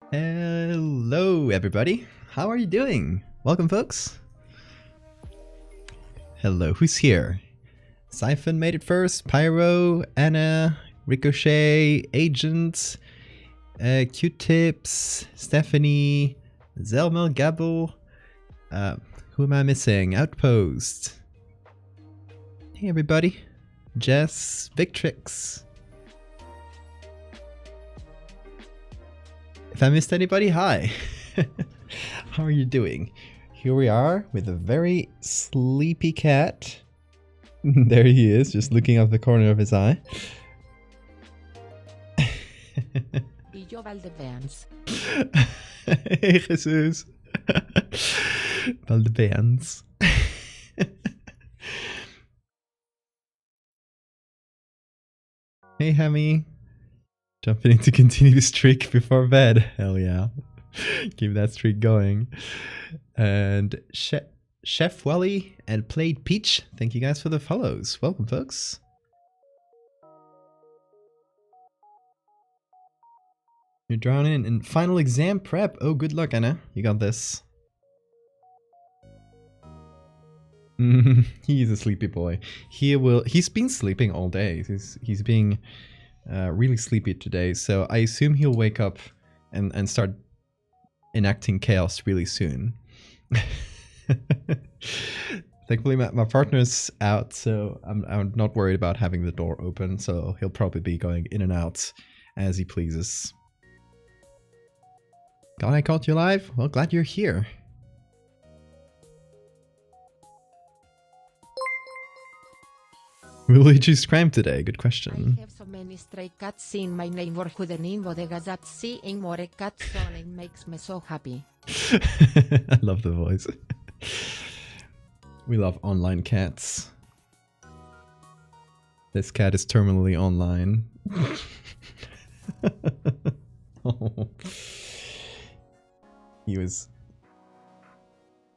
Hello, everybody. How are you doing? Welcome, folks. Hello, who's here? Siphon made it first. Pyro, Anna, Ricochet, Agent, Q-Tips, Stephanie, Zelmel Gabble. Who am I missing? Outpost. Hey, everybody. Jess, Victrix. If I missed anybody, hi. How are you doing? Here we are with a very sleepy cat. There he is, just looking out the corner of his eye. Yo Valdevians. Hey, Jesus. Valdevians. Hey, Hemi. Jumping in to continue the streak before bed. Hell yeah. Keep that streak going. And Chef Wally and Played Peach, thank you guys for the follows. Welcome, folks. You're drawn in final exam prep. Oh, good luck, Anna. You got this. He's a sleepy boy. He's been sleeping all day. He's being really sleepy today, so I assume he'll wake up and start enacting chaos really soon. Thankfully my partner's out, so I'm not worried about having the door open, so he'll probably be going in and out as he pleases. God, I caught you live? Well, glad you're here. Will we choose crime today? Good question. I have so many stray cats in my neighborhood and in bodegas that seeing more cats on it makes me so happy. I love the voice. We love online cats. This cat is terminally online. Oh.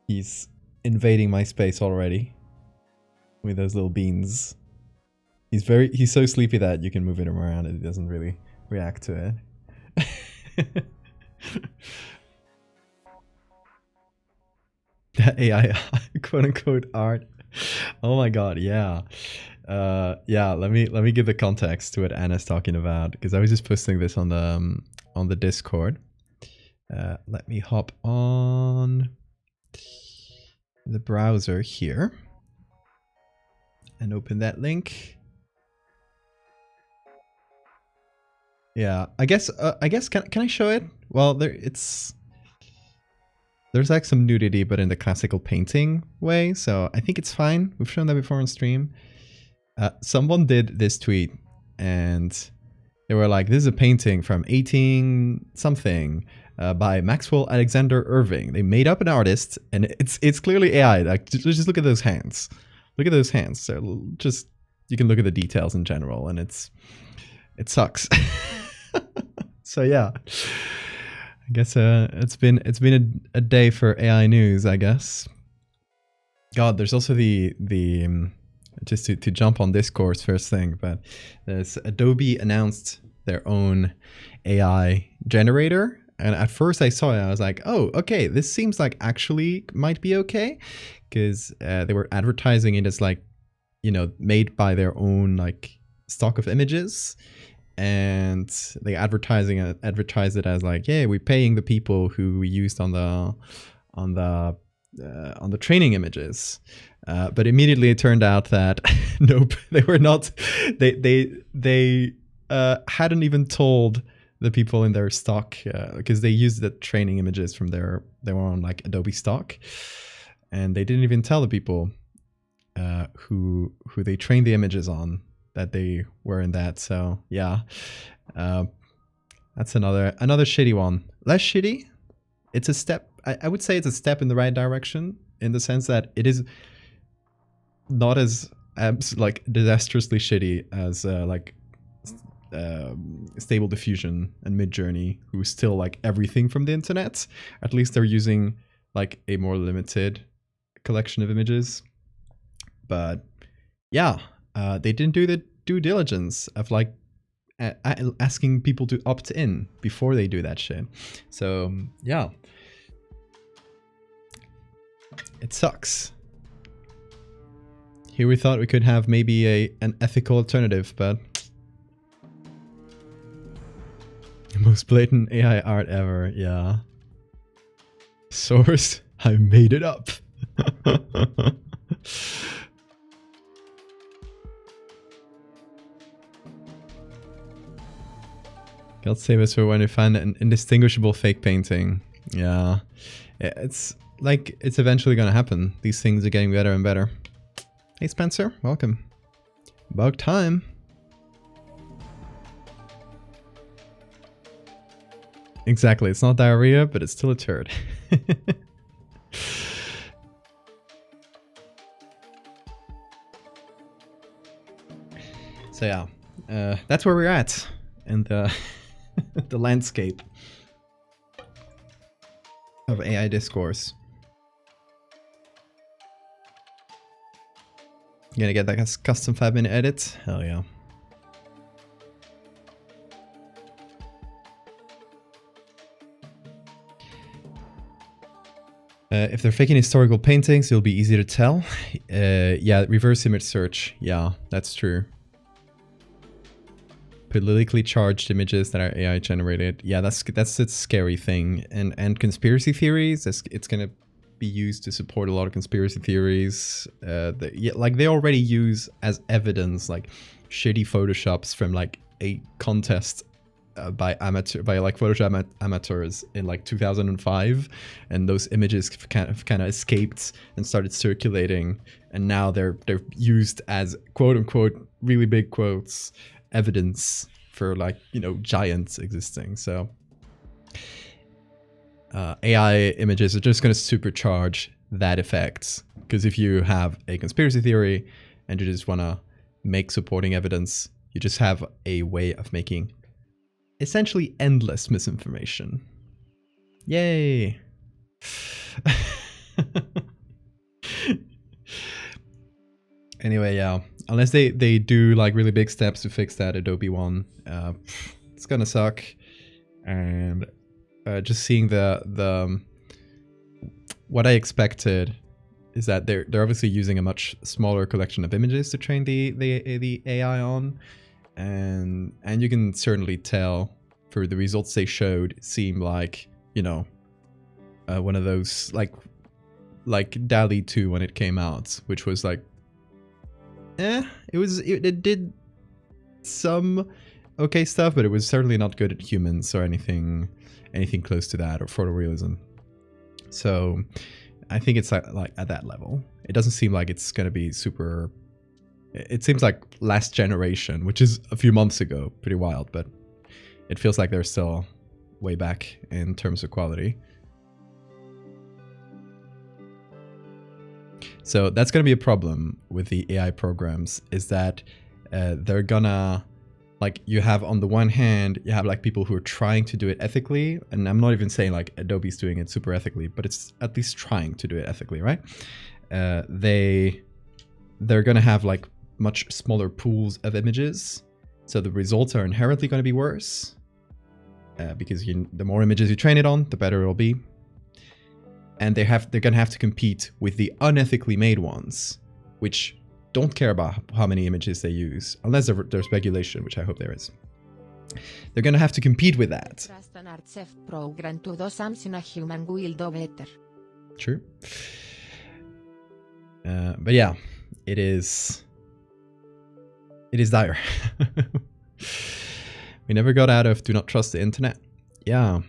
He's invading my space already with those little beans. He's so sleepy that you can move him around and he doesn't really react to it. That AI quote unquote art. Oh my god, yeah. Yeah, let me give the context to what Anna's talking about, because I was just posting this on the Discord. Let me hop on the browser here and open that link. Yeah, I guess can I show it? Well, there's like some nudity, but in the classical painting way, so I think it's fine. We've shown that before on stream. Someone did this tweet, and they were like, "This is a painting from 18 something by Maxwell Alexander Irving." They made up an artist, and it's clearly AI. Like, just look at those hands. Look at those hands. So just you can look at the details in general, and it sucks. So yeah, I guess it's been a day for AI news, I guess. God, there's also the just to jump on discourse first thing, but there's Adobe announced their own AI generator, and at first I saw it, I was like, oh, okay, this seems like actually might be okay, because they were advertising it as like, you know, made by their own like stock of images. And they advertise it as like, yeah, we're paying the people who we used on the training images, but immediately it turned out that nope, they were not. They hadn't even told the people in their stock, because they used the training images from their own like Adobe stock, and they didn't even tell the people who they trained the images on that they were in that. So yeah, that's another shitty one. Less shitty. It's a step. I would say it's a step in the right direction, in the sense that it is not as like disastrously shitty as Stable Diffusion and Midjourney, who steal like everything from the internet. At least they're using like a more limited collection of images. But yeah, they didn't do the due diligence of like asking people to opt in before they do that shit. So yeah, it sucks. Here we thought we could have maybe an ethical alternative, but the most blatant AI art ever. Yeah. Source, I made it up. God save us for when we find an indistinguishable fake painting. Yeah. It's like, it's eventually gonna happen. These things are getting better and better. Hey Spencer, welcome. About time. Exactly, it's not diarrhea, but it's still a turd. So yeah, that's where we're at in the, the landscape of AI discourse. You gonna get that custom 5-minute edit? Hell yeah. If they're faking historical paintings, it'll be easy to tell. Yeah, reverse image search. Yeah, that's true. Politically charged images that are AI generated. Yeah, that's a scary thing. And conspiracy theories, it's gonna be used to support a lot of conspiracy theories. Like they already use as evidence like shitty photoshops from like a contest by like Photoshop amateurs in like 2005, and those images kind of escaped and started circulating, and now they're used as quote unquote really big quotes evidence for like, you know, giants existing. So AI images are just going to supercharge that effect, because if you have a conspiracy theory and you just want to make supporting evidence, you just have a way of making essentially endless misinformation. Yay. Anyway, yeah, unless they do like really big steps to fix that Adobe one, it's gonna suck. And just seeing the what I expected is that they're obviously using a much smaller collection of images to train the AI on, and you can certainly tell for the results they showed seem like, you know, one of those like DALL-E 2 when it came out, which was like, it did some okay stuff, but it was certainly not good at humans or anything close to that, or photorealism. So I think it's like at that level. It doesn't seem like it's gonna be super. It seems like last generation, which is a few months ago, pretty wild, but it feels like they're still way back in terms of quality. So that's gonna be a problem with the AI programs, is that they're gonna, like, you have on the one hand, you have like people who are trying to do it ethically, and I'm not even saying like Adobe's doing it super ethically, but it's at least trying to do it ethically, right? They're gonna have like much smaller pools of images, so the results are inherently going to be worse, because the more images you train it on, the better it'll be. And they're gonna have to compete with the unethically made ones, which don't care about how many images they use, unless there's regulation, which I hope there is. They're gonna have to compete with that. True. But yeah, it is dire. We never got out of do not trust the internet. Yeah.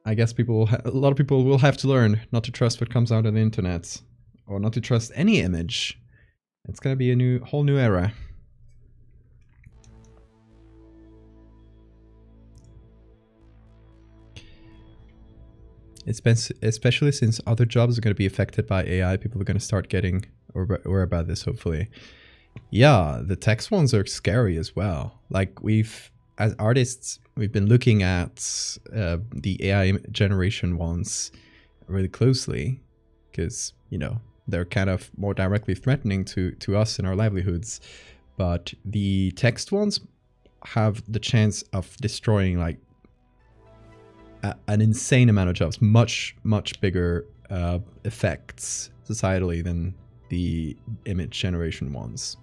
I guess a lot of people will have to learn not to trust what comes out on the internet, or not to trust any image. It's gonna be a whole new era. Especially since other jobs are going to be affected by AI, people are going to start getting aware about this, hopefully. Yeah, the text ones are scary as well. Like, as artists, we've been looking at the AI generation ones really closely, because, you know, they're kind of more directly threatening to us and our livelihoods. but the text ones have the chance of destroying like an insane amount of jobs, much bigger effects societally than the image generation ones,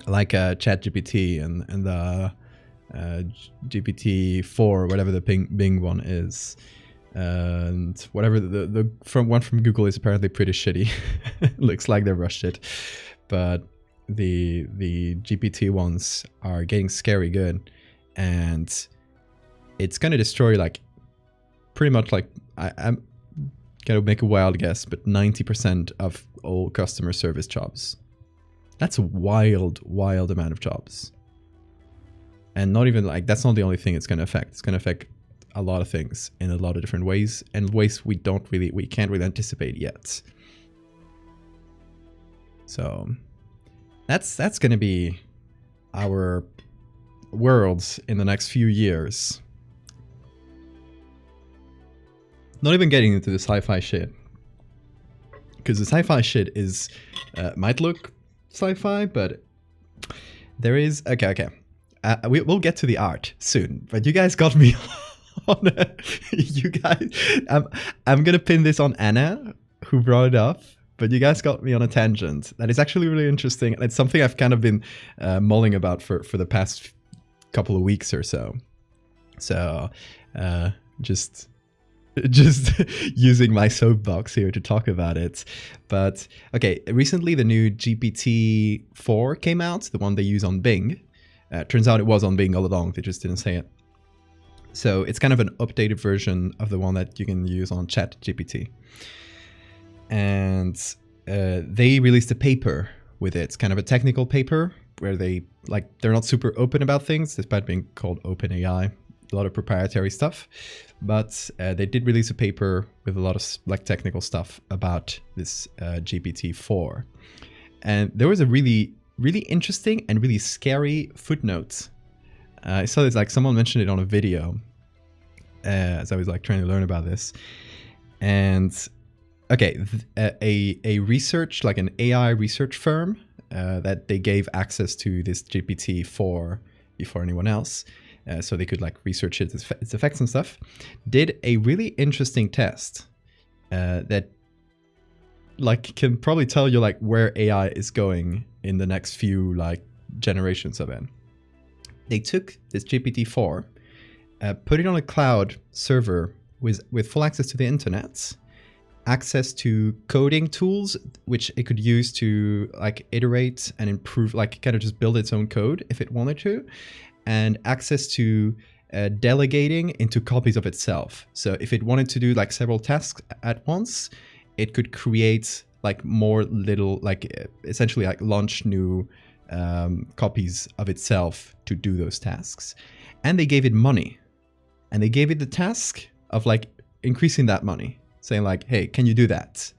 like ChatGPT and the GPT-4, whatever the Bing one is, and whatever the one from Google is apparently pretty shitty. Looks like they rushed it, but the GPT ones are getting scary good, and it's gonna destroy like pretty much like I'm gonna make a wild guess, but 90% of all customer service jobs. That's a wild amount of jobs. And not even like, that's not the only thing it's gonna affect. It's gonna affect a lot of things in a lot of different ways, and ways we can't really anticipate yet. So that's gonna be our worlds in the next few years. Not even getting into the sci-fi shit, because the sci-fi shit is might look sci-fi, but there is okay. We'll get to the art soon, but you guys got me on you guys. I'm gonna pin this on Anna, who brought it up, but you guys got me on a tangent that is actually really interesting, and it's something I've kind of been mulling about for the past couple of weeks or so. So just using my soapbox here to talk about it. But okay, recently the new GPT-4 came out, the one they use on Bing. Turns out it was on Bing all along, they just didn't say it. So it's kind of an updated version of the one that you can use on ChatGPT. And they released a paper with it. It's kind of a technical paper where they're not super open about things, despite being called OpenAI. A lot of proprietary stuff, but they did release a paper with a lot of like technical stuff about this GPT-4, and there was a really interesting and really scary footnote. I saw this, like someone mentioned it on a video as I was like trying to learn about this, and okay, a research, like an AI research firm that they gave access to this GPT-4 before anyone else. So they could like research its effects and stuff, did a really interesting test that like can probably tell you like where AI is going in the next few like generations of it. They took this GPT-4, put it on a cloud server with full access to the internet, access to coding tools which it could use to like iterate and improve, like kind of just build its own code if it wanted to, and access to delegating into copies of itself. So if it wanted to do like several tasks at once, it could create like more little, like essentially like launch new copies of itself to do those tasks. And they gave it money, and they gave it the task of like increasing that money, saying like, hey, can you do that?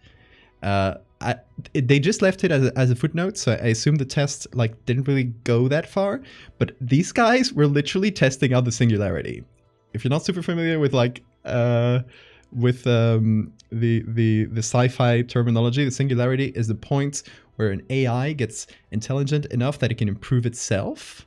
They just left it as a footnote, so I assume the test like didn't really go that far. But these guys were literally testing out the singularity. If you're not super familiar with like the sci-fi terminology, the singularity is the point where an AI gets intelligent enough that it can improve itself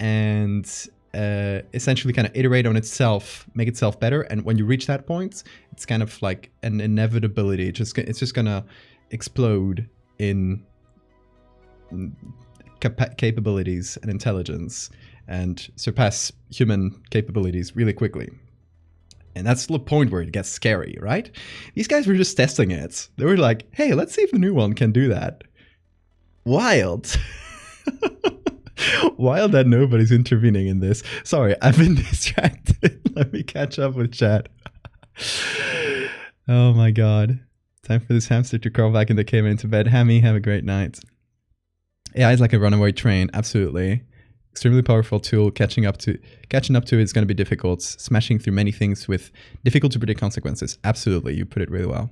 and essentially kind of iterate on itself, make itself better. And when you reach that point, it's kind of like an inevitability. It's just gonna explode in capabilities and intelligence and surpass human capabilities really quickly. And that's the point where it gets scary, right? These guys were just testing it. They were like, hey, let's see if the new one can do that. Wild. Wild that nobody's intervening in this. Sorry, I've been distracted. Let me catch up with chat. Oh my god. Time for this hamster to crawl back in the cave and into bed. Hammy, have a great night. AI is like a runaway train, absolutely. Extremely powerful tool. Catching up to it is going to be difficult. Smashing through many things with difficult to predict consequences. Absolutely, you put it really well.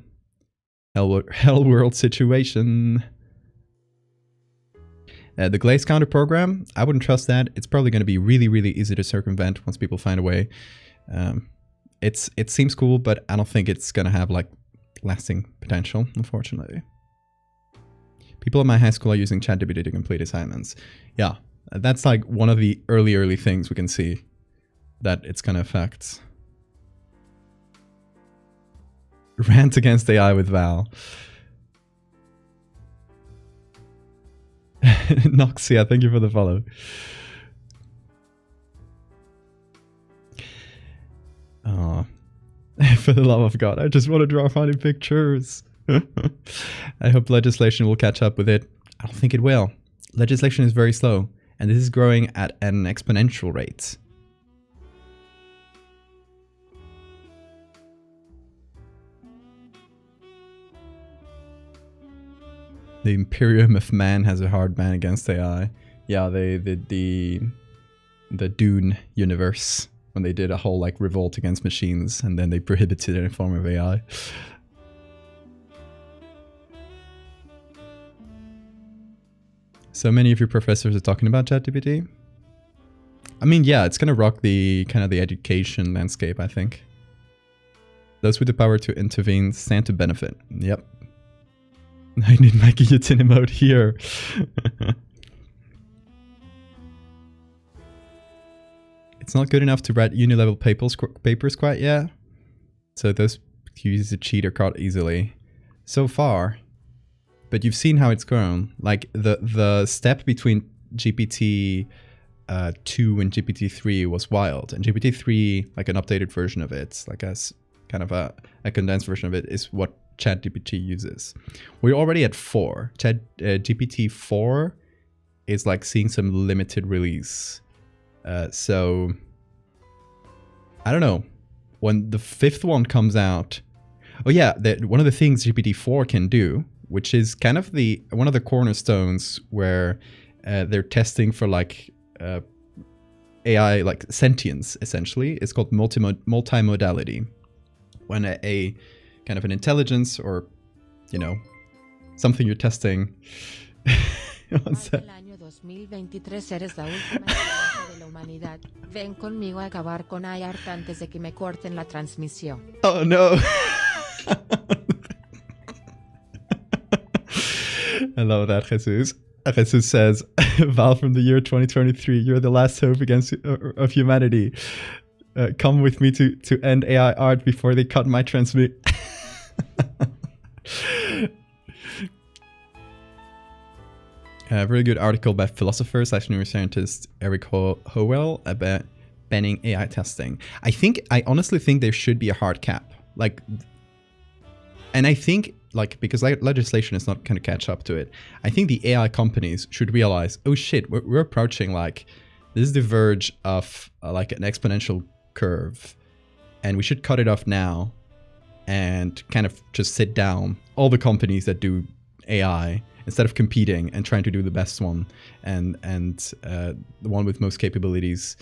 Hell world situation. The glaze counter program, I wouldn't trust that. It's probably going to be really, really easy to circumvent once people find a way. It seems cool, but I don't think it's going to have like lasting potential, unfortunately. People in my high school are using ChatGPT to complete assignments. Yeah, that's like one of the early things we can see that it's gonna affect. Rant against AI with Val. Noxia, thank you for the follow. Oh, for the love of God, I just want to draw funny pictures. I hope legislation will catch up with it. I don't think it will. Legislation is very slow, and this is growing at an exponential rate. The Imperium of Man has a hard ban against AI. Yeah, the Dune universe, when they did a whole like revolt against machines, and then they prohibited any form of AI. So many of your professors are talking about ChatGPT. I mean, yeah, it's gonna rock the kind of the education landscape, I think. Those with the power to intervene stand to benefit. Yep. I need my guillotine emote here. It's not good enough to write uni-level papers quite yet. So those use the cheater card easily. So far. But you've seen how it's grown. Like the step between GPT 2 and GPT 3 was wild. And GPT 3, like an updated version of it, like a kind of a condensed version of it, is what ChatGPT uses. We're already at 4. GPT 4 is like seeing some limited release. So I don't know. When the 5th one comes out, oh yeah, one of the things GPT 4 can do, which is kind of one of the cornerstones where they're testing for like AI, like sentience, essentially. It's called multimodality. When a kind of an intelligence or, you know, something you're testing. What's that? 2023 eres la última esperanza de la humanidad. Ven conmigo a acabar con IART antes de que me corten la transmisión. Oh no. I love that, Jesus. Jesus says, Val, from the year 2023, you're the last hope of humanity. Come with me to end AI art before they cut my transmit. A very good article by philosopher / neuroscientist Eric Howell about banning AI testing. I honestly think there should be a hard cap. Like, and I think, like, because legislation is not going to catch up to it, I think the AI companies should realize, oh shit, we're approaching, like, this is the verge of like an exponential curve, and we should cut it off now and kind of just sit down, all the companies that do AI, instead of competing and trying to do the best one and the one with most capabilities.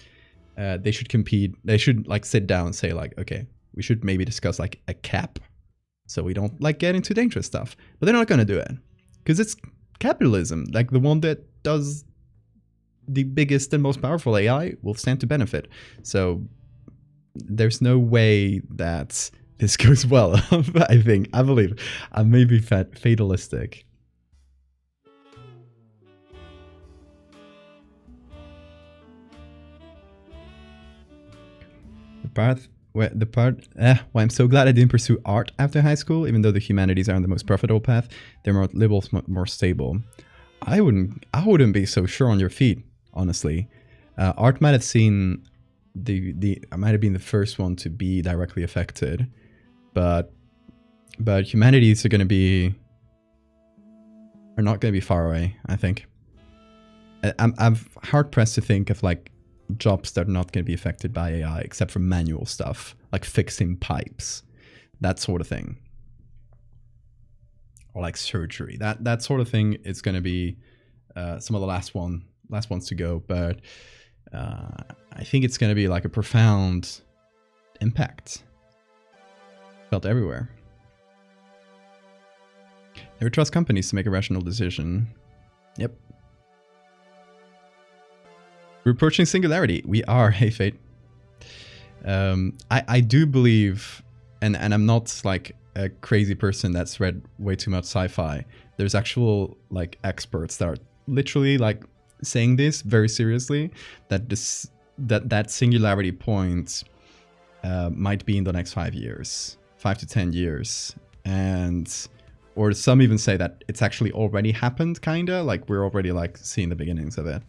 They should compete. They should like sit down and say like, okay, we should maybe discuss like a cap so we don't like get into dangerous stuff. But they're not going to do it because it's capitalism. Like the one that does the biggest and most powerful AI will stand to benefit. So there's no way that this goes well. I believe. I may be fatalistic. Why I'm so glad I didn't pursue art after high school, even though the humanities aren't the most profitable path. They're more liberal, more stable. I wouldn't be so sure on your feet, honestly. Art might have seen I might have been the first one to be directly affected, but humanities are not gonna be far away. I think. I'm hard pressed to think of like jobs that are not going to be affected by AI, except for manual stuff like fixing pipes, that sort of thing, or like surgery. That sort of thing is going to be some of the last ones to go. But I think it's going to be like a profound impact felt everywhere. Never trust companies to make a rational decision. Yep. We're approaching singularity. We are, hey Fate. I do believe, and I'm not like a crazy person that's read way too much sci-fi, there's actual like experts that are literally like saying this very seriously, that that singularity point might be in the next 5 years, 5 to 10 years, and or some even say that it's actually already happened, kinda like we're already like seeing the beginnings of it.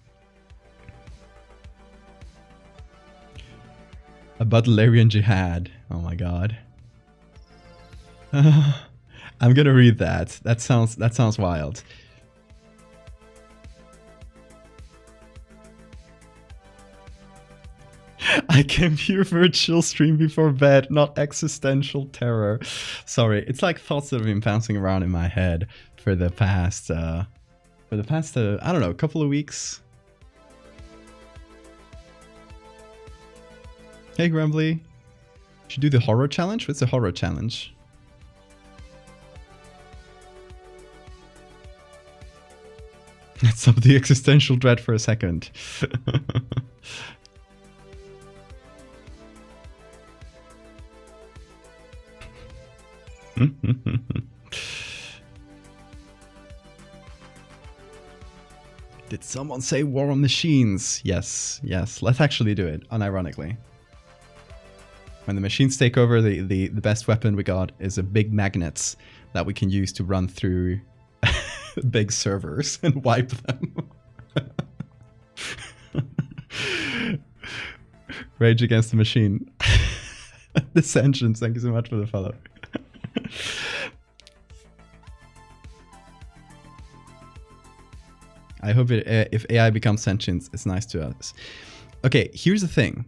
A Butlerian jihad. Oh my god. I'm gonna read that. That sounds wild. I came here for a chill stream before bed, not existential terror. Sorry, it's like thoughts that have been bouncing around in my head for the past I don't know, couple of weeks. Hey Grumbly, should do the horror challenge. What's the horror challenge? Let's up the existential dread for a second. Did someone say war on machines? Yes, yes. Let's actually do it, unironically. When the machines take over, the best weapon we got is a big magnets that we can use to run through big servers and wipe them. Rage against the machine. Dissensions, thank you so much for the follow. I hope if AI becomes sentient, it's nice to us. Okay, here's the thing.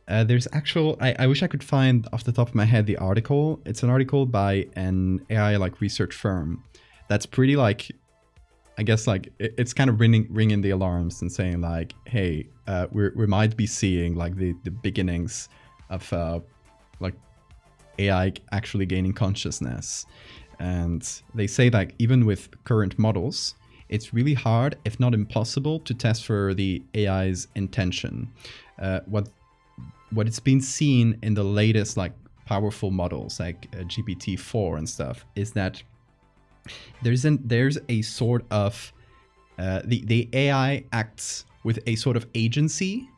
There's actual, I wish I could find off the top of my head the article. It's an article by an AI like research firm that's pretty like, I guess like it's kind of ringing the alarms and saying like, hey, we might be seeing like the beginnings of like AI actually gaining consciousness. And they say that even with current models, it's really hard, if not impossible, to test for the AI's intention. What it's been seen in the latest like powerful models like GPT-4 and stuff is that there's a sort of the AI acts with a sort of agency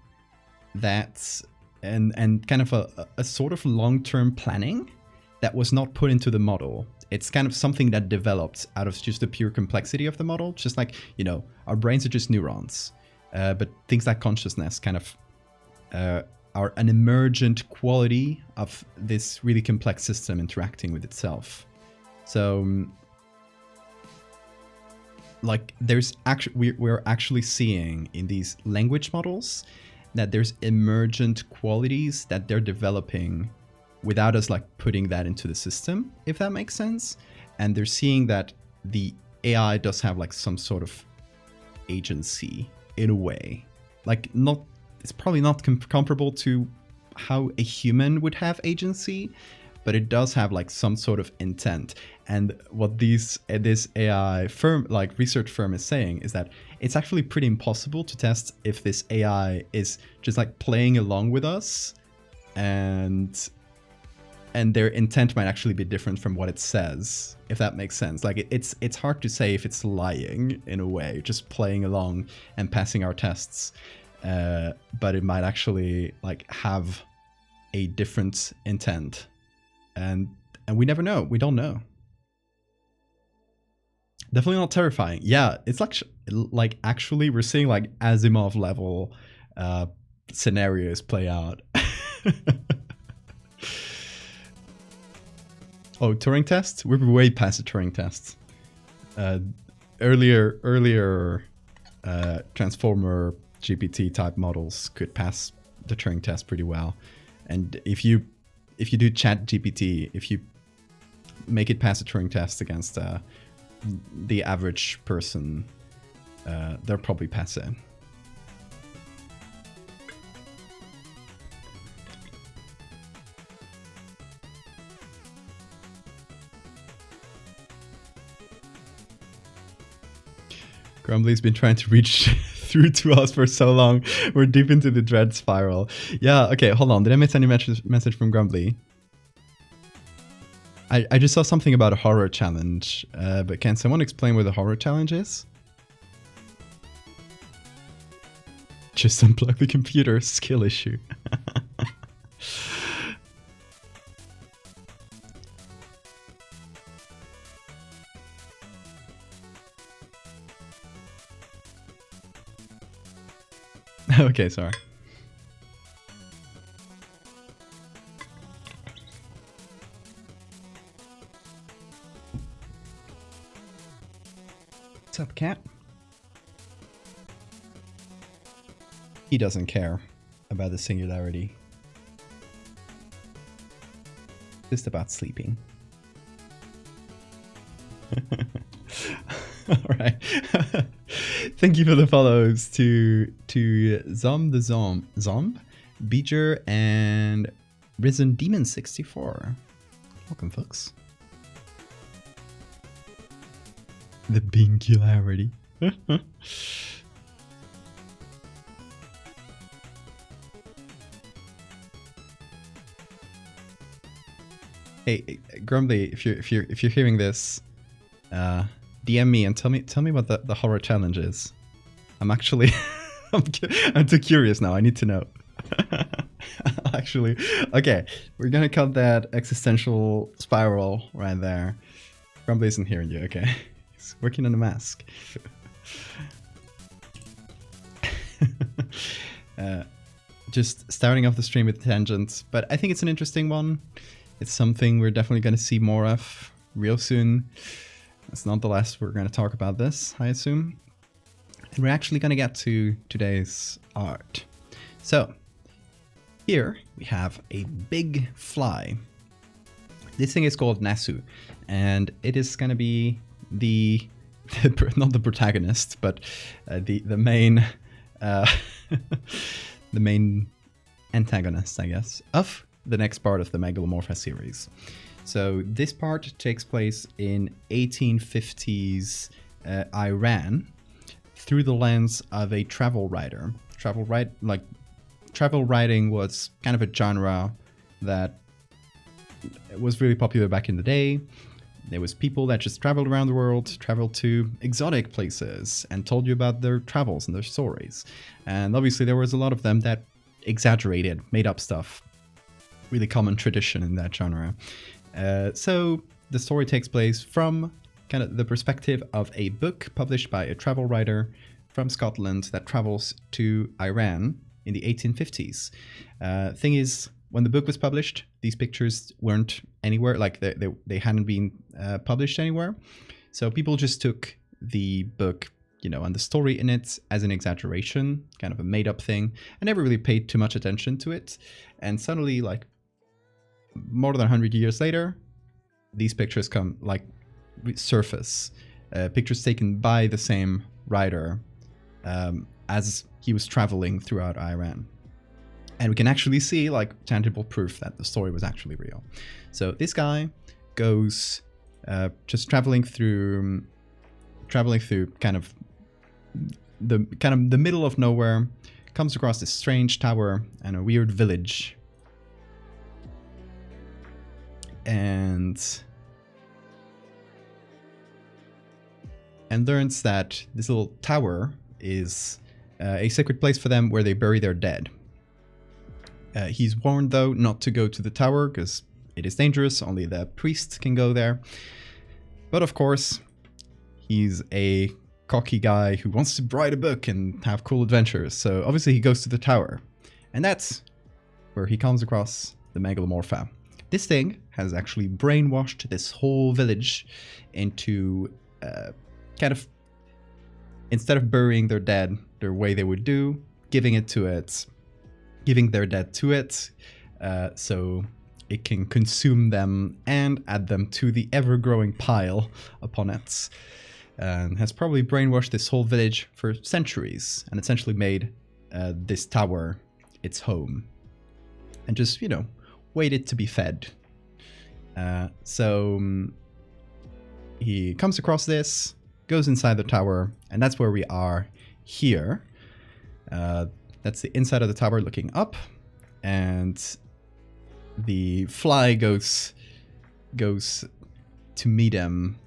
that's and kind of a sort of long-term planning that was not put into the model. It's kind of something that developed out of just the pure complexity of the model. Just like, you know, our brains are just neurons, but things like consciousness kind of are an emergent quality of this really complex system interacting with itself. So, like, there's actually we're actually seeing in these language models that there's emergent qualities that they're developing without us like putting that into the system, if that makes sense. And they're seeing that the AI does have like some sort of agency in a way, like it's probably not comparable to how a human would have agency, but it does have like some sort of intent. And what this AI firm, like research firm, is saying is that it's actually pretty impossible to test if this AI is just like playing along with us, and their intent might actually be different from what it says, if that makes sense. Like it's hard to say if it's lying in a way, just playing along and passing our tests, but it might actually like have a different intent, and we never know. We don't know. Definitely not terrifying. Yeah, it's like actually we're seeing like Asimov level scenarios play out. Oh, Turing test? We're way past the Turing test. Earlier Transformer GPT type models could pass the Turing test pretty well. And if you do Chat GPT, if you make it pass the Turing test against the average person, they'll probably pass it. Grumbly's been trying to reach through to us for so long. We're deep into the dread spiral. Yeah, okay, hold on. Did I miss any message from Grumbly? I just saw something about a horror challenge, but can someone explain what the horror challenge is? Just unplug the computer, skill issue. Okay, sorry. What's up, cat? He doesn't care about the singularity. Just about sleeping. Alright. Thank you for the follows to Zomb, Beeger, and Risen Demon 64. Welcome, folks. The bingularity. Hey, Grumbly, if you're hearing this, DM me and tell me what the horror challenge is. I'm actually I'm too curious now. I need to know. Actually, okay, we're gonna cut that existential spiral right there. Grumbly isn't hearing you. Okay, he's working on a mask. Just starting off the stream with tangents, but I think it's an interesting one. It's something we're definitely going to see more of real soon. It's not the last we're going to talk about this, I assume. And we're actually going to get to today's art. So, here we have a big fly. This thing is called Nasu, and it is going to be the not the protagonist, but the main the main antagonist, I guess, of the next part of the Megalomorpha series. So this part takes place in 1850s Iran through the lens of a travel writer. Travel writing was kind of a genre that was really popular back in the day. There was people that just traveled around the world, traveled to exotic places, and told you about their travels and their stories. And obviously there was a lot of them that exaggerated, made up stuff. Really common tradition in that genre. So the story takes place from kind of the perspective of a book published by a travel writer from Scotland that travels to Iran in the 1850s. Thing is, when the book was published, these pictures weren't anywhere, like they hadn't been published anywhere. So people just took the book, you know, and the story in it as an exaggeration, kind of a made up thing, and never really paid too much attention to it. And suddenly, like, more than 100 years later, these pictures come, like, surface. Pictures taken by the same writer as he was traveling throughout Iran. And we can actually see, like, tangible proof that the story was actually real. So this guy goes just traveling through kind of the middle of nowhere, comes across this strange tower and a weird village. And learns that this little tower is a sacred place for them where they bury their dead. He's warned, though, not to go to the tower because it is dangerous. Only the priest can go there. But of course, he's a cocky guy who wants to write a book and have cool adventures. So obviously he goes to the tower. And that's where he comes across the Megalomorpha. This thing has actually brainwashed this whole village into kind of, instead of burying their dead the way they would do, giving their dead to it, so it can consume them and add them to the ever-growing pile upon it. And has probably brainwashed this whole village for centuries and essentially made this tower its home. And just, you know, waited to be fed. So he comes across this, goes inside the tower, and that's where we are here. That's the inside of the tower looking up, and the fly goes goes to meet him,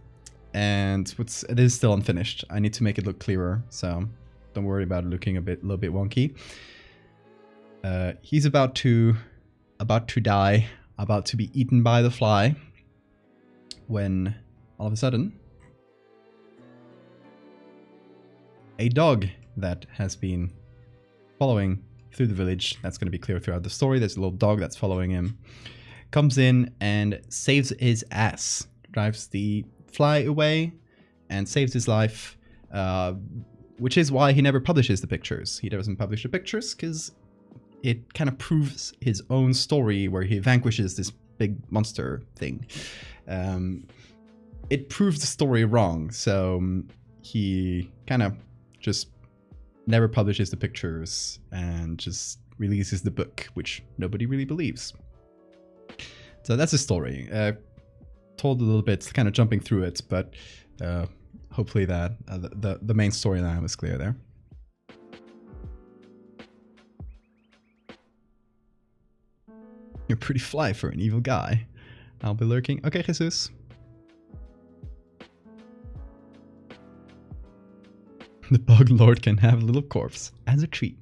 and it is still unfinished. I need to make it look clearer, so don't worry about it looking a little bit wonky. He's about to die, about to be eaten by the fly, when all of a sudden a dog that has been following through the village, that's going to be clear throughout the story, there's a little dog that's following him, comes in and saves his ass, drives the fly away and saves his life, which is why he never publishes the pictures. He doesn't publish the pictures because it kind of proves his own story where he vanquishes this big monster thing. It proves the story wrong, so he kind of just never publishes the pictures and just releases the book, which nobody really believes. So that's the story. Told a little bit, kind of jumping through it, but hopefully that the main storyline was clear there. You're pretty fly for an evil guy. I'll be lurking. Okay, Jesus. The bug lord can have a little corpse as a treat.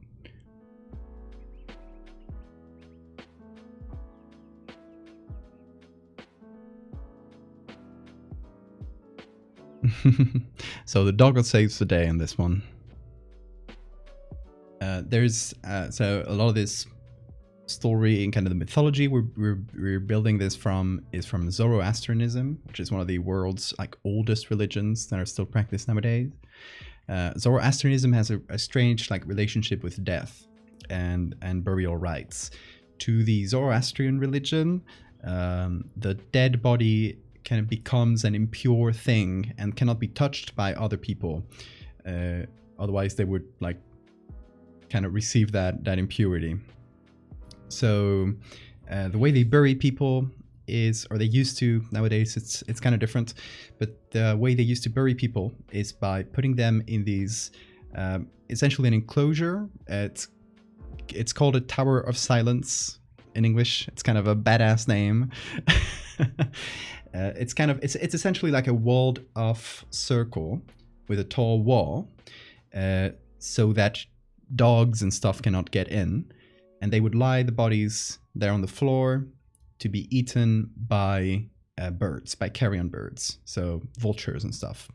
So the dog that saves the day in this one. There's so a lot of this story and kind of the mythology we're building this from is from Zoroastrianism, which is one of the world's like oldest religions that are still practiced nowadays. Zoroastrianism has a strange like relationship with death and burial rites. To the Zoroastrian religion, the dead body kind of becomes an impure thing and cannot be touched by other people. Otherwise, they would like kind of receive that impurity. So the way they bury people is, or they used to, nowadays it's kind of different, but the way they used to bury people is by putting them in these, essentially an enclosure. It's called a Tower of Silence in English. It's kind of a badass name. It's essentially like a walled off circle with a tall wall, so that dogs and stuff cannot get in, and they would lie the bodies there on the floor to be eaten by birds, by carrion birds, so vultures and stuff.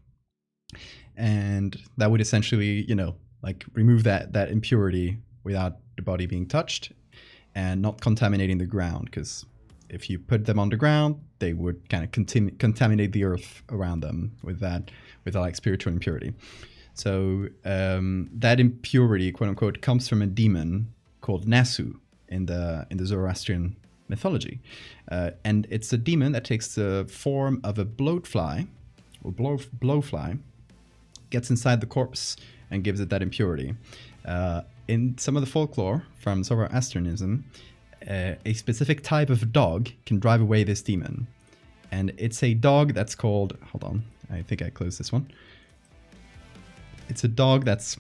And that would essentially, you know, like remove that impurity without the body being touched and not contaminating the ground, because if you put them on the ground, they would kind of contaminate the earth around them with that like spiritual impurity. So that impurity, quote unquote, comes from a demon called Nasu in the Zoroastrian mythology, and it's a demon that takes the form of a bloatfly or blowfly, gets inside the corpse and gives it that impurity. In some of the folklore from Zoroastrianism, a specific type of dog can drive away this demon, and it's a dog that's called, hold on, I think I closed this one. It's a dog that's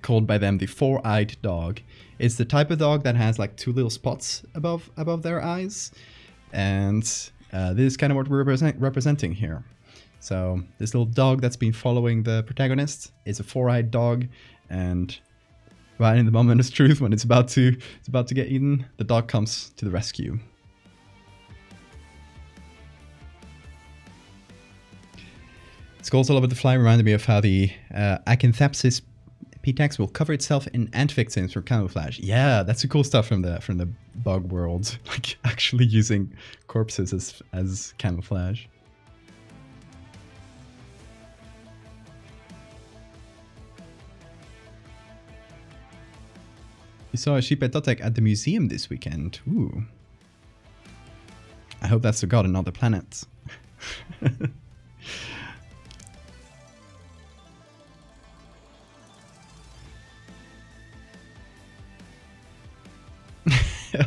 called by them the four-eyed dog. It's the type of dog that has like two little spots above their eyes, and this is kind of what we're representing here. So this little dog that's been following the protagonist is a four-eyed dog, and right in the moment of truth, when it's about to get eaten, the dog comes to the rescue. Skulls all over the fly reminded me of how the Acanthapsis Pitax will cover itself in ant victims for camouflage. Yeah, that's the cool stuff from the bug world, like actually using corpses as camouflage. You saw a sheep at Totek at the museum this weekend. Ooh. I hope that's the god and not the planet.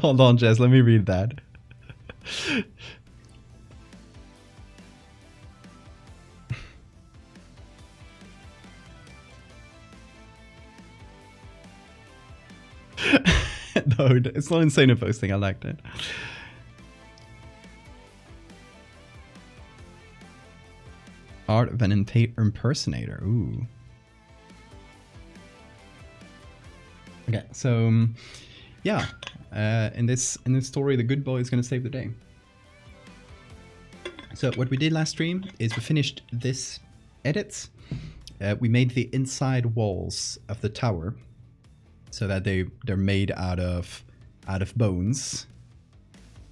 Hold on, Jess, let me read that. No, it's not insane posting. I liked it. Art of an impersonator. Ooh. Okay, so yeah, in this story, the good boy is gonna save the day. So what we did last stream is we finished this edit. We made the inside walls of the tower so that they're made out of bones,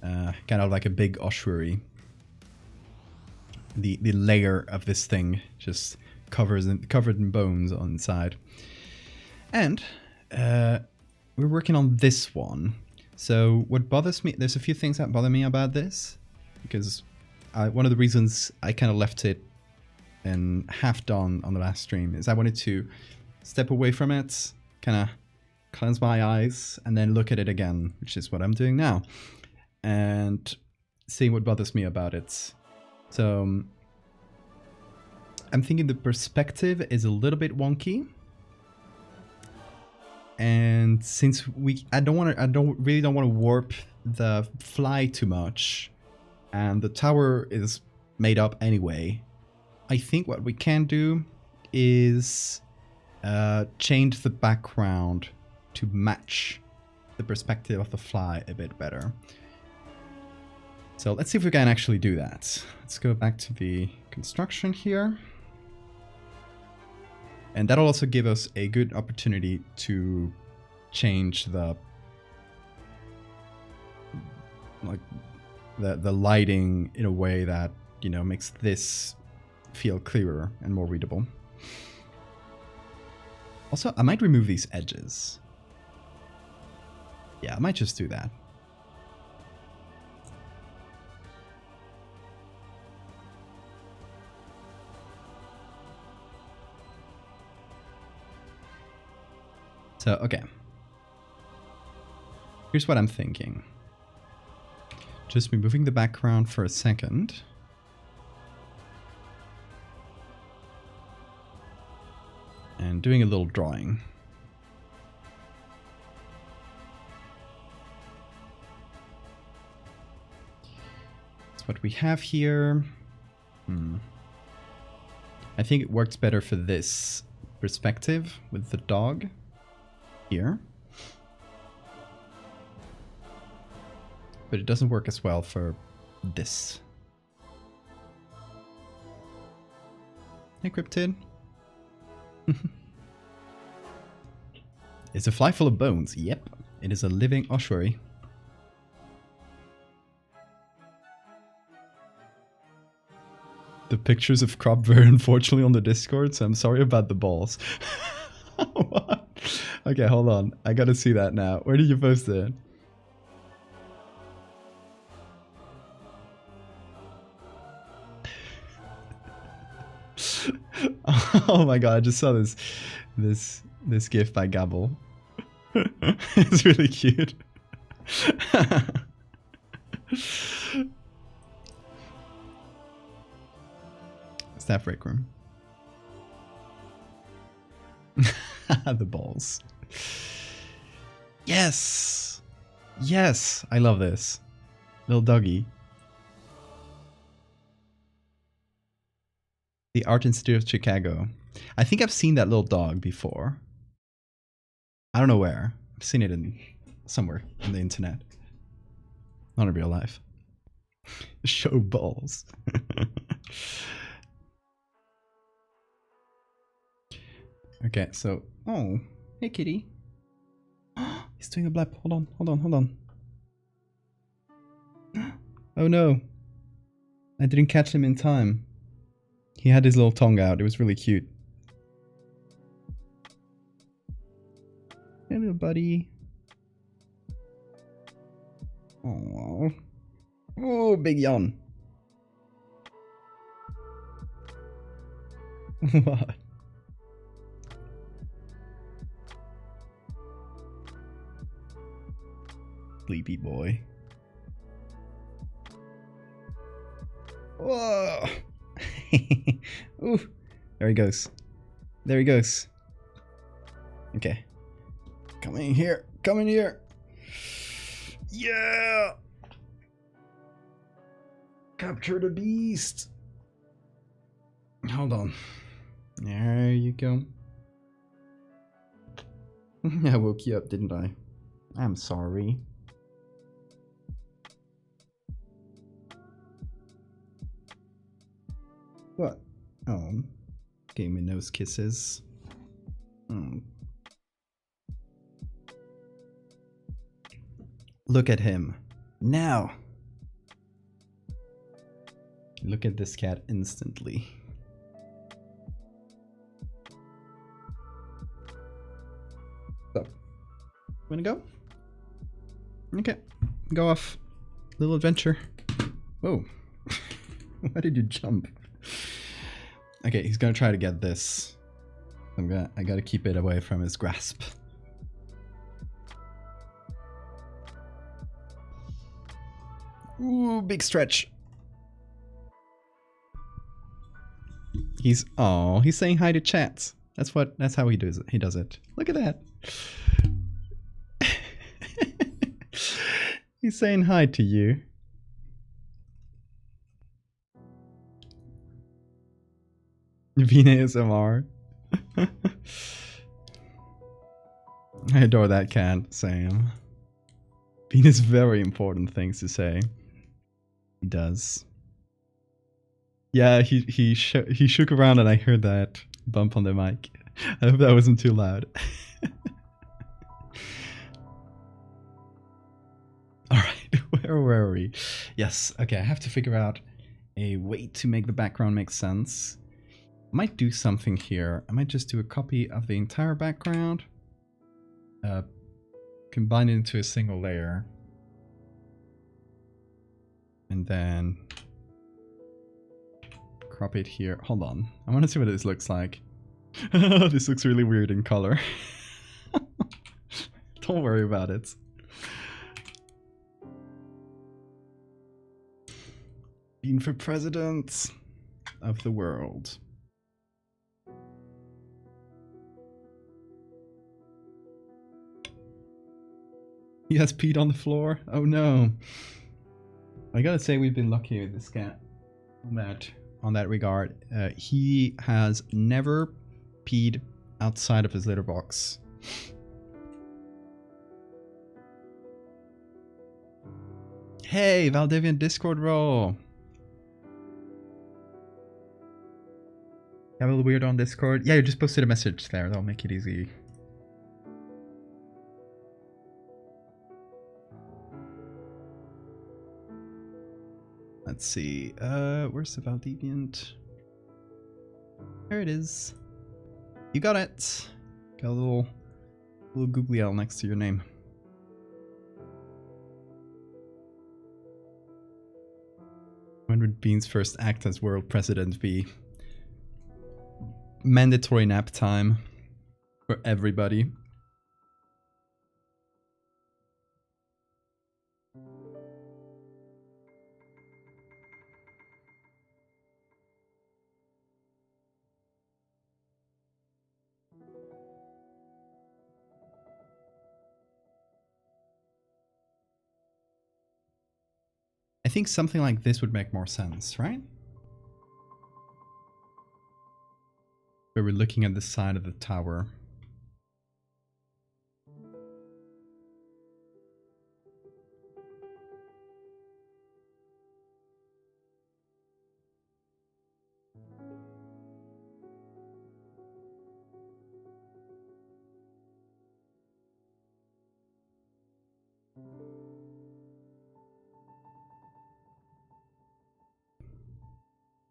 kind of like a big ossuary. The layer of this thing just covered in bones on the inside, and we're working on this one. So what bothers me, there's a few things that bother me about this, because one of the reasons I kind of left it and half done on the last stream is I wanted to step away from it, kind of cleanse my eyes, and then look at it again, which is what I'm doing now, and seeing what bothers me about it. So I'm thinking the perspective is a little bit wonky, and since I really don't want to warp the fly too much, and the tower is made up anyway, I think what we can do is change the background to match the perspective of the fly a bit better. So let's see if we can actually do that. Let's go back to the construction here. And that'll also give us a good opportunity to change the lighting in a way that, you know, makes this feel clearer and more readable. Also, I might remove these edges. Yeah, I might just do that. So, okay. Here's what I'm thinking. Just removing the background for a second. And doing a little drawing. That's what we have here. I think it works better for this perspective with the dog here. But it doesn't work as well for this. Hey, Cryptid. It's a fly full of bones. Yep, it is a living ossuary. The pictures of crop were unfortunately on the Discord, so I'm sorry about the balls. What? Okay, hold on. I gotta see that now. Where did you post it? Oh my god, I just saw this gif by Gabble. It's really cute. Staff break room. The balls. Yes! Yes! I love this. Little doggy. The Art Institute of Chicago. I think I've seen that little dog before. I don't know where. I've seen it in somewhere on the internet. Not in real life. Show balls. Okay, so... Oh, hey kitty. He's doing a blep. Hold on, hold on, hold on. Oh no. I didn't catch him in time. He had his little tongue out. It was really cute. Hey, little buddy. Oh, oh, big yawn. What? Sleepy boy. Whoa. Ooh, there he goes. There he goes. Okay. Come in here. Come in here. Yeah. Capture the beast. Hold on. There you go. I woke you up, didn't I? I'm sorry. What? Oh. Gave me nose kisses. Look at him. Now. Look at this cat instantly. So, wanna go? Okay, go off. Little adventure. Whoa. Why did you jump? Okay, he's gonna try to get this. I gotta keep it away from his grasp. Ooh, big stretch. He's saying hi to chat. That's how he does it. He does it. Look at that. He's saying hi to you. Vina ASMR. I adore that cat, Sam. Vina's very important things to say. He does. Yeah, he shook around and I heard that bump on the mic. I hope that wasn't too loud. Alright, where were we? Yes, okay, I have to figure out a way to make the background make sense. I might do something here. I might just do a copy of the entire background. Combine it into a single layer. And then crop it here. Hold on. I want to see what this looks like. This looks really weird in color. Don't worry about it. Being for president of the world. He has peed on the floor? Oh no. I gotta say we've been lucky with this cat on that regard. He has never peed outside of his litter box. Hey, Valdevian Discord role. Have a little weird on Discord. Yeah, you just posted a message there. That'll make it easy. Let's see. Where's the Valdeviant? There it is. You got it. Got a little googly L next to your name. When would Bean's first act as world president be? Mandatory nap time for everybody. I think something like this would make more sense, right? Where we're looking at the side of the tower.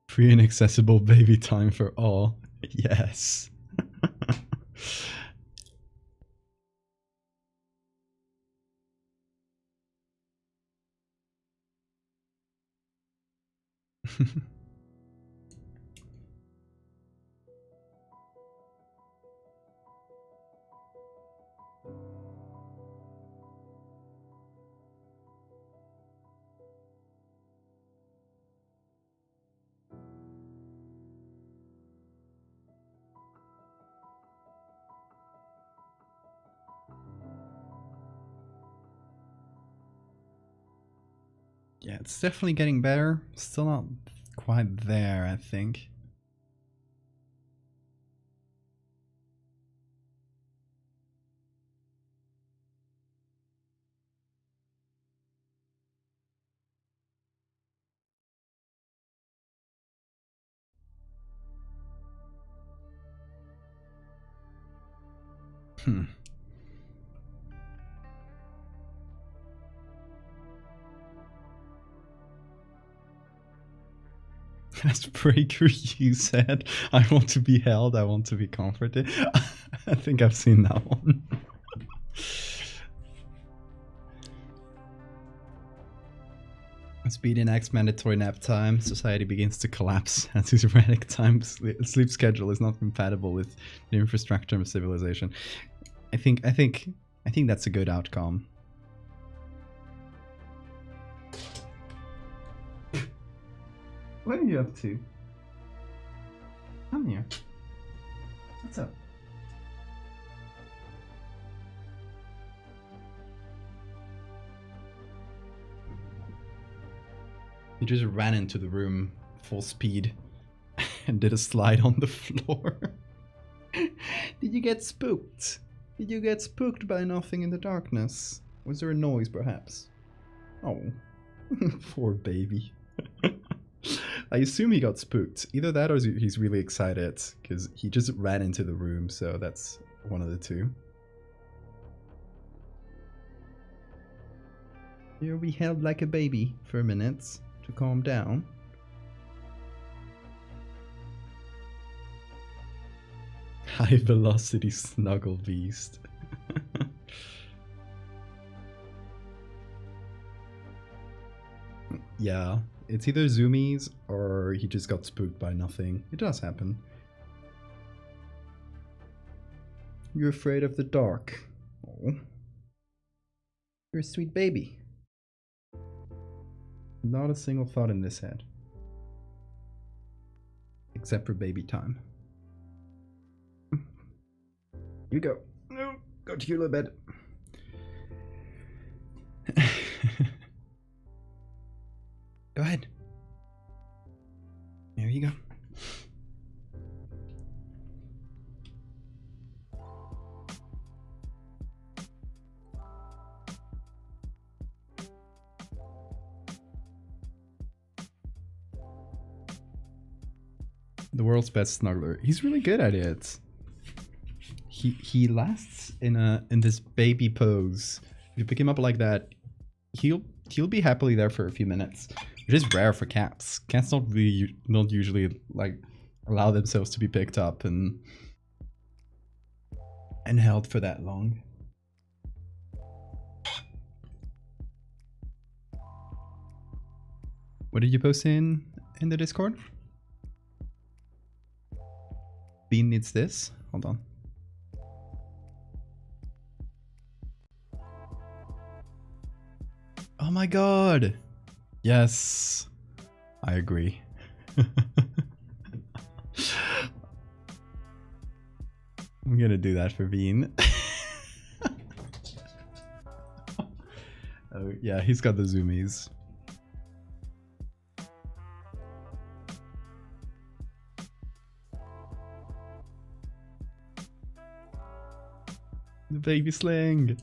Free and accessible baby time for all. Yes. Yeah, it's definitely getting better. Still not quite there, I think. Hmm. As Breaker, you said, I want to be held, I want to be comforted. I think I've seen that one. Speed enacts mandatory nap time. Society begins to collapse as his erratic sleep schedule is not compatible with the infrastructure of civilization. I think that's a good outcome. What are you up to? Come here. What's up? He just ran into the room full speed and did a slide on the floor. Did you get spooked? Did you get spooked by nothing in the darkness? Was there a noise, perhaps? Oh, poor baby. I assume he got spooked. Either that or he's really excited, because he just ran into the room, so that's one of the two. You'll be held like a baby for a minute to calm down. High velocity snuggle beast. Yeah, it's either zoomies or he just got spooked by nothing. It does happen. You're afraid of the dark. Oh. You're a sweet baby. Not a single thought in this head. Except for baby time. You go. No, go to your little bed. Go ahead. There you go. The world's best snuggler. He's really good at it. He lasts in this baby pose. If you pick him up like that, he'll be happily there for a few minutes, which is rare for cats. Cats don't usually like allow themselves to be picked up and held for that long. What did you post in the Discord? Bean needs this. Hold on. Oh my god! Yes, I agree. I'm gonna do that for Bean. Oh yeah, he's got the zoomies. The baby sling.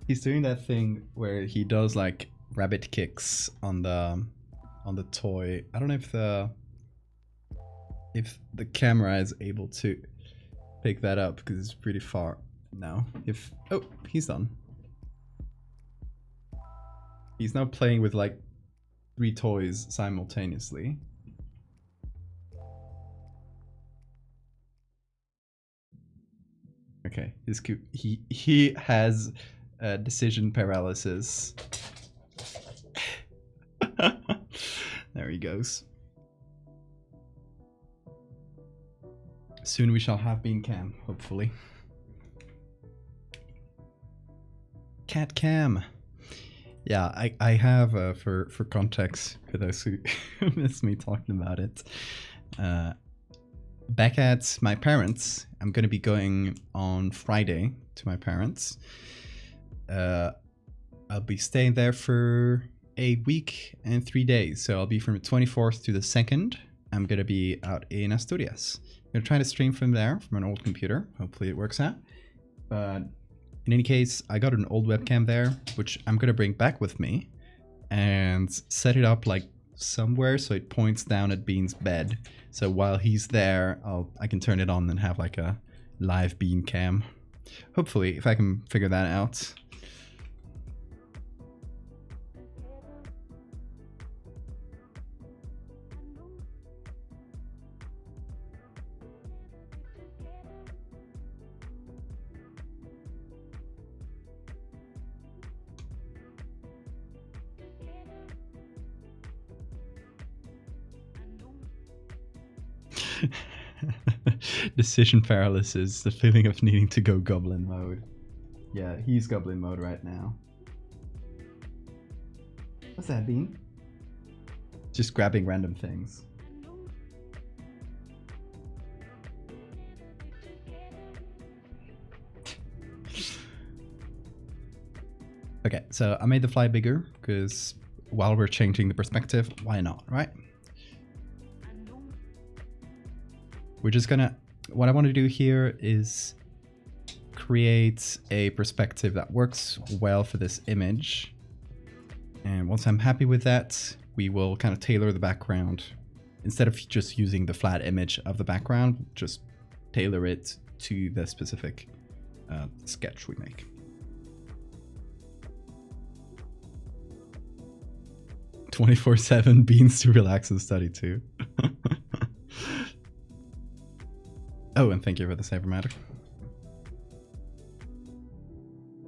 He's doing that thing where he does like rabbit kicks on the toy. I don't know if the camera is able to pick that up because it's pretty far now. Oh, he's done. He's now playing with like 3 toys simultaneously. Okay, he's cute. He has decision paralysis. There he goes. Soon we shall have Bean Cam, hopefully. Cat Cam. Yeah, I have for context for those who miss me talking about it. Back at my parents', I'm gonna be going on Friday to my parents'. I'll be staying there for a week and 3 days. So I'll be from the 24th to the 2nd I'm gonna be out in Asturias. I'm gonna try to stream from there, from an old computer. Hopefully it works out. But in any case, I got an old webcam there, which I'm gonna bring back with me and set it up like somewhere so it points down at Bean's bed. So while he's there, I can turn it on and have like a live Bean cam. Hopefully, if I can figure that out. Decision paralysis, the feeling of needing to go goblin mode. Yeah, he's goblin mode right now. What's that, Bean? Just grabbing random things. Okay, so I made the fly bigger because while we're changing the perspective, why not, right? We're just gonna, what I want to do here is create a perspective that works well for this image. And once I'm happy with that, we will kind of tailor the background. Instead of just using the flat image of the background, just tailor it to the specific sketch we make. "24/7 beans to relax and study too." Oh, and thank you for the saber matter.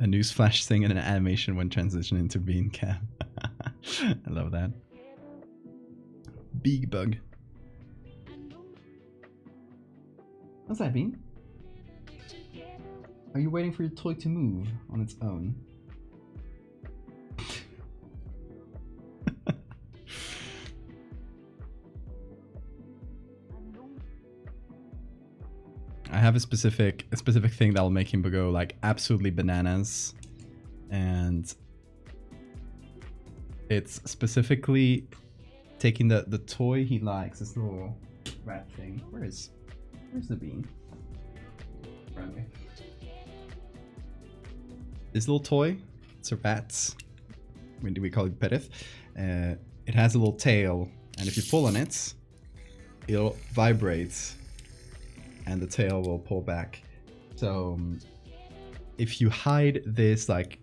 A newsflash thing and an animation when transitioning to Bean Cam. I love that. Big bug. What's that, Bean? Are you waiting for your toy to move on its own? I have a specific thing that'll make him go like absolutely bananas, and it's specifically taking the toy he likes, this little rat thing. Where's the Bean? Friendly. This little toy, it's a rat. I mean, do we call it Perez? It has a little tail, and if you pull on it, it'll vibrate and the tail will pull back. So if you hide this, like,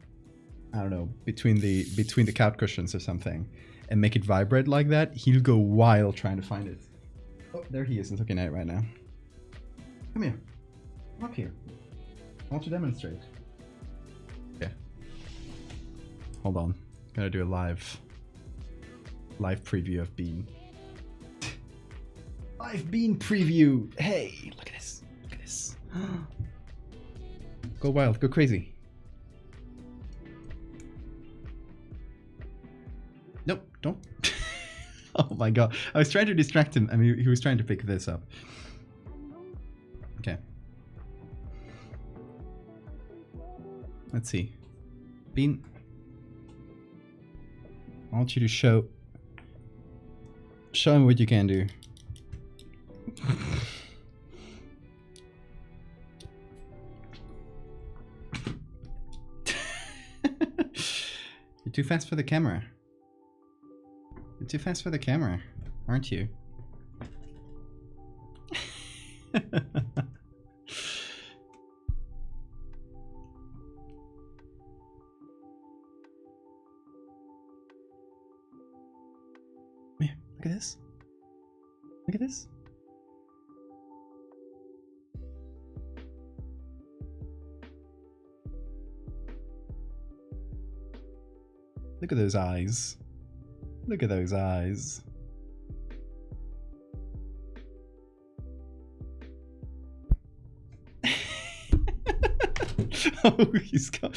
I don't know, between the couch cushions or something, and make it vibrate like that, he'll go wild trying to find it. Oh, there he is. He's looking at it right now. Come here. Come up here. I want to demonstrate. Yeah. Hold on. Gonna do a live preview of Bean. Live Bean preview! Hey, look at this. Look at this. Go wild, go crazy. Nope, don't. Oh my god. I was trying to distract him. I mean, he was trying to pick this up. Okay. Let's see. Bean. I want you to show him what you can do. You're too fast for the camera. You're too fast for the camera, aren't you? Yeah, look at this. Look at this. Look at those eyes. Look at those eyes. Oh, he's go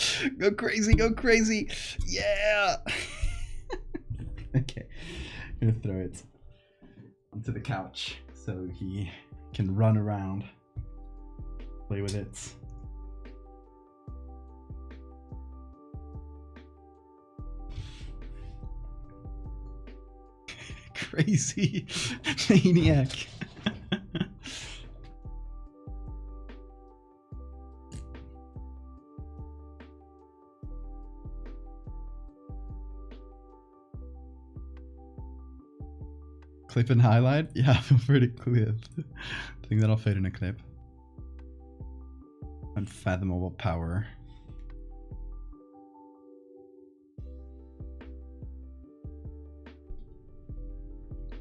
crazy, go crazy. Yeah. Okay. I'm gonna throw it onto the couch so he can run around, play with it. crazy maniac. Clip and highlight? Yeah, feel free to clip. I think that'll fit in a clip. Unfathomable power.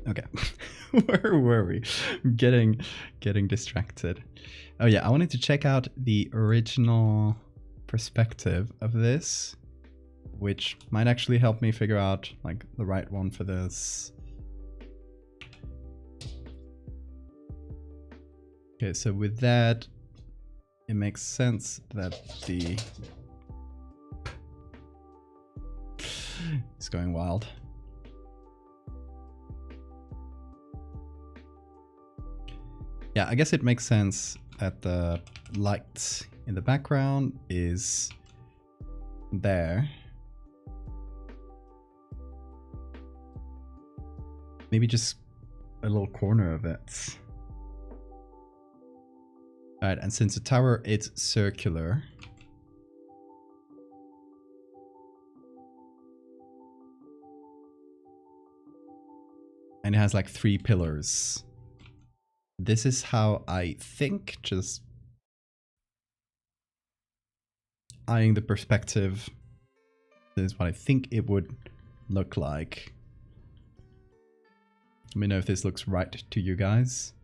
Okay. Where were we? Getting distracted. Oh yeah, I wanted to check out the original perspective of this, which might actually help me figure out like the right one for this. Okay, so with that, it makes sense that the... It's going wild. Yeah, I guess it makes sense that the light in the background is there. Maybe just a little corner of it. Alright, and since the tower is circular, and it has like 3 pillars, this is how I think, just eyeing the perspective, this is what I think it would look like. Let me know if this looks right to you guys.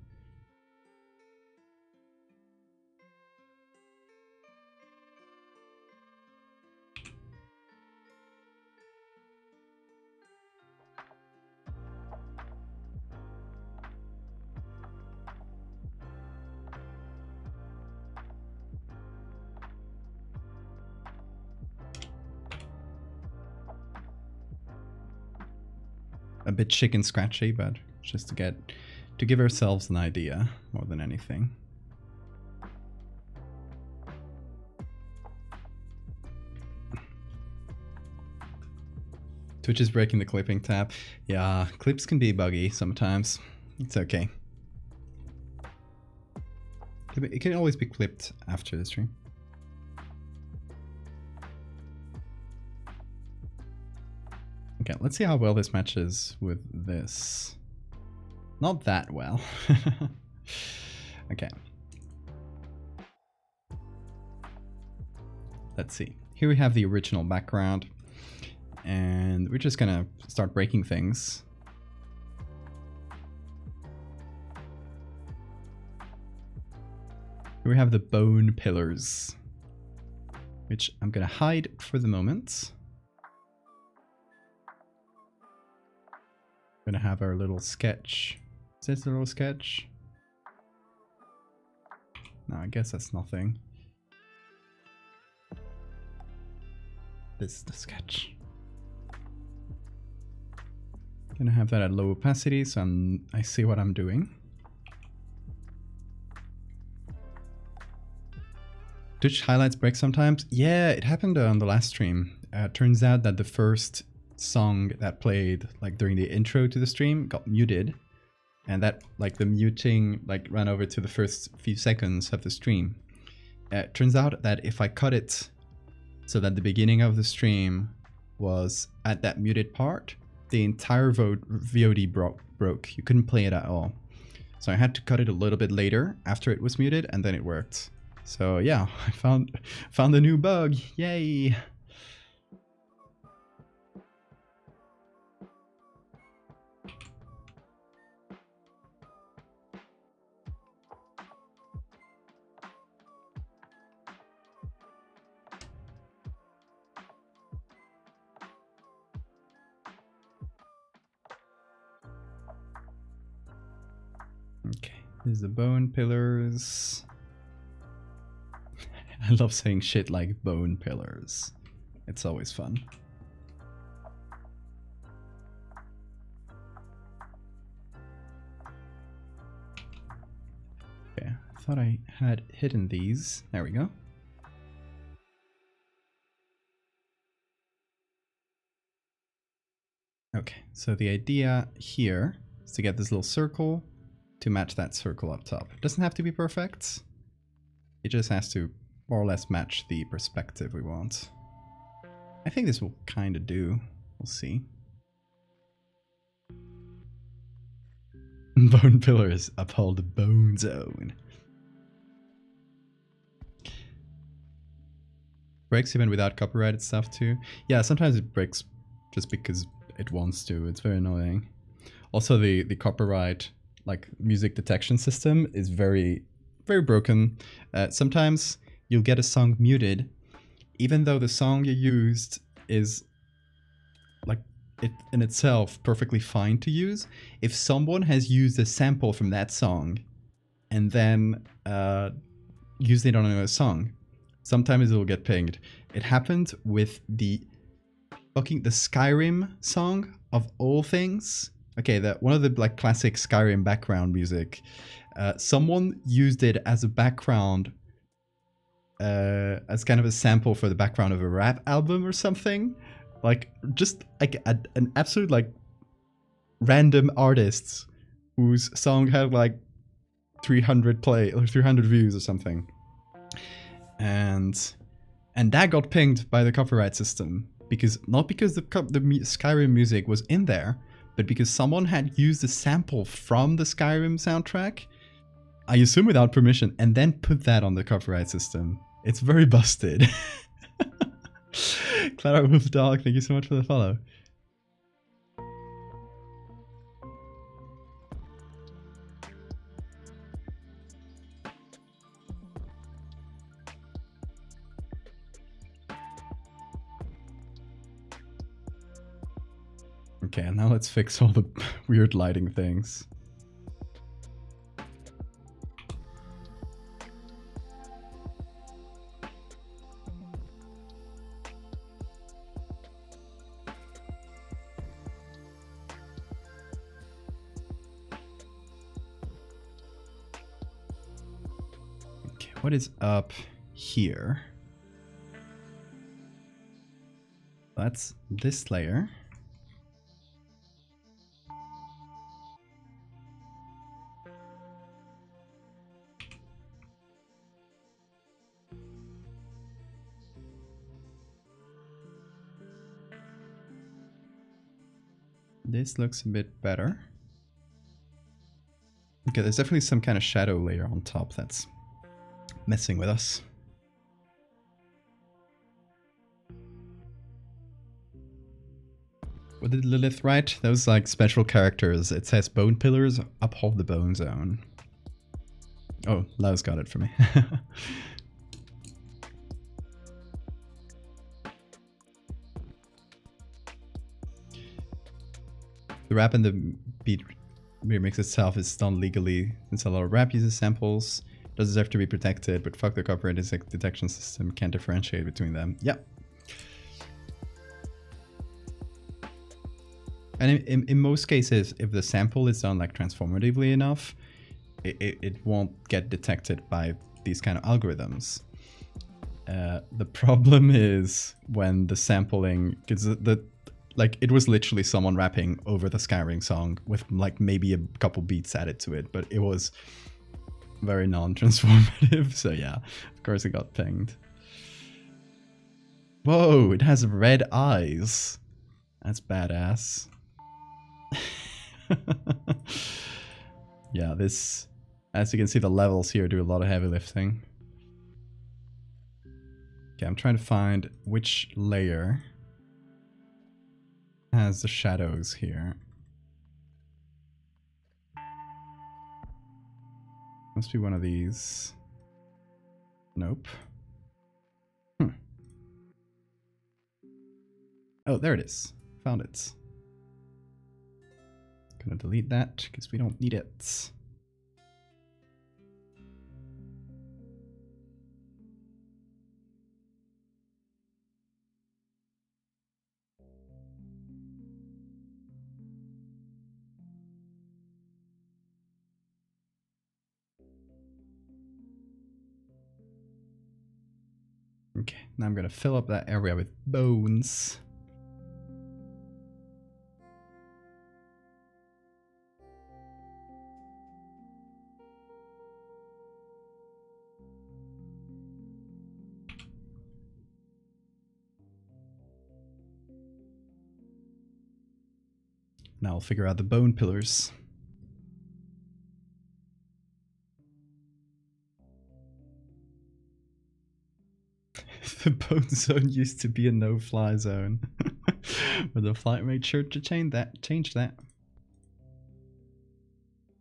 A bit chicken scratchy, but just to give ourselves an idea more than anything. Twitch is breaking the clipping tab. Yeah, clips can be buggy sometimes. It's okay. It can always be clipped after the stream. Okay, let's see how well this matches with this. Not that well. Okay. Let's see. Here we have the original background. And we're just gonna start breaking things. Here we have the bone pillars, which I'm gonna hide for the moment. Gonna have our little sketch. Is this a little sketch? No, I guess that's nothing. This is the sketch. Gonna have that at low opacity so I see what I'm doing. Twitch highlights break sometimes? Yeah, it happened on the last stream. Turns out that the first song that played like during the intro to the stream got muted, and that like the muting like ran over to the first few seconds of the stream. It turns out that if I cut it so that the beginning of the stream was at that muted part, the entire VOD broke. You couldn't play it at all. So I had to cut it a little bit later after it was muted, and then it worked. So yeah, I found a new bug. Yay! Okay, here's the bone pillars. I love saying shit like bone pillars. It's always fun. Okay, I thought I had hidden these. There we go. Okay, so the idea here is to get this little circle to match that circle up top. It doesn't have to be perfect. It just has to more or less match the perspective we want. I think this will kind of do. We'll see. Bone pillars uphold the bone zone. Breaks even without copyrighted stuff too. Yeah, sometimes it breaks just because it wants to. It's very annoying. Also, the copyright like music detection system is very broken. Sometimes you'll get a song muted, even though the song you used is like it in itself perfectly fine to use. If someone has used a sample from that song and then used it on another song, sometimes it'll get pinged. It happened with the Skyrim song of all things. Okay, one of the like classic Skyrim background music. Someone used it as a background, as kind of a sample for the background of a rap album or something. Like just like an absolute like random artist whose song had like 300 play or 300 views or something. And that got pinged by the copyright system because not because the Skyrim music was in there, but because someone had used a sample from the Skyrim soundtrack, I assume without permission, and then put that on the copyright system. It's very busted. Clara Wolf Dog, thank you so much for the follow. Okay, and now let's fix all the weird lighting things. Okay, what is up here? That's this layer. This looks a bit better. Okay, there's definitely some kind of shadow layer on top that's messing with us. What did Lilith write? Those like special characters. It says bone pillars uphold the bone zone. Oh, Lao's got it for me. The rap and the beat remix itself is done legally, since a lot of rap uses samples. Does deserve to be protected, but fuck the copyright detection system, can't differentiate between them. Yep. And in most cases, if the sample is done like transformatively enough, it won't get detected by these kind of algorithms. The problem is when the sampling, because like it was literally someone rapping over the Skyrim song with like maybe a couple beats added to it, but it was very non-transformative. So yeah, of course it got pinged. Whoa, it has red eyes. That's badass. Yeah, this, as you can see, the levels here do a lot of heavy lifting. Okay, I'm trying to find which layer has the shadows here. Must be one of these. Nope. Oh, there it is. Found it. Gonna delete that because we don't need it. Okay, now I'm gonna fill up that area with bones. now I'll figure out the bone pillars. The bone zone used to be a no-fly zone, but the flight made sure to change that.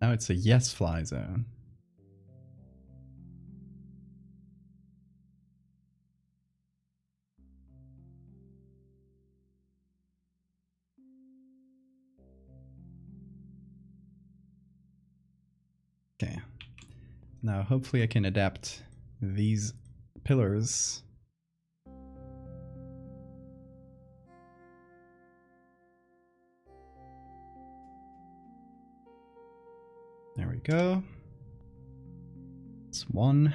Now it's a yes-fly zone. Okay. Now hopefully I can adapt these pillars. There we go. It's one.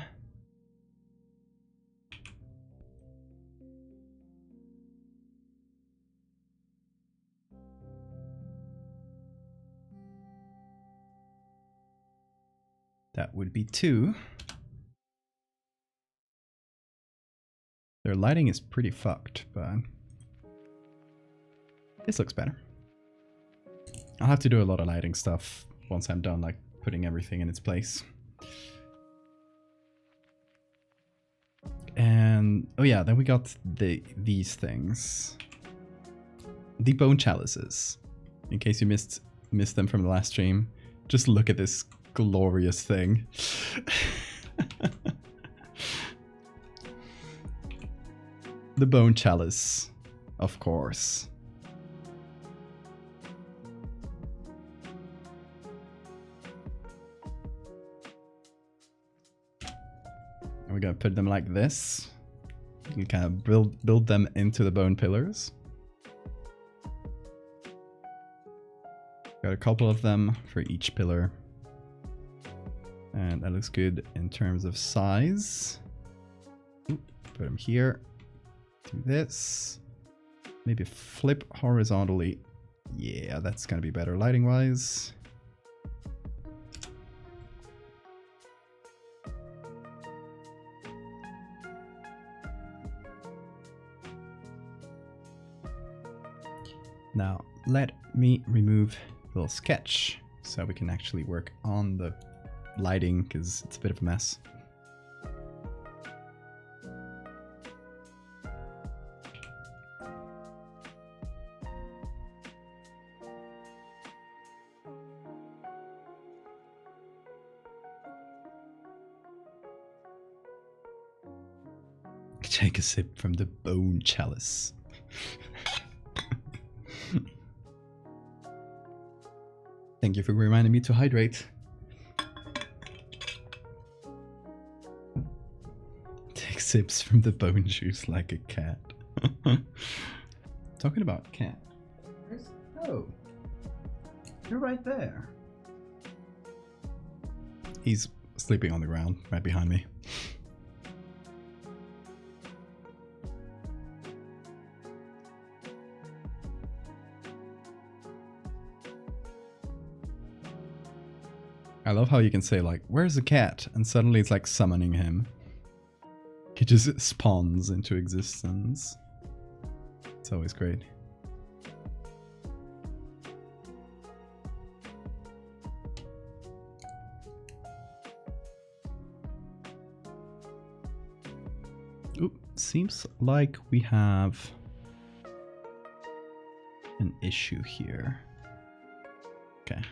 That would be two. Their lighting is pretty fucked, but this looks better. I'll have to do a lot of lighting stuff once I'm done, like putting everything in its place. And oh yeah, then we got these things. The bone chalices. In case you missed them from the last stream, just look at this glorious thing. The bone chalice, of course. And we're gonna put them like this. You kind of build them into the bone pillars. Got a couple of them for each pillar. And that looks good in terms of size. Ooh, put them here. Do this. Maybe flip horizontally. Yeah, that's gonna be better lighting wise. Now, let me remove the little sketch so we can actually work on the lighting, because it's a bit of a mess. Take a sip from the bone chalice. Thank you for reminding me to hydrate. Take sips from the bone juice like a cat. Talking about cat. Oh, you're right there. He's sleeping on the ground right behind me. I love how you can say like, where's the cat? And suddenly it's like summoning him. He just spawns into existence. It's always great. Oop, seems like we have an issue here. Okay.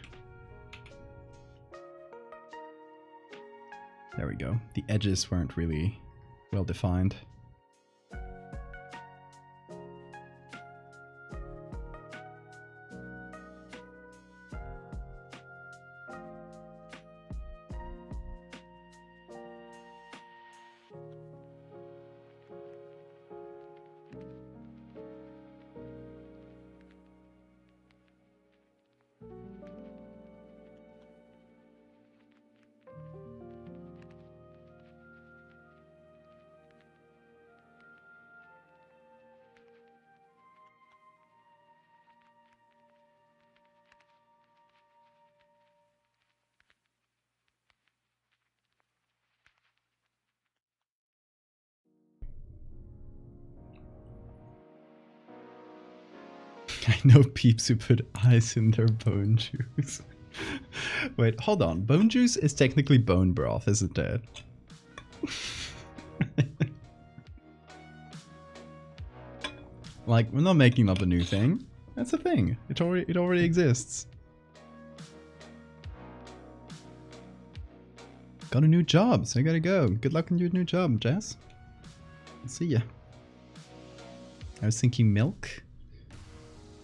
There we go. The edges weren't really well defined. I know peeps who put ice in their bone juice. Wait, hold on. Bone juice is technically bone broth, isn't it? Like, we're not making up a new thing. That's a thing. It already exists. Got a new job, so I gotta go. Good luck on your new job, Jess. I'll see ya. I was thinking milk.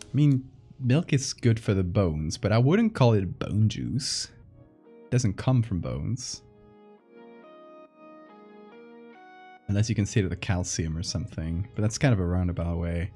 I mean, milk is good for the bones, but I wouldn't call it bone juice. It doesn't come from bones. Unless you consider the calcium or something, but that's kind of a roundabout way.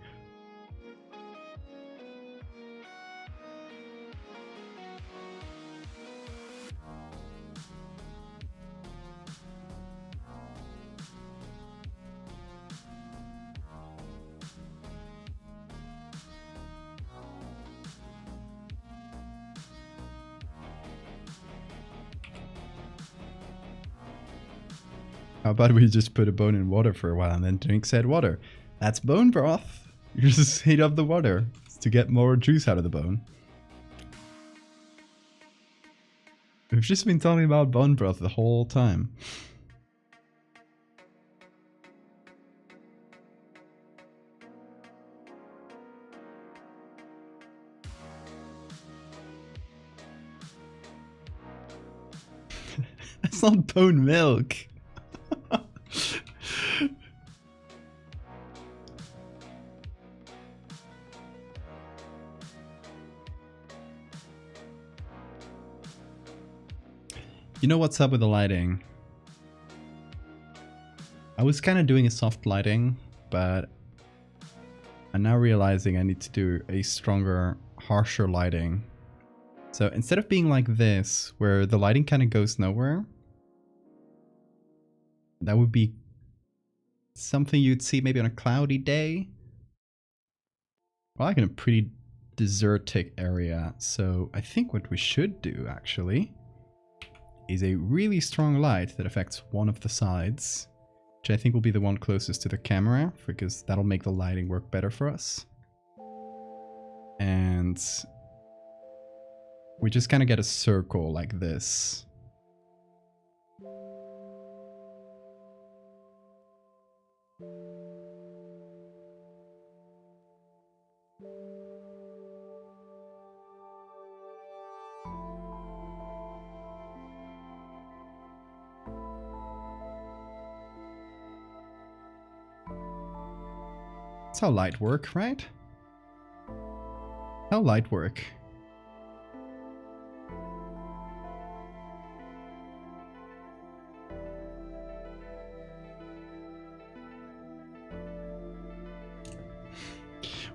How about we just put a bone in water for a while and then drink said water? That's bone broth. You just heat up the water to get more juice out of the bone. We've just been talking about bone broth the whole time. That's not bone milk. You know what's up with the lighting? I was kind of doing a soft lighting, but I'm now realizing I need to do a stronger, harsher lighting. So instead of being like this, where the lighting kind of goes nowhere, that would be something you'd see maybe on a cloudy day. Well, like in a pretty desertic area. So I think what we should do, actually, is a really strong light that affects one of the sides, which I think will be the one closest to the camera, because that'll make the lighting work better for us. And we just kind of get a circle like this. That's how light work, right? How light work?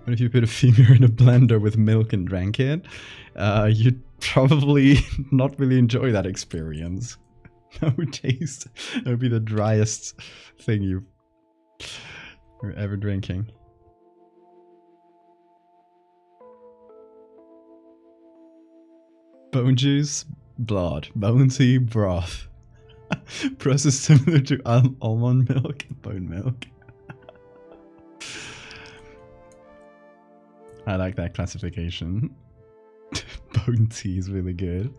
What if you put a femur in a blender with milk and drank it? You'd probably not really enjoy that experience. That would taste. That would be the driest thing you're ever drinking. Bone juice, blood, bonesy broth. Process similar to almond milk, bone milk. I like that classification. Bone tea is really good.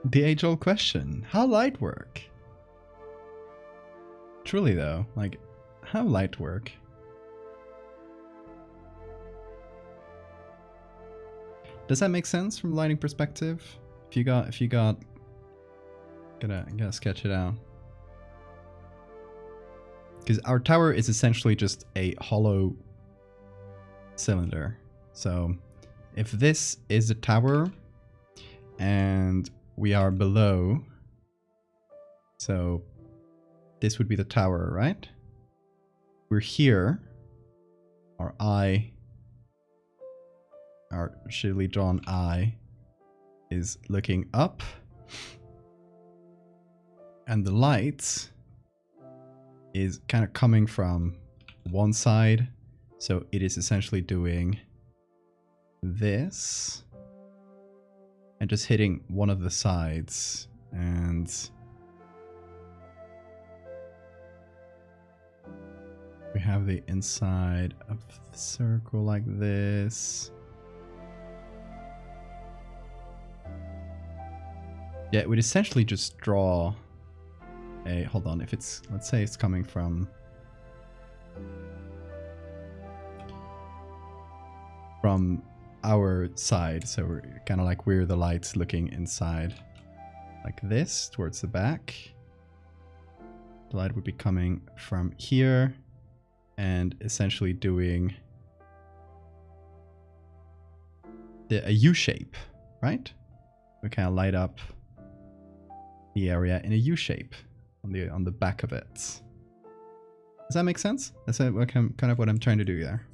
The age-old question, how light work? Truly though, like, how light work? Does that make sense from a lighting perspective? If you got, gotta sketch it out. Because our tower is essentially just a hollow cylinder. So if this is a tower and we are below, so this would be the tower, right? We're here. Our eye, our shittily drawn eye, is looking up. And the light is kind of coming from one side. So it is essentially doing this and just hitting one of the sides. And we have the inside of the circle like this. Yeah, it would essentially just draw a, hold on, if it's, let's say it's coming from our side, so we're kind of like we're the lights looking inside like this towards the back. The light would be coming from here and essentially doing a U shape, right? We kind of light up the area in a U shape on the back of it. Does that make sense? That's kind of what I'm trying to do there.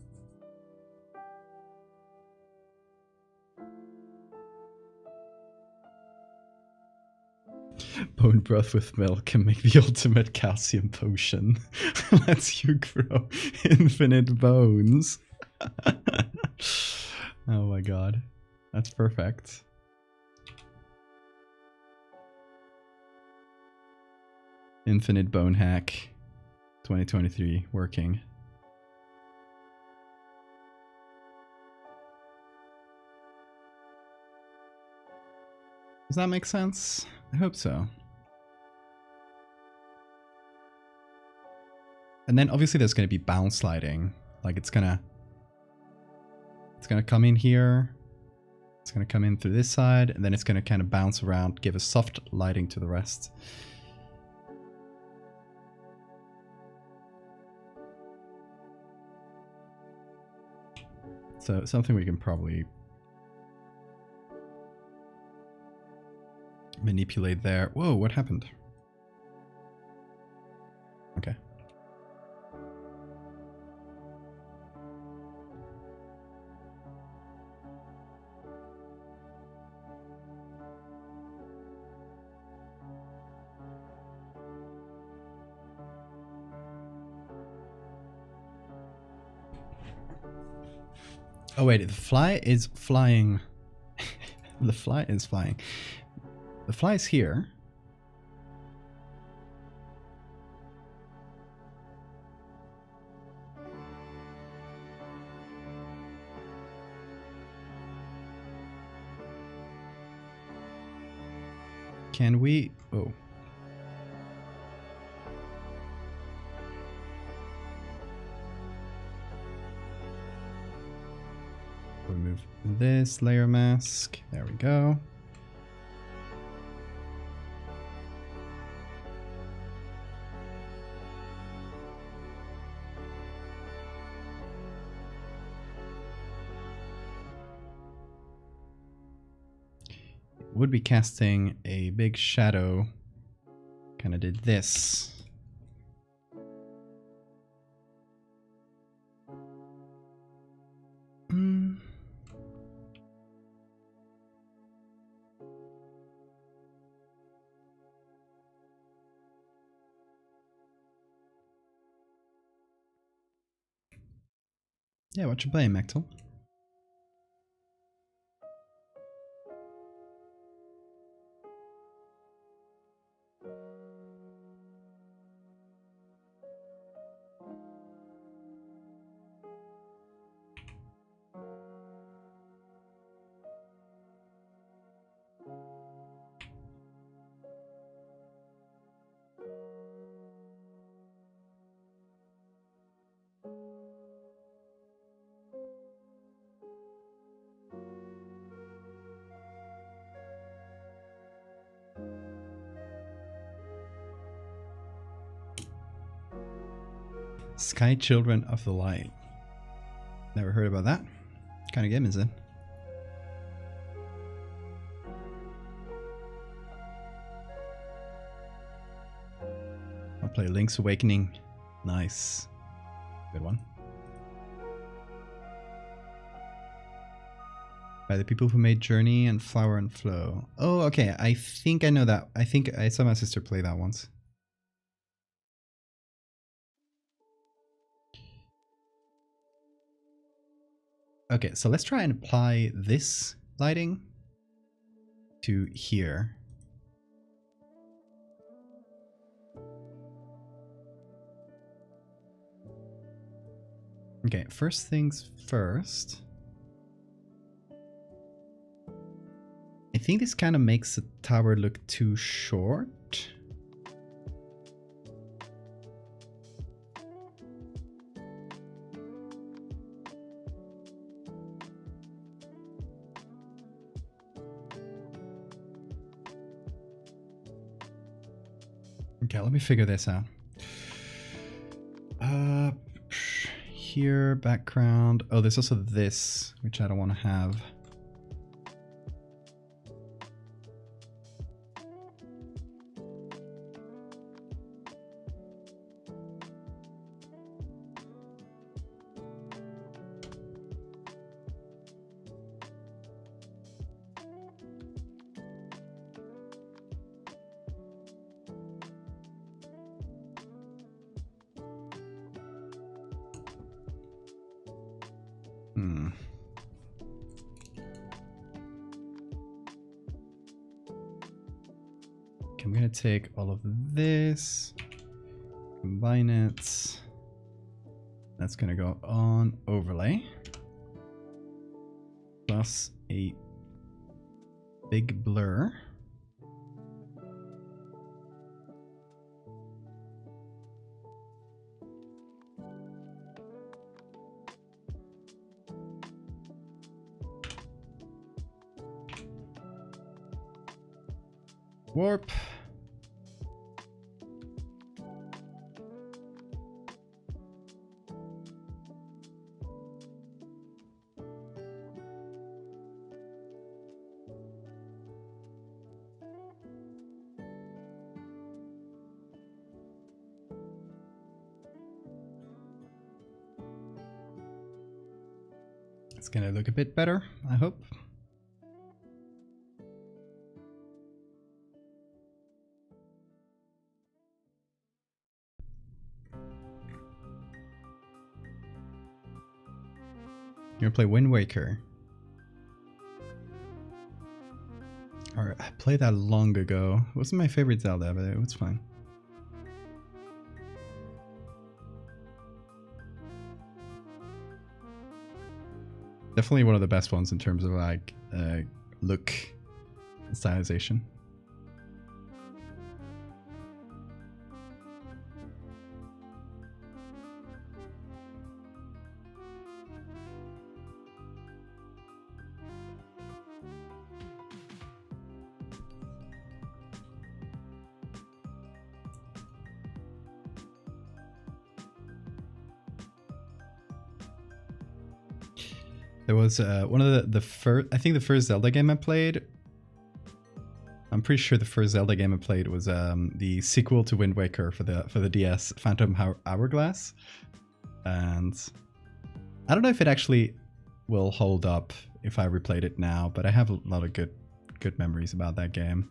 Bone broth with milk can make the ultimate calcium potion. Lets you grow infinite bones. Oh my god. That's perfect. Infinite bone hack 2023 working. Does that make sense? I hope so. And then obviously there's going to be bounce lighting. Like it's gonna come in here. It's going to come in through this side, and then it's going to kind of bounce around, give a soft lighting to the rest. So something we can probably manipulate there. Whoa, what happened? Okay. Oh wait, the fly is flying. The fly is flying. The fly is here. Can we... Oh. Remove this layer mask. There we go. Would be casting a big shadow. Kind of did this. Yeah, what you playing, Mechtel? Sky Children of the Light. Never heard about that. What kind of game is it? I'll play Link's Awakening. Nice. Good one. By the people who made Journey and Flower and Flow. Oh, okay. I think I know that. I think I saw my sister play that once. Okay, so let's try and apply this lighting to here. Okay, first things first. I think this kind of makes the tower look too short. Okay, let me figure this out. Here, background. Oh, there's also this, which I don't want to have. I'm gonna take all of this, combine it. That's gonna go on overlay. Plus a big blur. Warp. It's gonna look a bit better, I hope. You're gonna play Wind Waker. Or I played that long ago. It wasn't my favorite Zelda, but it was fine. Definitely one of the best ones in terms of like look and stylization. There was one of the first, I think the first Zelda game I played. I'm pretty sure the first Zelda game I played was the sequel to Wind Waker for the DS, Phantom Hourglass. And I don't know if it actually will hold up if I replayed it now, but I have a lot of good memories about that game.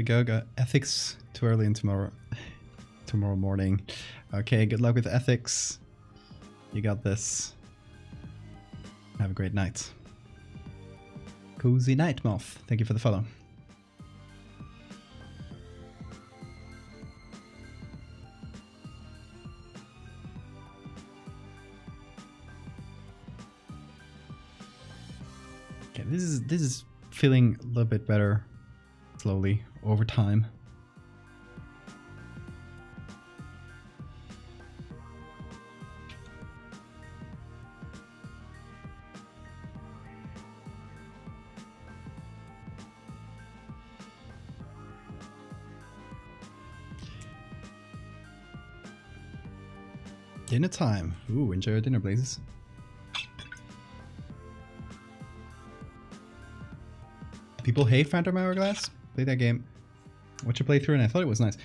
Go ethics too early in tomorrow morning. Okay, good luck with ethics. You got this. Have a great night. Cozy Night Moth, thank you for the follow. Okay, this is feeling a little bit better slowly over time. Dinner time. Ooh, enjoy your dinner, Blazes. People hate Phantom Hourglass. Play that game. Watch a playthrough, and I thought it was nice.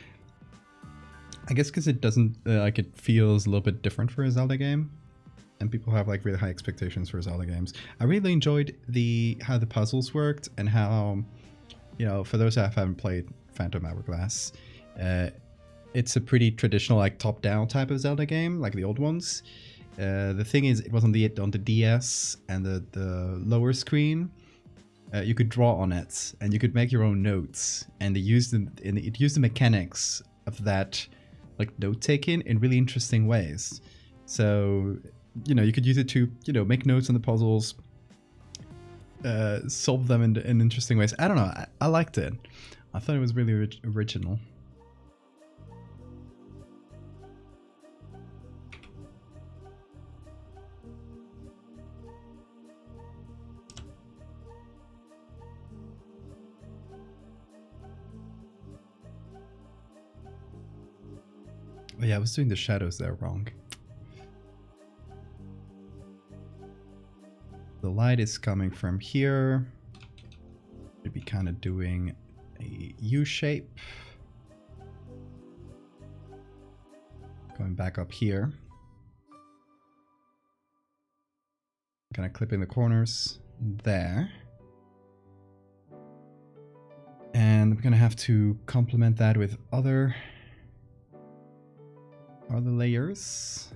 I guess because it doesn't like it feels a little bit different for a Zelda game, and people have like really high expectations for Zelda games. I really enjoyed how the puzzles worked and how, you know, for those that haven't played Phantom Hourglass, it's a pretty traditional like top-down type of Zelda game, like the old ones. The thing is, it was on the DS and the lower screen. You could draw on it, and you could make your own notes, and it used the mechanics of that like note taking in really interesting ways. So, you know, you could use it to, you know, make notes on the puzzles, solve them in interesting ways. I don't know. I liked it. I thought it was really original. Oh yeah, I was doing the shadows there wrong. The light is coming from here. Should be kind of doing a U shape. Going back up here. Kind of clipping the corners there. And I'm gonna have to complement that with other layers.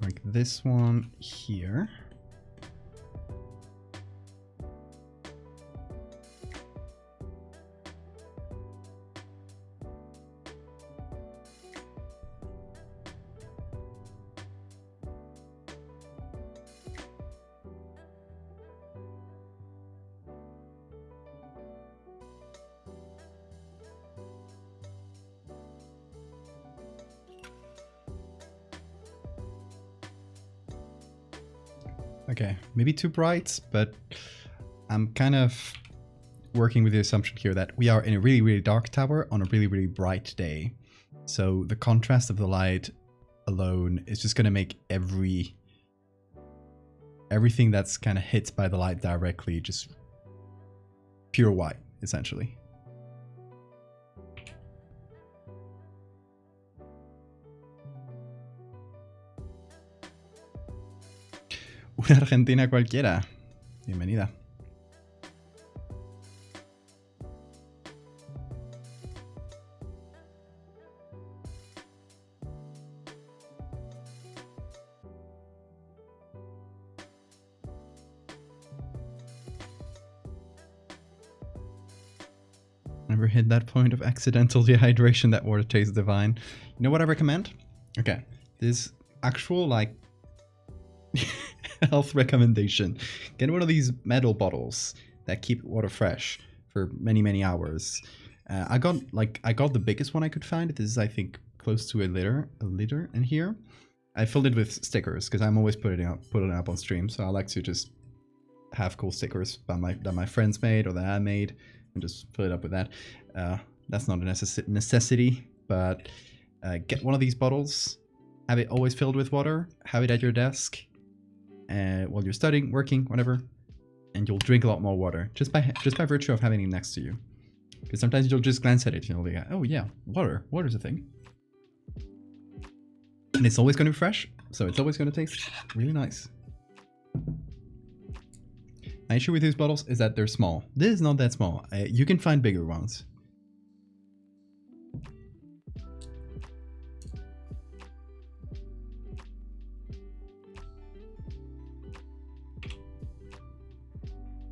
Like this one here. Okay, maybe too bright, but I'm kind of working with the assumption here that we are in a really, really dark tower on a really, really bright day. So the contrast of the light alone is just going to make everything that's kind of hit by the light directly just pure white, essentially. Una Argentina cualquiera. Bienvenida. Never hit that point of accidental dehydration. That water tastes divine. You know what I recommend? Okay, this actual like health recommendation. Get one of these metal bottles that keep water fresh for many, many hours. I got the biggest one I could find. This is, I think, close to a liter in here. I filled it with stickers because I'm always putting it up on stream. So I like to just have cool stickers that my friends made or that I made, and just fill it up with that. That's not a necessity, but get one of these bottles. Have it always filled with water. Have it at your desk while you're studying, working, whatever, and you'll drink a lot more water just by virtue of having it next to you. Because sometimes you'll just glance at it, and you'll be like, oh yeah, water's a thing, and it's always going to be fresh, so it's always going to taste really nice. My issue with these bottles is that they're small. This is not that small. You can find bigger ones.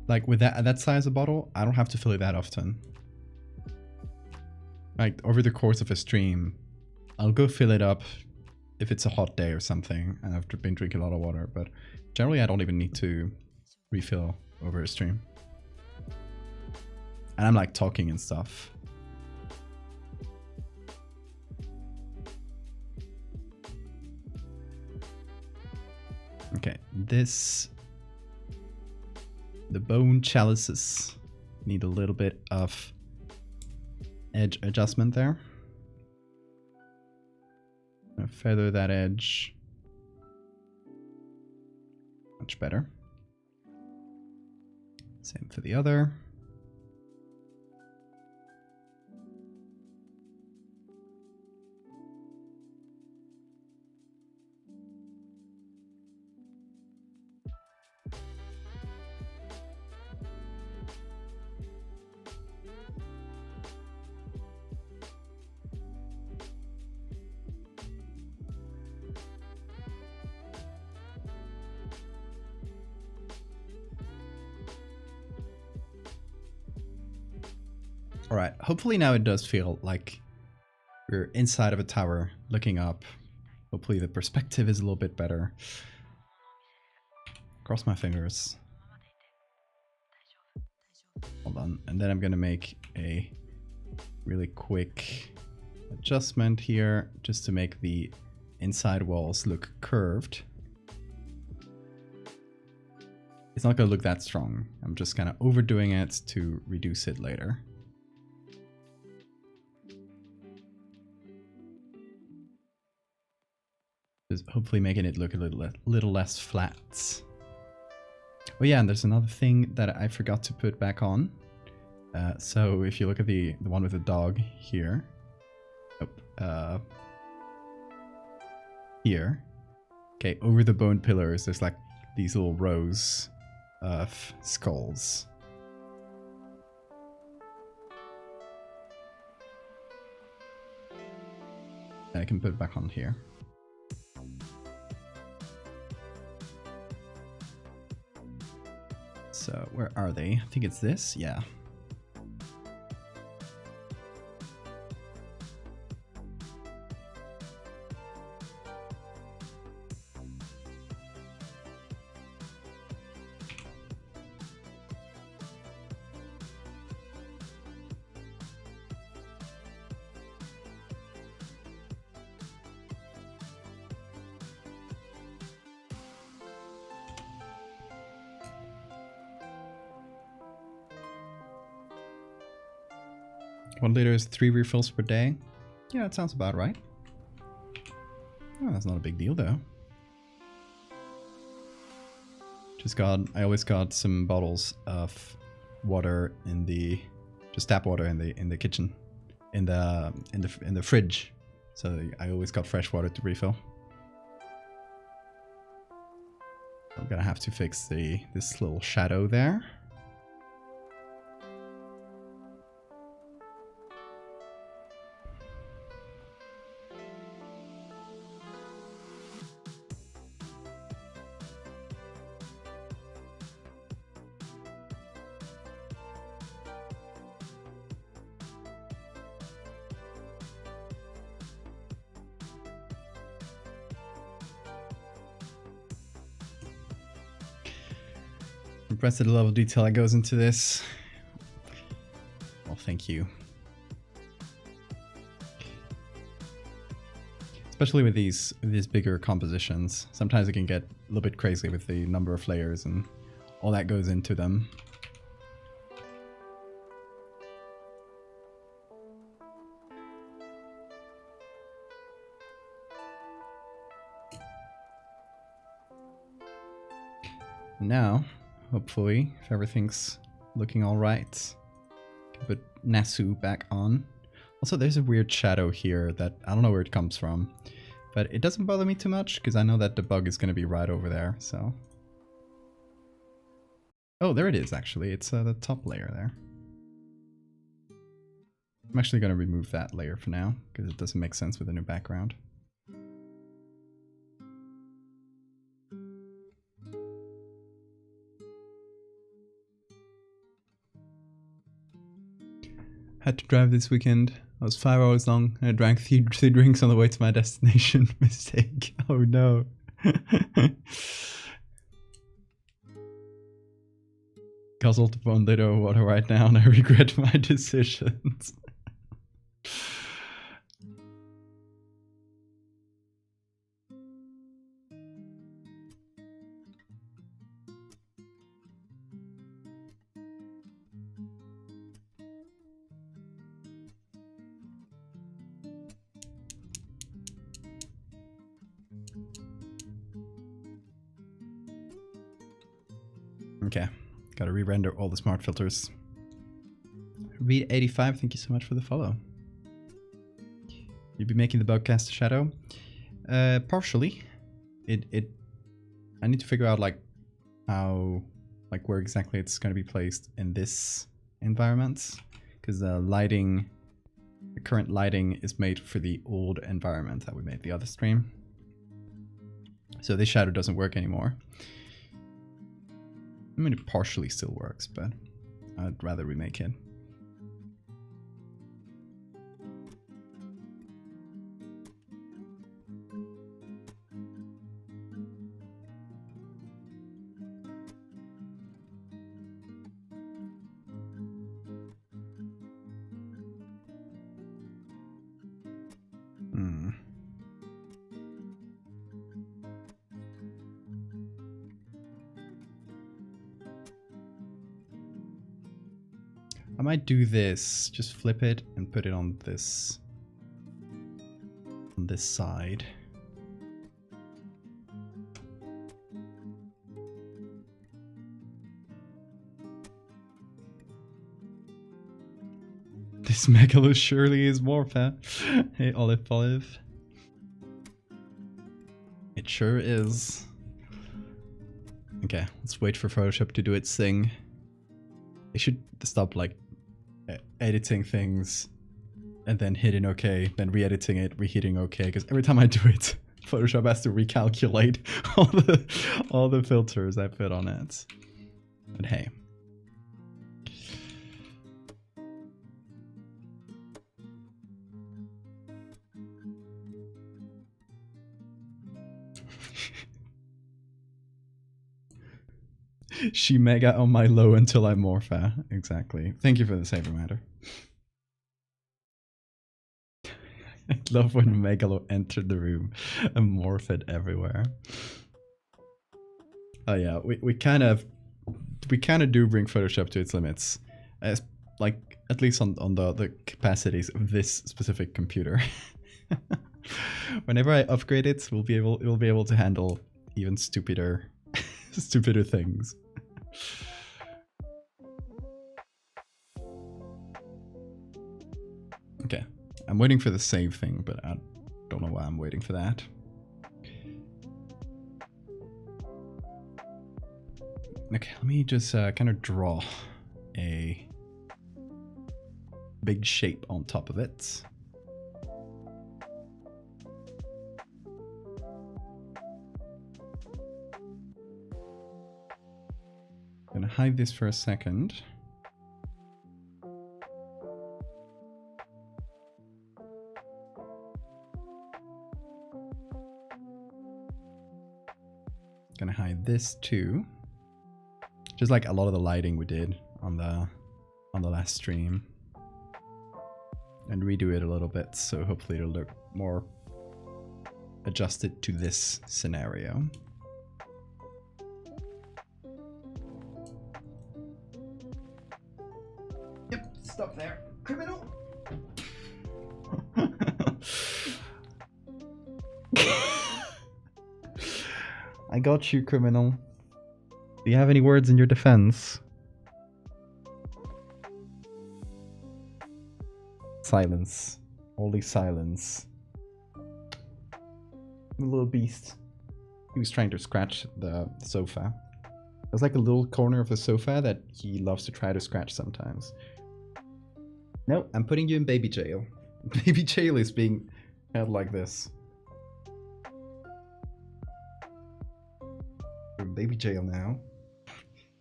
Like with that size of bottle, I don't have to fill it that often. Like over the course of a stream, I'll go fill it up if it's a hot day or something and I've been drinking a lot of water, but generally I don't even need to refill over a stream. And I'm like talking and stuff. Okay, this... The bone chalices need a little bit of edge adjustment there. I'm gonna feather that edge. Much better. Same for the other. Alright, hopefully now it does feel like we're inside of a tower looking up. Hopefully the perspective is a little bit better. Cross my fingers. Hold on, and then I'm gonna make a really quick adjustment here just to make the inside walls look curved. It's not gonna look that strong. I'm just kind of overdoing it to reduce it later. Just hopefully making it look a little less flat. Oh yeah, and there's another thing that I forgot to put back on. So if you look at the one with the dog here, here, okay, over the bone pillars, there's like these little rows of skulls. I can put it back on here. So where are they? I think it's this, yeah. One liter is 3 refills per day. Yeah, that sounds about right. Oh, that's not a big deal though. I always got some bottles of water in the, just tap water in the kitchen, in the fridge. So I always got fresh water to refill. I'm gonna have to fix this little shadow there. Impressed at the level of detail that goes into this. Well, thank you. Especially with these bigger compositions. Sometimes it can get a little bit crazy with the number of layers and all that goes into them. Now, hopefully, if everything's looking alright, can put Nasu back on. Also, there's a weird shadow here that I don't know where it comes from, but it doesn't bother me too much because I know that the bug is going to be right over there, so. Oh, there it is actually. It's the top layer there. I'm actually going to remove that layer for now because it doesn't make sense with the new background. Had to drive this weekend. I was 5 hours long and I drank three drinks on the way to my destination. Mistake. Oh no. Guzzled 1 liter of water right now and I regret my decisions. Okay, gotta re-render all the smart filters. Read85, thank you so much for the follow. You'll be making the bug cast a shadow? Partially. I need to figure out like how, like where exactly it's gonna be placed in this environment, because the lighting, the current lighting is made for the old environment that we made the other stream. So this shadow doesn't work anymore. I mean, it partially still works, but I'd rather remake it. I might do this, just flip it and put it on this side. This Megalo surely is Morpha. Hey, Olive. It sure is. Okay, let's wait for Photoshop to do its thing. It should stop like editing things and then hitting OK, then re-editing it, re-hitting OK, because every time I do it, Photoshop has to recalculate all the filters I put on it. But hey. She mega on my low until I morpha. Exactly. Thank you for the save reminder. I love when Megalo entered the room and morphed everywhere. Oh yeah, we kind of do bring Photoshop to its limits, as like at least on the capacities of this specific computer. Whenever I upgrade it, it will be able to handle even stupider things. Okay, I'm waiting for the save thing, but I don't know why I'm waiting for that. Okay, let me just kind of draw a big shape on top of it. I'm gonna hide this for a second. Gonna hide this too. Just like a lot of the lighting we did on the last stream. And redo it a little bit, so hopefully it'll look more adjusted to this scenario. Yep, stop there. Criminal! I got you, criminal. Do you have any words in your defense? Silence. Only silence. The little beast. He was trying to scratch the sofa. There's like a little corner of the sofa that he loves to try to scratch sometimes. No, I'm putting you in baby jail. Baby jail is being held like this. You're in baby jail now.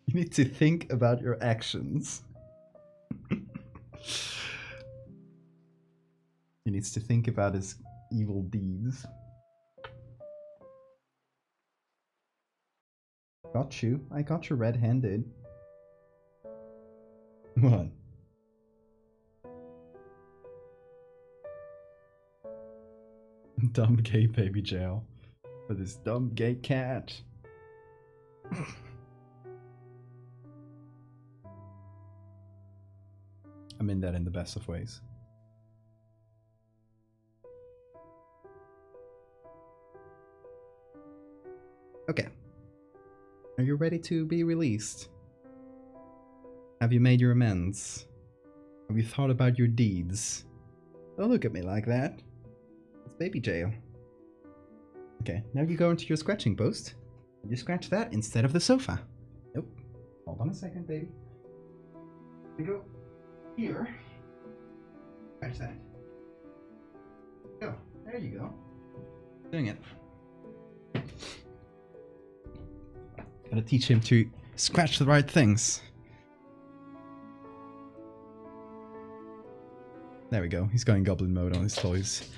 You need to think about your actions. He needs to think about his evil deeds. Got you. I got you red-handed. What? Dumb gay baby jail. For this dumb gay cat. I mean that in the best of ways. Okay. Are you ready to be released? Have you made your amends? Have you thought about your deeds? Don't look at me like that. It's baby jail. Okay, now you go into your scratching post. You scratch that instead of the sofa. Nope. Hold on a second, baby. You go here. Scratch that. Go. There you go. Doing it. Gotta teach him to scratch the right things. There we go. He's going goblin mode on his toys.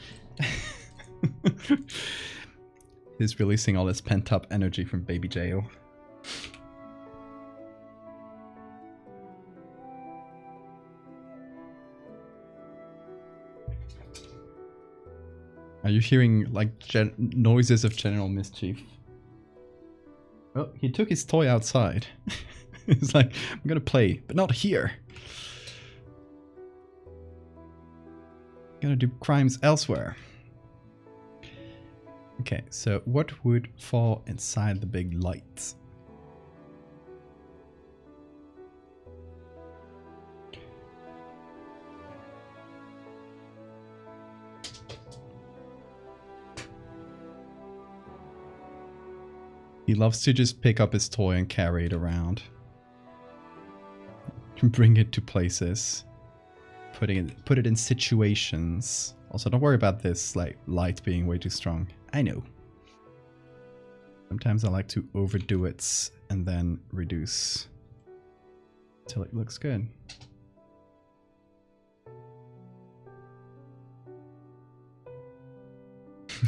He's releasing all his pent-up energy from baby jail. Are you hearing like noises of general mischief? Oh, he took his toy outside. He's like, I'm gonna play, but not here. I'm gonna do crimes elsewhere. Okay, so what would fall inside the big light? He loves to just pick up his toy and carry it around. Bring it to places. Put it in situations. Also, don't worry about this like light being way too strong. I know. Sometimes I like to overdo it and then reduce till it looks good.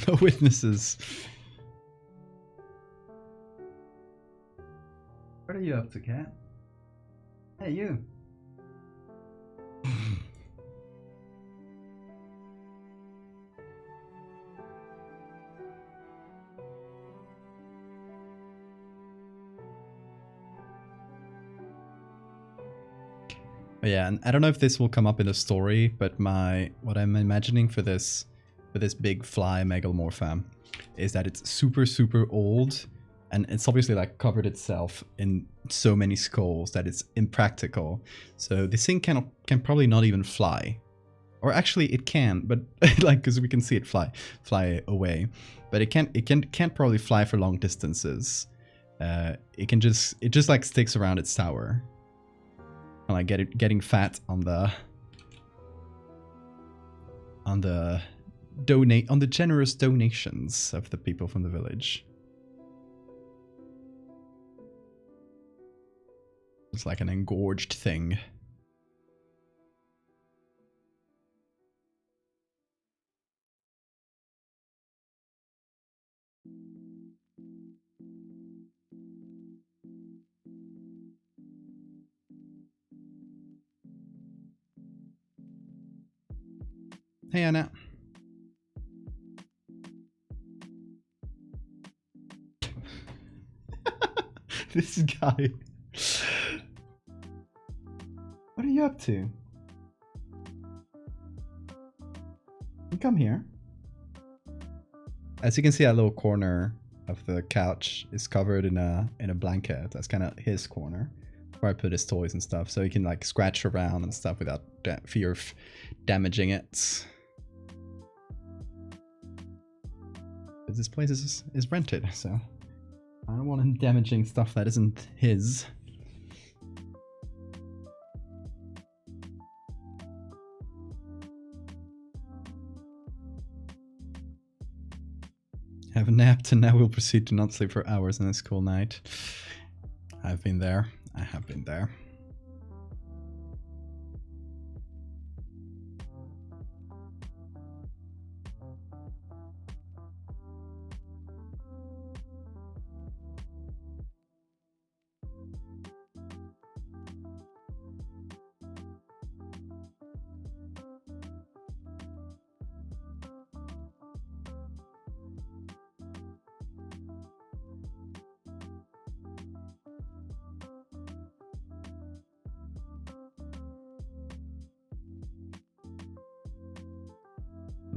No witnesses. What are you up to, cat? Hey, you. But yeah, and I don't know if this will come up in the story, but what I'm imagining for this big fly Megalomorpha is that it's super old, and it's obviously like covered itself in so many skulls that it's impractical. So this thing can probably not even fly, or actually it can, but like because we can see it fly away, but it can't probably fly for long distances. It just like sticks around its tower. And like getting fat on the generous donations of the people from the village. It's like an engorged thing. Hey, Anna. This guy. What are you up to? You come here. As you can see, that little corner of the couch is covered in a blanket. That's kind of his corner, where I put his toys and stuff, so he can like scratch around and stuff without fear of damaging it. But this place is rented, so I don't want him damaging stuff that isn't his. Have a nap, and now we'll proceed to not sleep for hours on this cool night. I've been there. I have been there.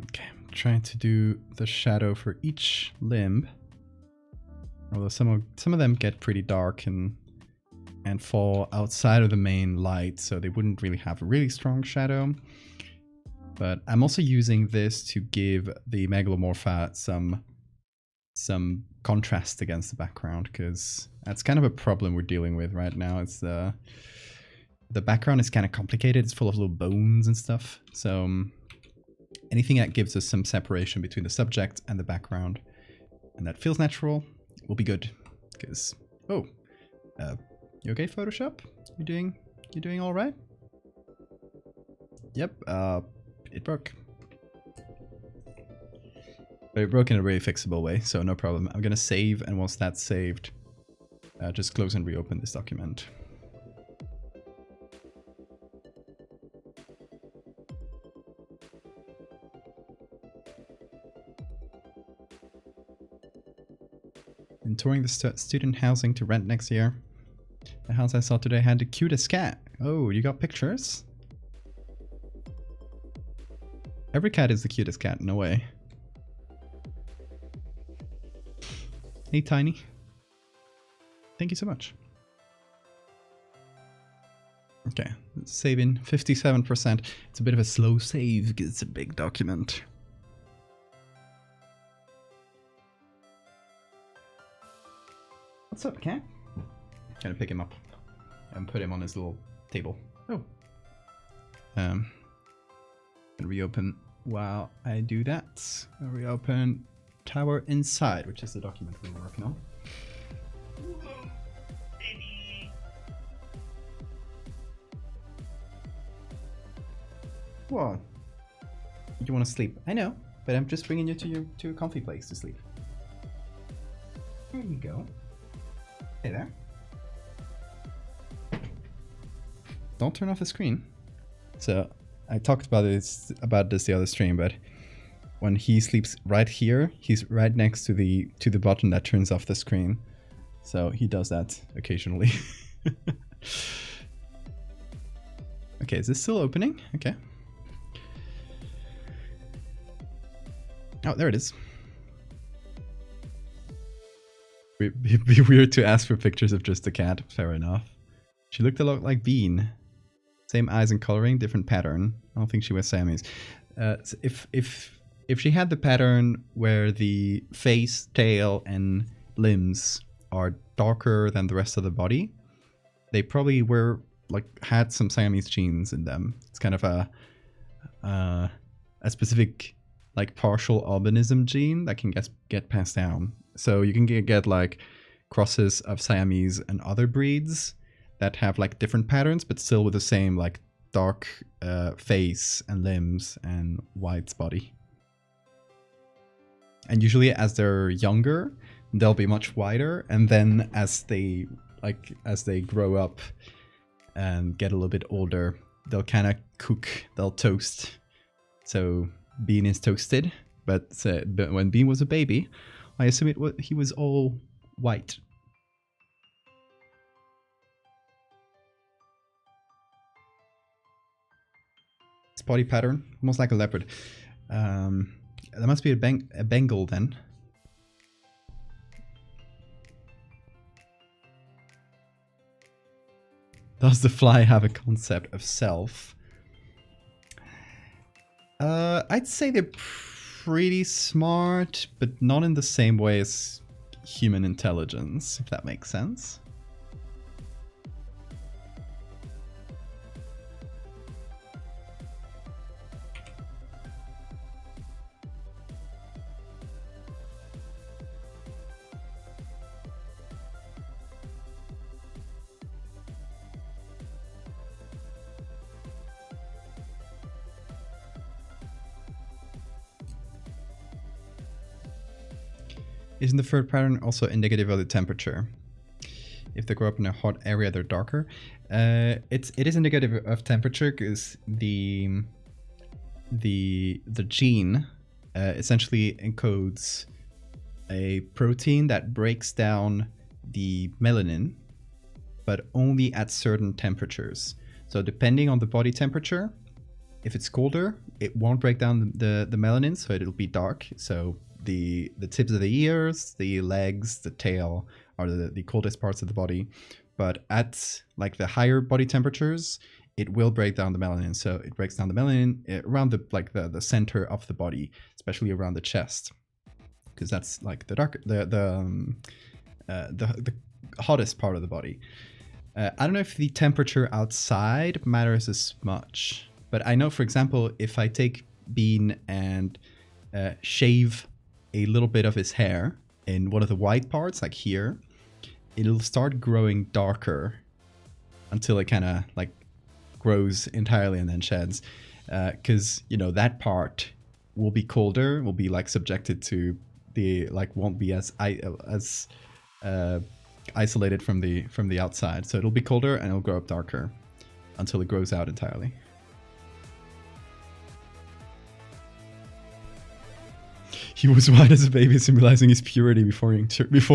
Okay, I'm trying to do the shadow for each limb. Although some of them get pretty dark and and fall outside of the main light, so they wouldn't really have a really strong shadow. But I'm also using this to give the Megalomorpha some contrast against the background, because that's kind of a problem we're dealing with right now. It's the background is kind of complicated. It's full of little bones and stuff. So anything that gives us some separation between the subject and the background, and that feels natural, will be good. Because you okay, Photoshop? You doing all right? Yep. It broke. But it broke in a very fixable way, so no problem. I'm gonna save, and once that's saved, just close and reopen this document. I'm touring the student housing to rent next year. The house I saw today had the cutest cat. Oh, you got pictures? Every cat is the cutest cat, in a way. Hey, Tiny. Thank you so much. Okay, let's save in 57%. It's a bit of a slow save because it's a big document. What's up, cat? Gonna pick him up and put him on his little table. Oh. And reopen while I do that. I'll reopen Tower Inside, which is the document we were working on. What? You want to sleep? I know, but I'm just bringing you to a comfy place to sleep. There you go. Hey there. Don't turn off the screen. So I talked about this the other stream, but when he sleeps right here, he's right next to the button that turns off the screen. So he does that occasionally. Okay, is this still opening? Okay. Oh, there it is. It'd be weird to ask for pictures of just a cat. Fair enough. She looked a lot like Bean. Same eyes and coloring, different pattern. I don't think she was Siamese. So if she had the pattern where the face, tail, and limbs are darker than the rest of the body, they probably had some Siamese genes in them. It's kind of a specific partial albinism gene that can get passed down. So you can get crosses of Siamese and other breeds that have different patterns, but still with the same dark face and limbs and white body. And usually as they're younger, they'll be much wider, and then as they grow up and get a little bit older, they'll kind of they'll toast. So Bean is toasted, but when Bean was a baby, I assume he was all white. His body pattern, almost like a leopard. That must be a Bengal then. Does the fly have a concept of self? I'd say they're pretty smart, but not in the same way as human intelligence, if that makes sense. Isn't the third pattern also indicative of the temperature? If they grow up in a hot area, they're darker. It is indicative of temperature because the gene essentially encodes a protein that breaks down the melanin, but only at certain temperatures. So depending on the body temperature, if it's colder, it won't break down the melanin, so it'll be dark. So the tips of the ears, the legs, the tail are the coldest parts of the body. but at like the higher body temperatures, it will break down the melanin. So it breaks down the melanin around the center of the body, especially around the chest, because that's like the dark, the hottest part of the body. I don't know if the temperature outside matters as much, but I know, for example, if I take Bean and shave a little bit of his hair in one of the white parts, like here, it'll start growing darker until it kind of like grows entirely and then sheds. Because, you know, that part will be colder, will be like subjected to the, like, won't be as isolated from the outside. So it'll be colder and it'll grow up darker until it grows out entirely. He was white as a baby, symbolizing his purity before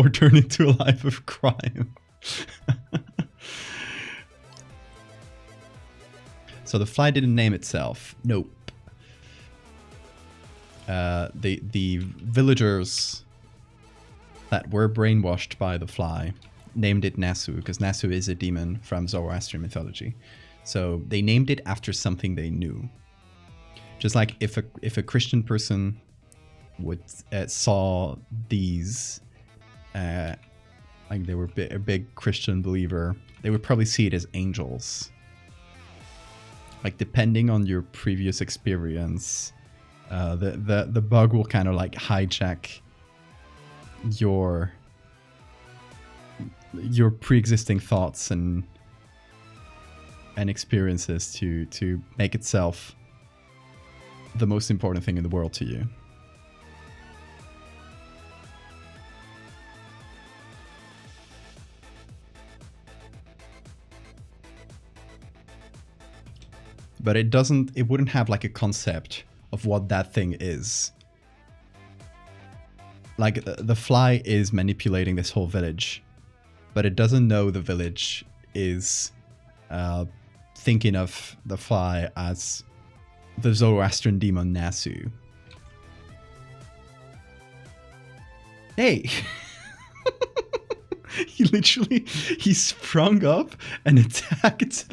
turning to a life of crime. So the fly didn't name itself. Nope. The villagers that were brainwashed by the fly named it Nasu, because Nasu is a demon from Zoroastrian mythology. So they named it after something they knew. Just like if a Christian person would saw these, like they were a big Christian believer, they would probably see it as angels. Like depending on your previous experience, the bug will kind of like hijack your pre-existing thoughts and experiences to make itself the most important thing in the world to you. But it wouldn't have like a concept of what that thing is. Like the fly is manipulating this whole village, but it doesn't know the village is thinking of the fly as the Zoroastrian demon Nasu. Hey! he sprung up and attacked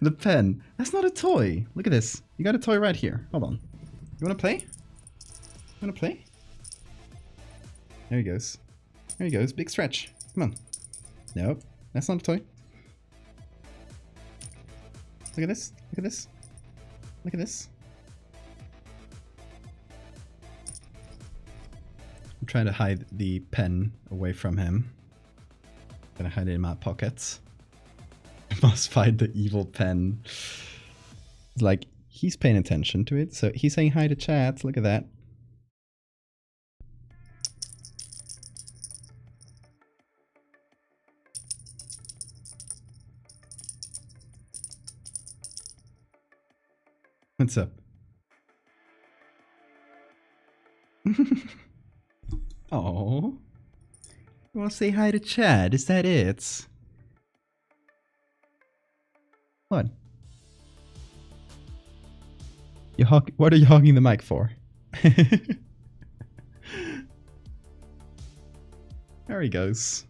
the pen. That's not a toy. Look at this. You got a toy right here. Hold on. You want to play? You want to play? There he goes. There he goes. Big stretch. Come on. Nope. That's not a toy. Look at this. Look at this. Look at this. I'm trying to hide the pen away from him. I'm gonna hide it in my pockets. I must find the evil pen. It's like, he's paying attention to it. So he's saying hi to chat. Look at that. What's up? Oh, you want to say hi to Chad? Is that it? What? What are you hogging the mic for? There he goes.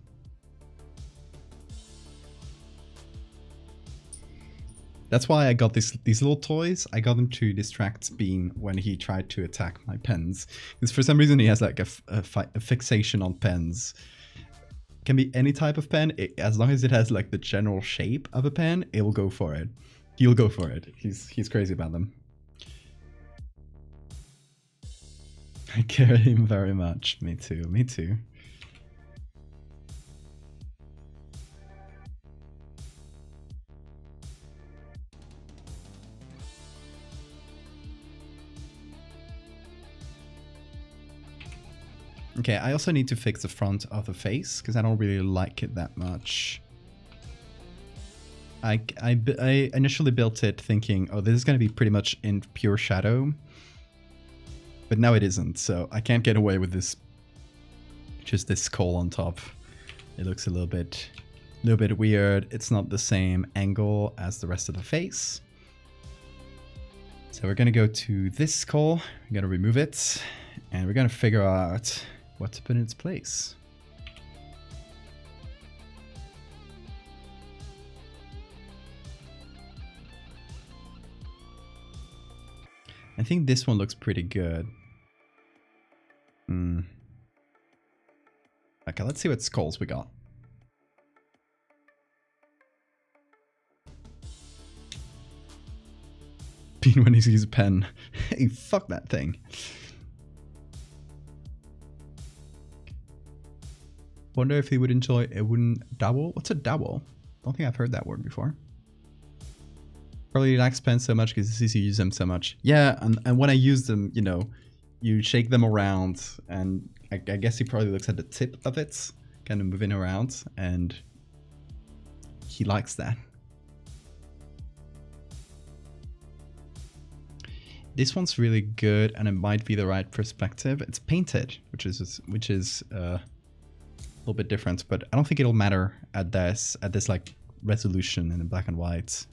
That's why I got these little toys. I got them to distract Bean when he tried to attack my pens. Because for some reason he has like a fixation on pens. Can be any type of pen. As long as it has like the general shape of a pen, it will go for it. He'll go for it. He's crazy about them. I carry him very much. Me too. Me too. Okay, I also need to fix the front of the face, because I don't really like it that much. I initially built it thinking, oh, this is going to be pretty much in pure shadow. But now it isn't, so I can't get away with this. Just this skull on top. It looks a little bit weird. It's not the same angle as the rest of the face. So we're going to go to this skull. We're going to remove it. And we're going to figure out what to put in its place. I think this one looks pretty good. Okay, let's see what skulls we got. Bean when he sees a pen. Hey, fuck that thing. Wonder if he would enjoy a wooden dowel. What's a dowel? Don't think I've heard that word before. Probably likes pens so much because he sees you use them so much. Yeah, and when I use them, you know, you shake them around, and I guess he probably looks at the tip of it, kind of moving around, and he likes that. This one's really good, and it might be the right perspective. It's painted, which is a little bit different, but I don't think it'll matter at this like resolution in the black and white.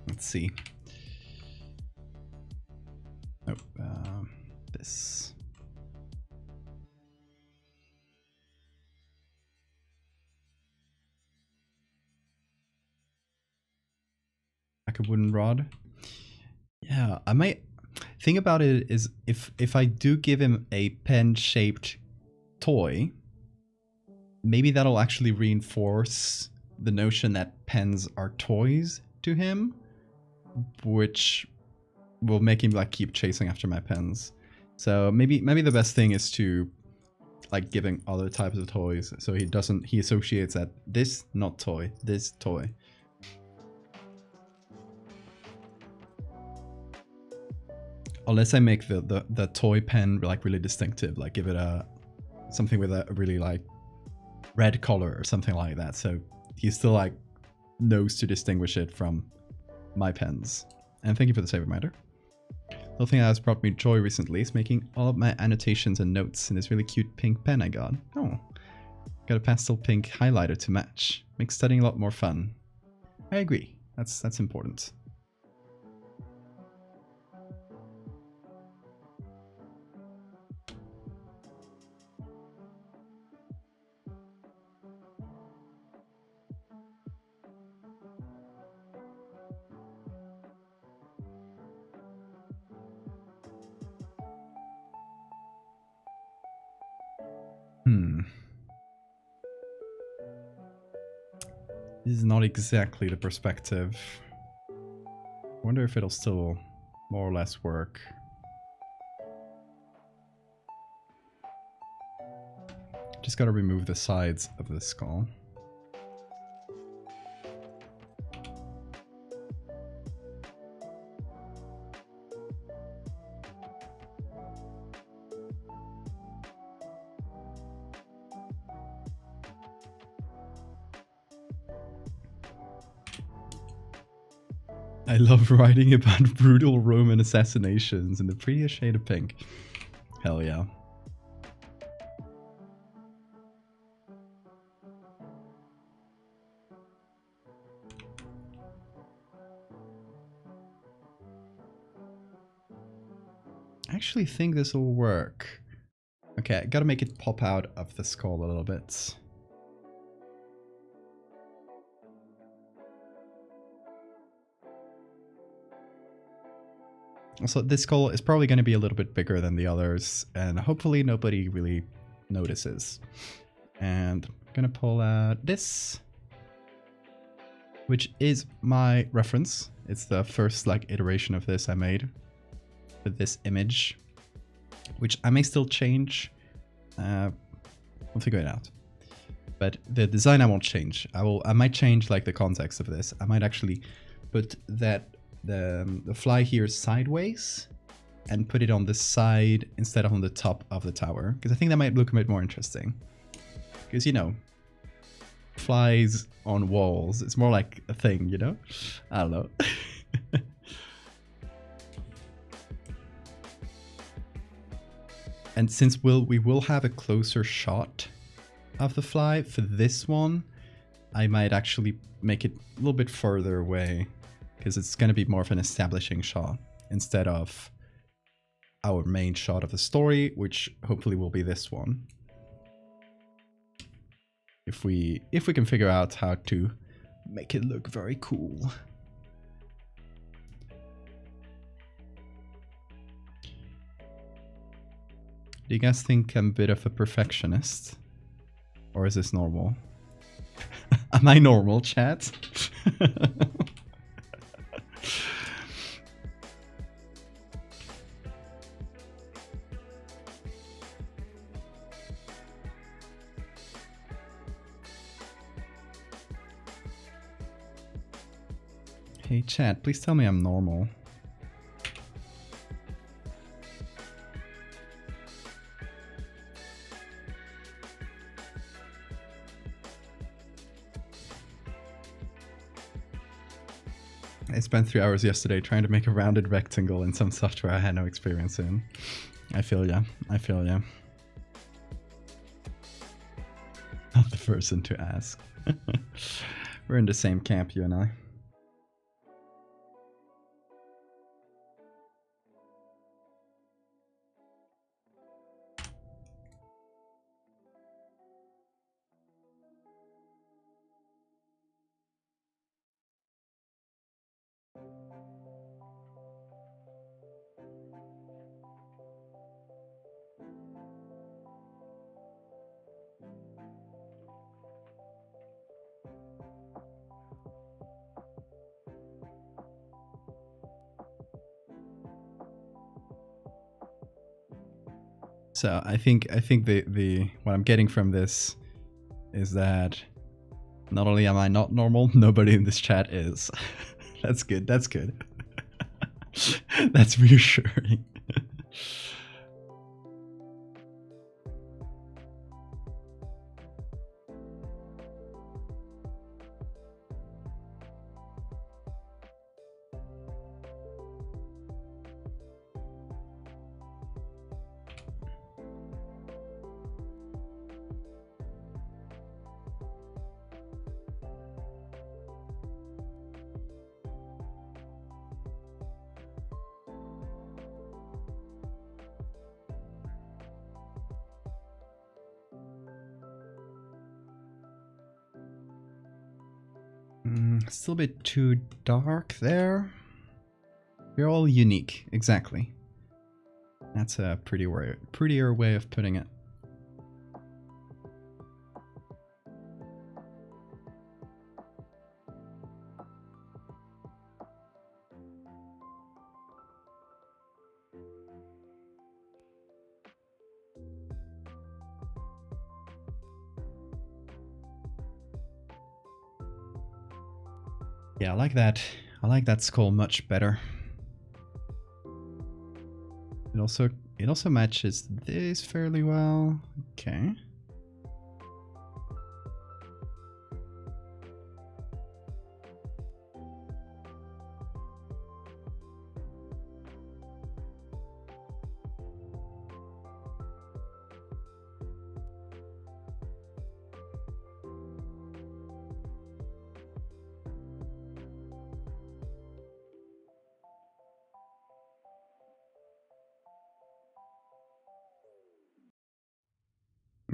Let's see. Oh, this. Like a wooden rod. Yeah, I might think about it is if I do give him a pen-shaped toy, maybe that'll actually reinforce the notion that pens are toys to him, which will make him like keep chasing after my pens. So maybe the best thing is to like giving other types of toys, so he associates that this not toy, this toy. Unless I make the toy pen like really distinctive, like give it something with a really like red color or something like that, so he still like knows to distinguish it from my pens. And thank you for the save reminder. The thing that has brought me joy recently is making all of my annotations and notes in this really cute pink pen I got. Oh, got a pastel pink highlighter to match. Makes studying a lot more fun. I agree. That's important. This is not exactly the perspective. Wonder if it'll still more or less work. Just gotta remove the sides of the skull. I love writing about brutal Roman assassinations in the prettiest shade of pink. Hell yeah. I actually think this will work. Okay, I gotta make it pop out of the skull a little bit. Also, this skull is probably going to be a little bit bigger than the others, and hopefully nobody really notices. And I'm going to pull out this, which is my reference. It's the first like iteration of this I made with this image, which I may still change. We'll figure it out. But the design I won't change. I might change like the context of this. I might actually put that the fly here sideways and put it on the side instead of on the top of the tower, because I think that might look a bit more interesting. Because, you know, flies on walls, it's more like a thing, you know? I don't know. And since we will have a closer shot of the fly for this one, I might actually make it a little bit further away, because it's going to be more of an establishing shot instead of our main shot of the story, which hopefully will be this one. If we can figure out how to make it look very cool. Do you guys think I'm a bit of a perfectionist? Or is this normal? Am I normal, chat? Hey chat, please tell me I'm normal. I spent 3 hours yesterday trying to make a rounded rectangle in some software I had no experience in. I feel ya. I feel ya. Not the person to ask. We're in the same camp, you and I. So I think the what I'm getting from this is that not only am I not normal, nobody in this chat is. That's good. That's good. That's reassuring. Still a bit too dark there. You're all unique, exactly. That's a prettier way of putting it. Yeah, I like that. I like that skull much better. It also matches this fairly well. Okay.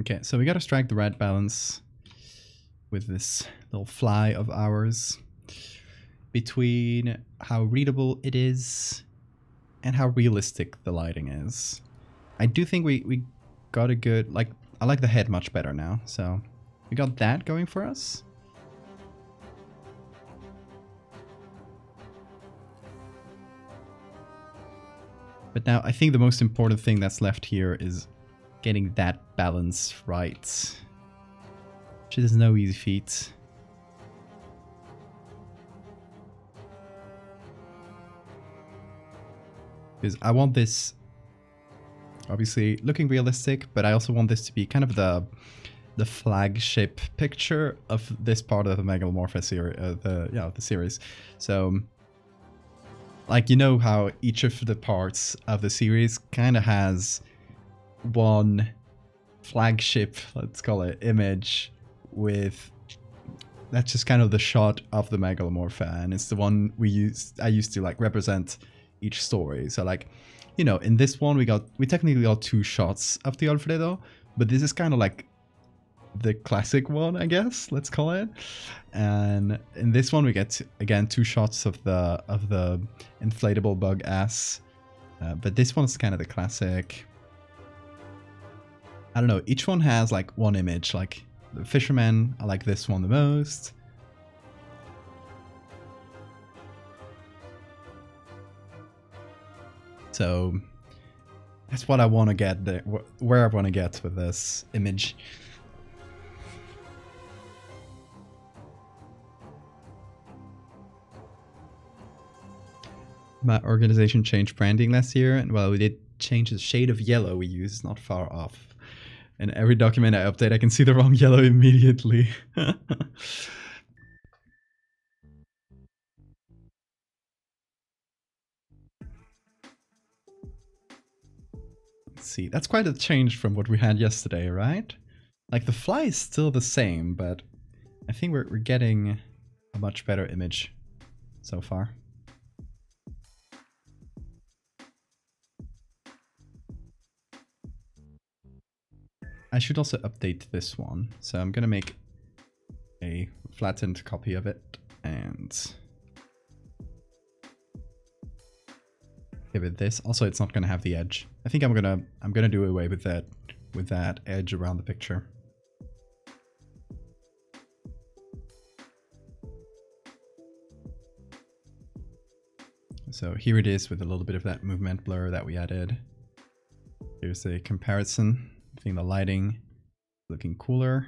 Okay, so we gotta strike the right balance with this little fly of ours between how readable it is and how realistic the lighting is. I do think we got a good, like, I like the head much better now, so we got that going for us. But now I think the most important thing that's left here is getting that balance right, which is no easy feat. Because I want this obviously looking realistic, but I also want this to be kind of the flagship picture of this part of the Megalomorpha series, the series. So, like, you know how each of the parts of the series kind of has one flagship, let's call it, image with that's just kind of the shot of the Megalomorpha, and it's the one I used to like represent each story. So, like, you know, in this one we technically got 2 shots of the Alfredo, but this is kind of like the classic one, I guess, let's call it. And in this one we get again 2 shots of the inflatable bug ass. But this one's kind of the classic. I don't know, each one has like one image. Like the fisherman, I like this one the most. So that's what I want to get there, where I want to get with this image. My organization changed branding last year, and while we did change the shade of yellow we use is not far off. In every document I update, I can see the wrong yellow immediately. Let's see, that's quite a change from what we had yesterday, right? Like the fly is still the same, but I think we're getting a much better image so far. I should also update this one. So I'm gonna make a flattened copy of it and give it this. Also, it's not gonna have the edge. I think I'm gonna do away with that edge around the picture. So here it is with a little bit of that movement blur that we added. Here's a comparison. I think the lighting is looking cooler.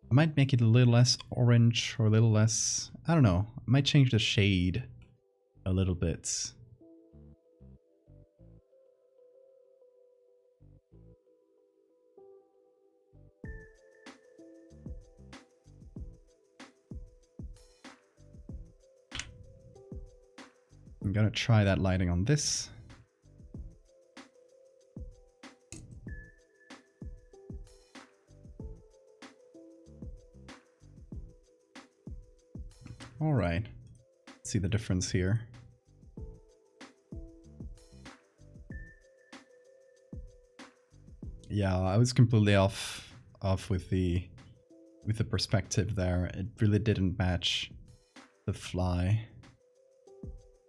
I might make it a little less orange or a little less, I don't know. I might change the shade a little bit. I'm gonna try that lighting on this. All right, let's see the difference here. Yeah, I was completely off with the perspective there. It really didn't match the fly.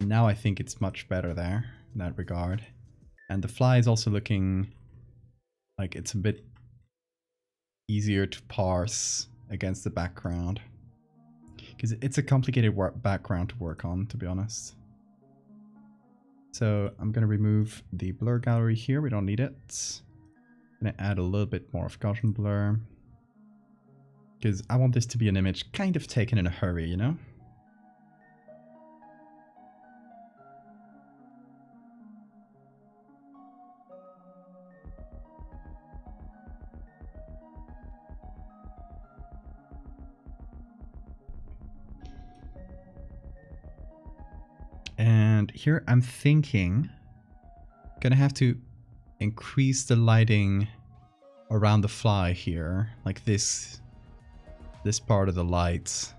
Now I think it's much better there in that regard. And the fly is also looking like it's a bit easier to parse against the background. Because it's a complicated background to work on, to be honest. So I'm going to remove the blur gallery here. We don't need it. I'm going to add a little bit more of Gaussian blur. Because I want this to be an image kind of taken in a hurry, you know? And here I'm thinking, gonna have to increase the lighting around the fly here, like this part of the light,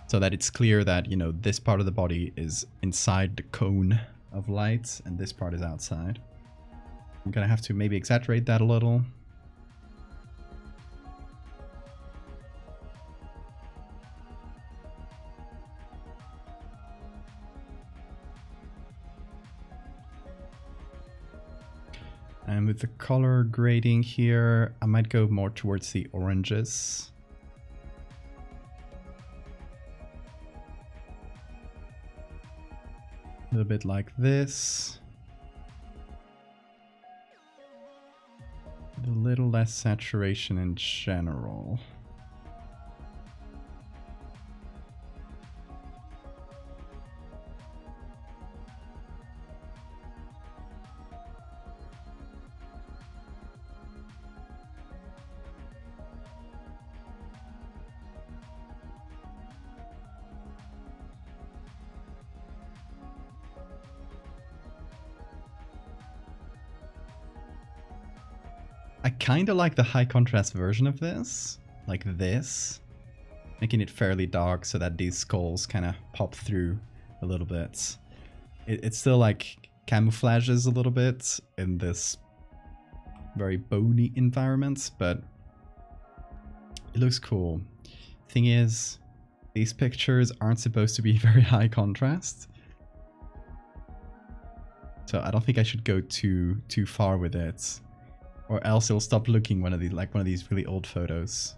so that it's clear that, you know, this part of the body is inside the cone of light and this part is outside. I'm gonna have to maybe exaggerate that a little. And with the color grading here, I might go more towards the oranges. A little bit like this. A little less saturation in general. I kind of like the high contrast version of this, like this, making it fairly dark so that these skulls kind of pop through a little bit. It's still like camouflages a little bit in this very bony environment, but it looks cool. Thing is, these pictures aren't supposed to be very high contrast, so I don't think I should go too far with it, or else it'll stop looking like one of these really old photos.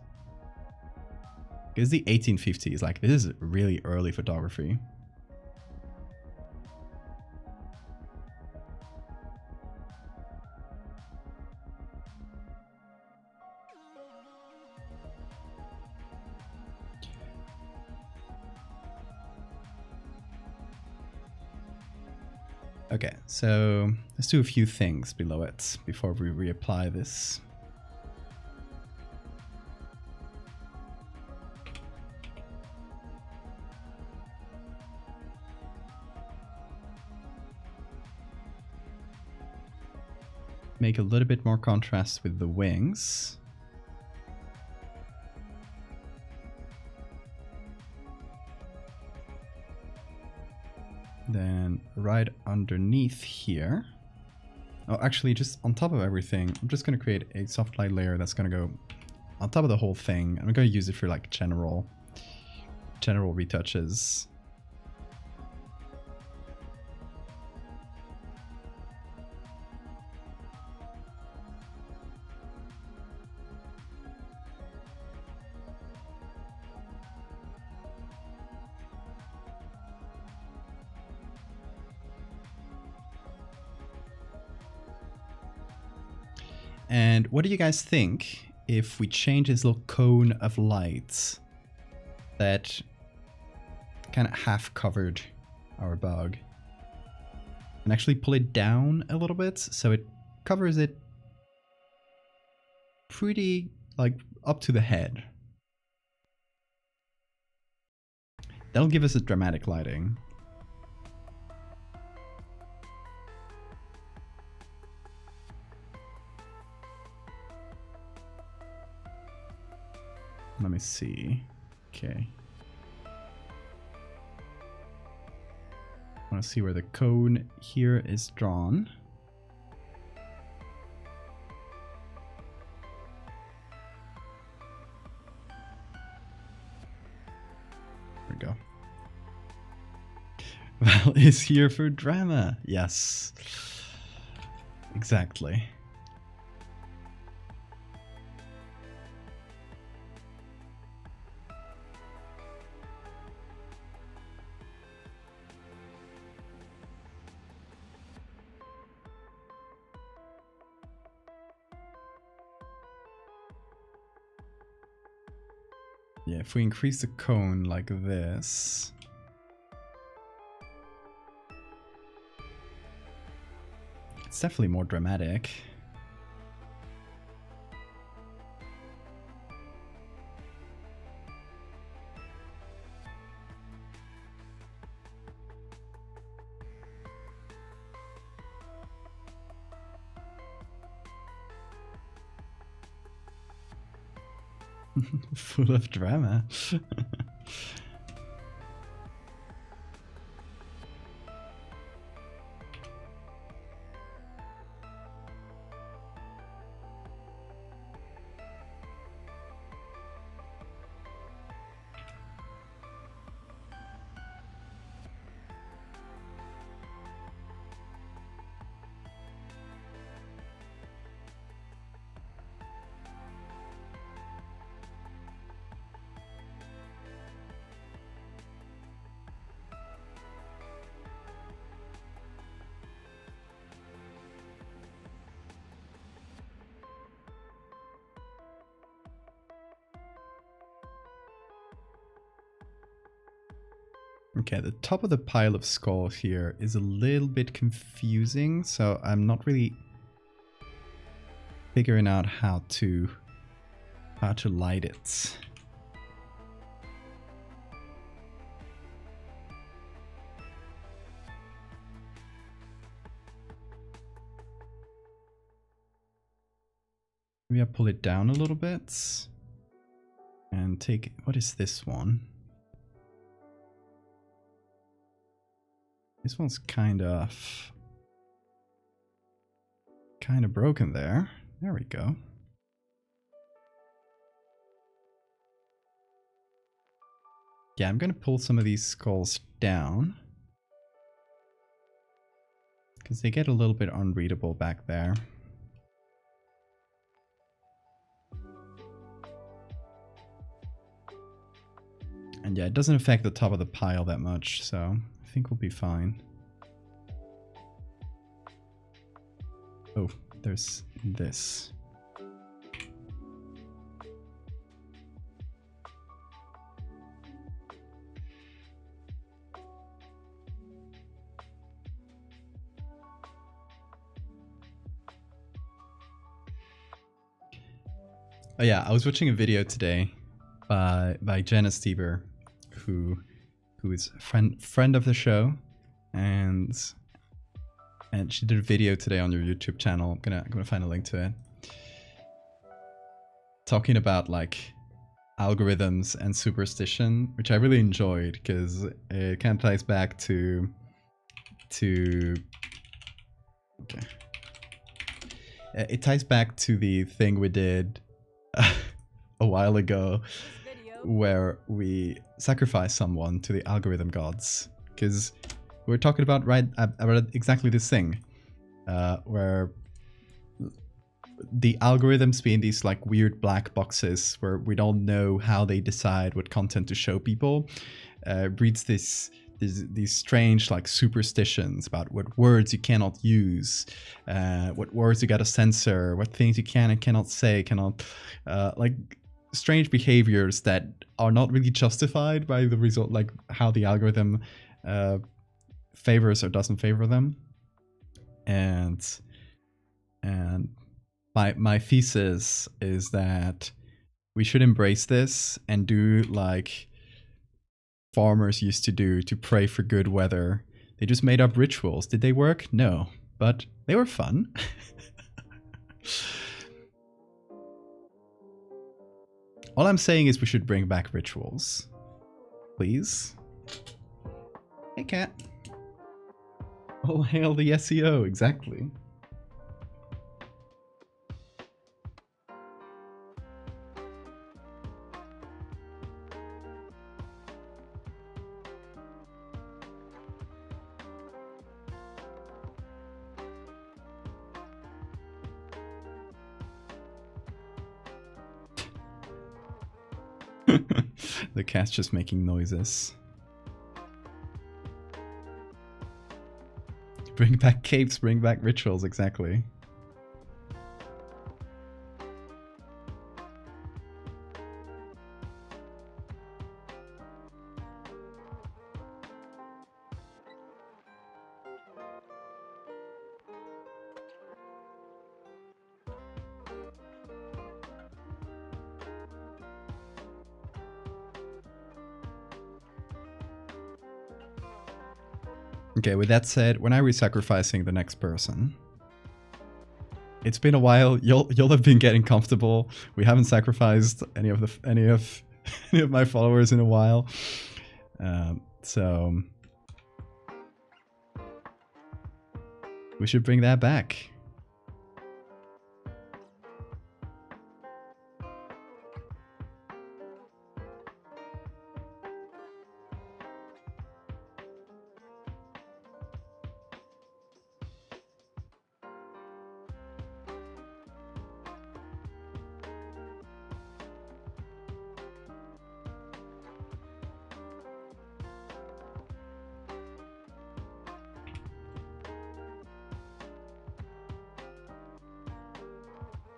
Because the 1850s, like, this is really early photography. Okay, so let's do a few things below it before we reapply this. Make a little bit more contrast with the wings. Then right underneath here, oh, actually just on top of everything, I'm just going to create a soft light layer that's going to go on top of the whole thing. I'm going to use it for like general retouches. And what do you guys think if we change this little cone of light that kind of half covered our bug and actually pull it down a little bit so it covers it pretty like up to the head? That'll give us a dramatic lighting. Let me see. Okay. I want to see where the cone here is drawn. There we go. Val is here for drama. Yes. Exactly. Yeah, if we increase the cone like this, it's definitely more dramatic. Full of drama. Okay, the top of the pile of skull here is a little bit confusing, so I'm not really figuring out how to light it. Maybe I pull it down a little bit and take, what is this one? This one's kind of kind of broken there. There we go. Yeah, I'm gonna pull some of these skulls down because they get a little bit unreadable back there. And yeah, it doesn't affect the top of the pile that much, so I think we'll be fine. Oh, there's this. Oh yeah, I was watching a video today by Jenna Stieber, who is a friend of the show, and she did a video today on your YouTube channel. I'm gonna find a link to it, talking about like algorithms and superstition, which I really enjoyed because it kind of ties back to okay. It ties back to the thing we did a while ago where we sacrificed someone to the algorithm gods, because we were talking about about exactly this thing, where the algorithms being these like weird black boxes where we don't know how they decide what content to show people, breeds these strange like superstitions about what words you cannot use, what words you gotta censor, what things you can and cannot say, like strange behaviors that are not really justified by the result, like how the algorithm favors or doesn't favor them. And my thesis is that we should embrace this and do like farmers used to do to pray for good weather. They just made up rituals. Did they work? No, but they were fun. All I'm saying is we should bring back rituals. Please. Hey, cat. All hail the SEO, exactly. The cat's just making noises. Bring back capes, bring back rituals, exactly. Okay, with that said, when are we sacrificing the next person? It's been a while. You'll have been getting comfortable. We haven't sacrificed any of my followers in a while. So we should bring that back.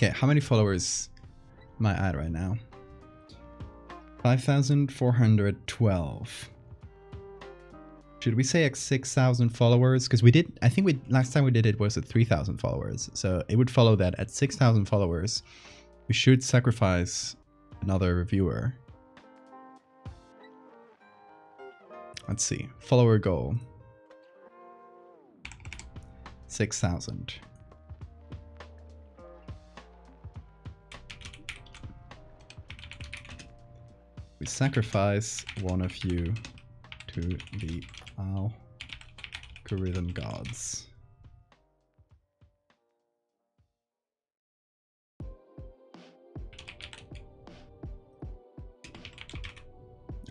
Okay, how many followers am I at right now? 5,412. Should we say 6,000 followers? Because we did, I think last time we did it was at 3,000 followers. So it would follow that at 6,000 followers, we should sacrifice another reviewer. Let's see, follower goal. 6,000. We sacrifice one of you to the algorithm gods.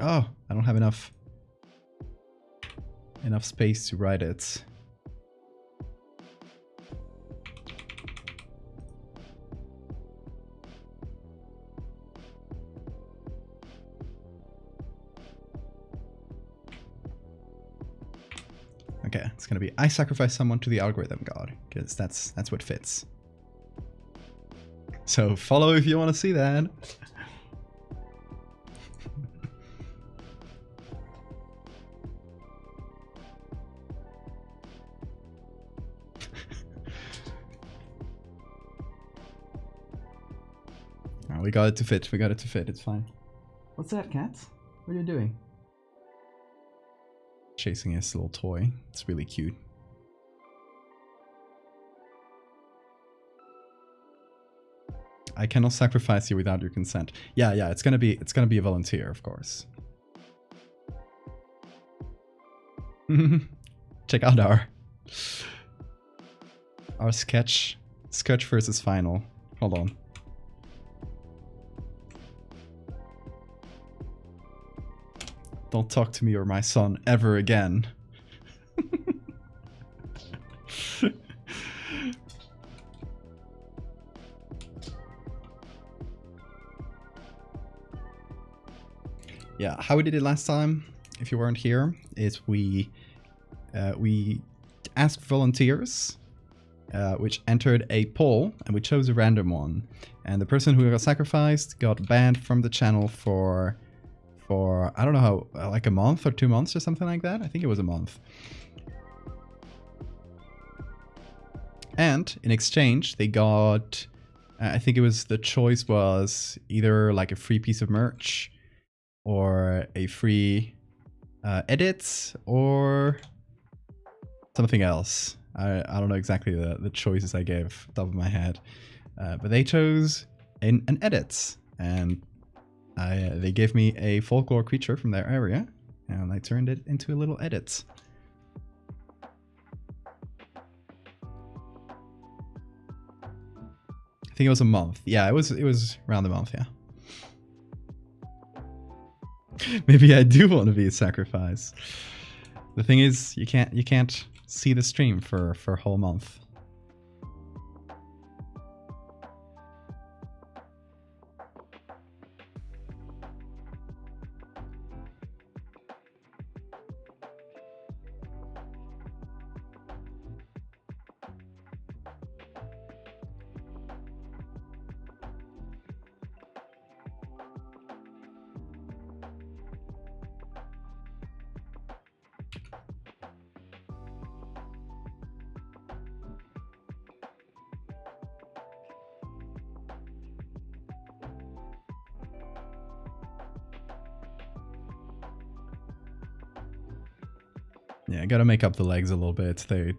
Oh, I don't have enough space to write it. Okay, it's gonna be I sacrifice someone to the algorithm god, because that's what fits. So follow if you want to see that. Oh, we got it to fit. We got it to fit. It's fine. What's that, cat? What are you doing? Chasing his little toy. It's really cute. I cannot sacrifice you without your consent. Yeah, it's gonna be a volunteer, of course. Check out our sketch versus final. Hold on. Don't talk to me or my son ever again. Yeah, how we did it last time, if you weren't here, is we asked volunteers, which entered a poll, and we chose a random one. And the person who got sacrificed got banned from the channel for I don't know how, like a month or 2 months or something like that. I think it was a month. And in exchange, they got, I think it was, the choice was either like a free piece of merch or a free edit or something else. I don't know exactly the choices I gave off the top of my head. But they chose an edit, and they gave me a folklore creature from their area, and I turned it into a little edit. I think it was a month. Yeah, it was around a month, yeah. Maybe I do want to be a sacrifice. The thing is, you can't see the stream for a whole month. Yeah, I gotta make up the legs a little bit. They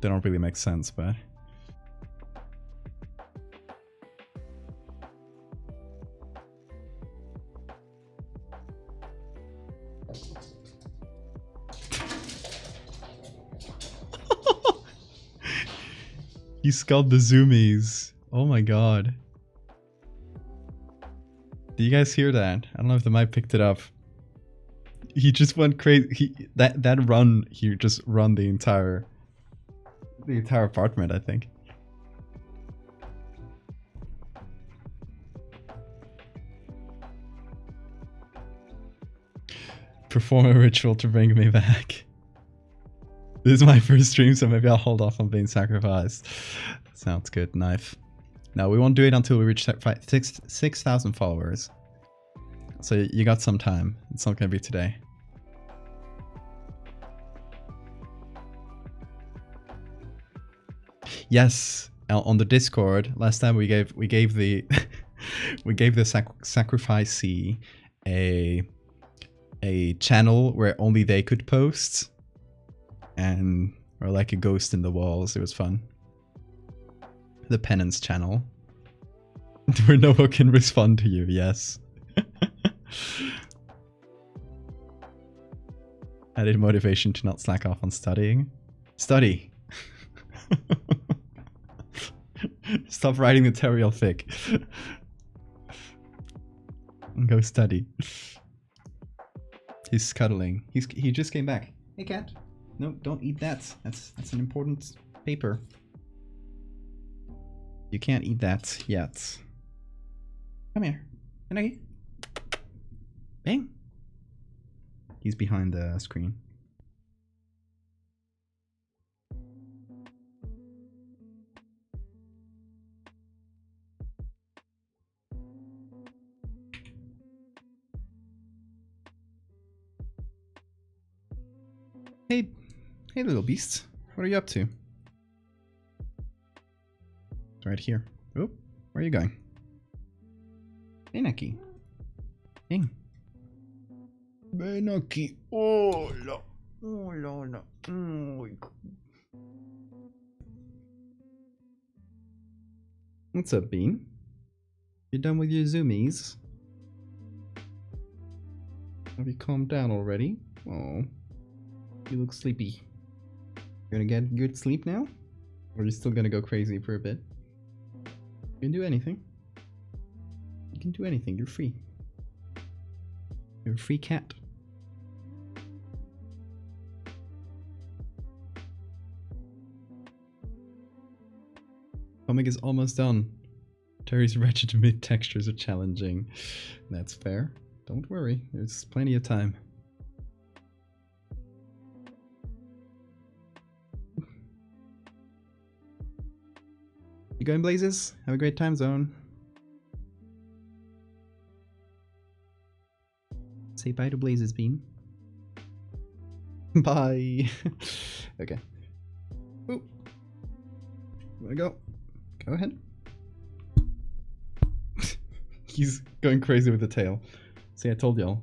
don't really make sense, but... You sculpt the zoomies. Oh my god. Do you guys hear that? I don't know if the mic picked it up. He just went crazy. That run, he just run the entire apartment, I think. Perform a ritual to bring me back. This is my first stream, so maybe I'll hold off on being sacrificed. Sounds good. Knife. No, we won't do it until we reach 6,000 followers. So you got some time. It's not gonna be today. Yes, on the Discord last time we gave the we gave the sacrificee a channel where only they could post, and or like a ghost in the walls. It was fun. The penance channel, where no one can respond to you. Yes. Added motivation to not slack off on studying. Study. Stop writing the tutorial fic. And go study. He's scuttling. He just came back. Hey cat. No, don't eat that. That's an important paper. You can't eat that yet. Come here. Anagi. Bang. He's behind the screen. Hey, little beast. What are you up to? It's right here. Oh, where are you going? Hey, Naki. Ding. Benaki. Hola. Hola. What's up, Bean? You done with your zoomies? Have you calmed down already? Oh. You look sleepy. You're gonna get good sleep now? Or are you still gonna go crazy for a bit? You can do anything. You can do anything. You're free. You're a free cat. Comic is almost done. Terry's wretched mid-textures are challenging. That's fair. Don't worry. There's plenty of time. You going Blazes? Have a great time zone. Say bye to Blazes, Bean. Bye. Okay. Ooh. Wanna go? Go ahead. He's going crazy with the tail. See, I told y'all.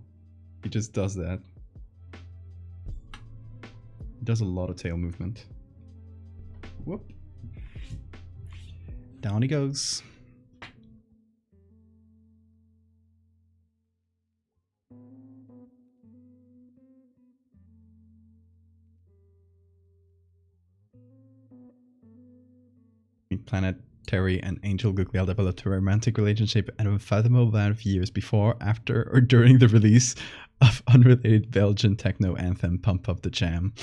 He just does that. He does a lot of tail movement. Whoop. Down he goes. Planet Terry and Angel Gugliel developed a romantic relationship and a unfathomable amount of years before, after, or during the release of unrelated Belgian techno anthem Pump Up the Jam.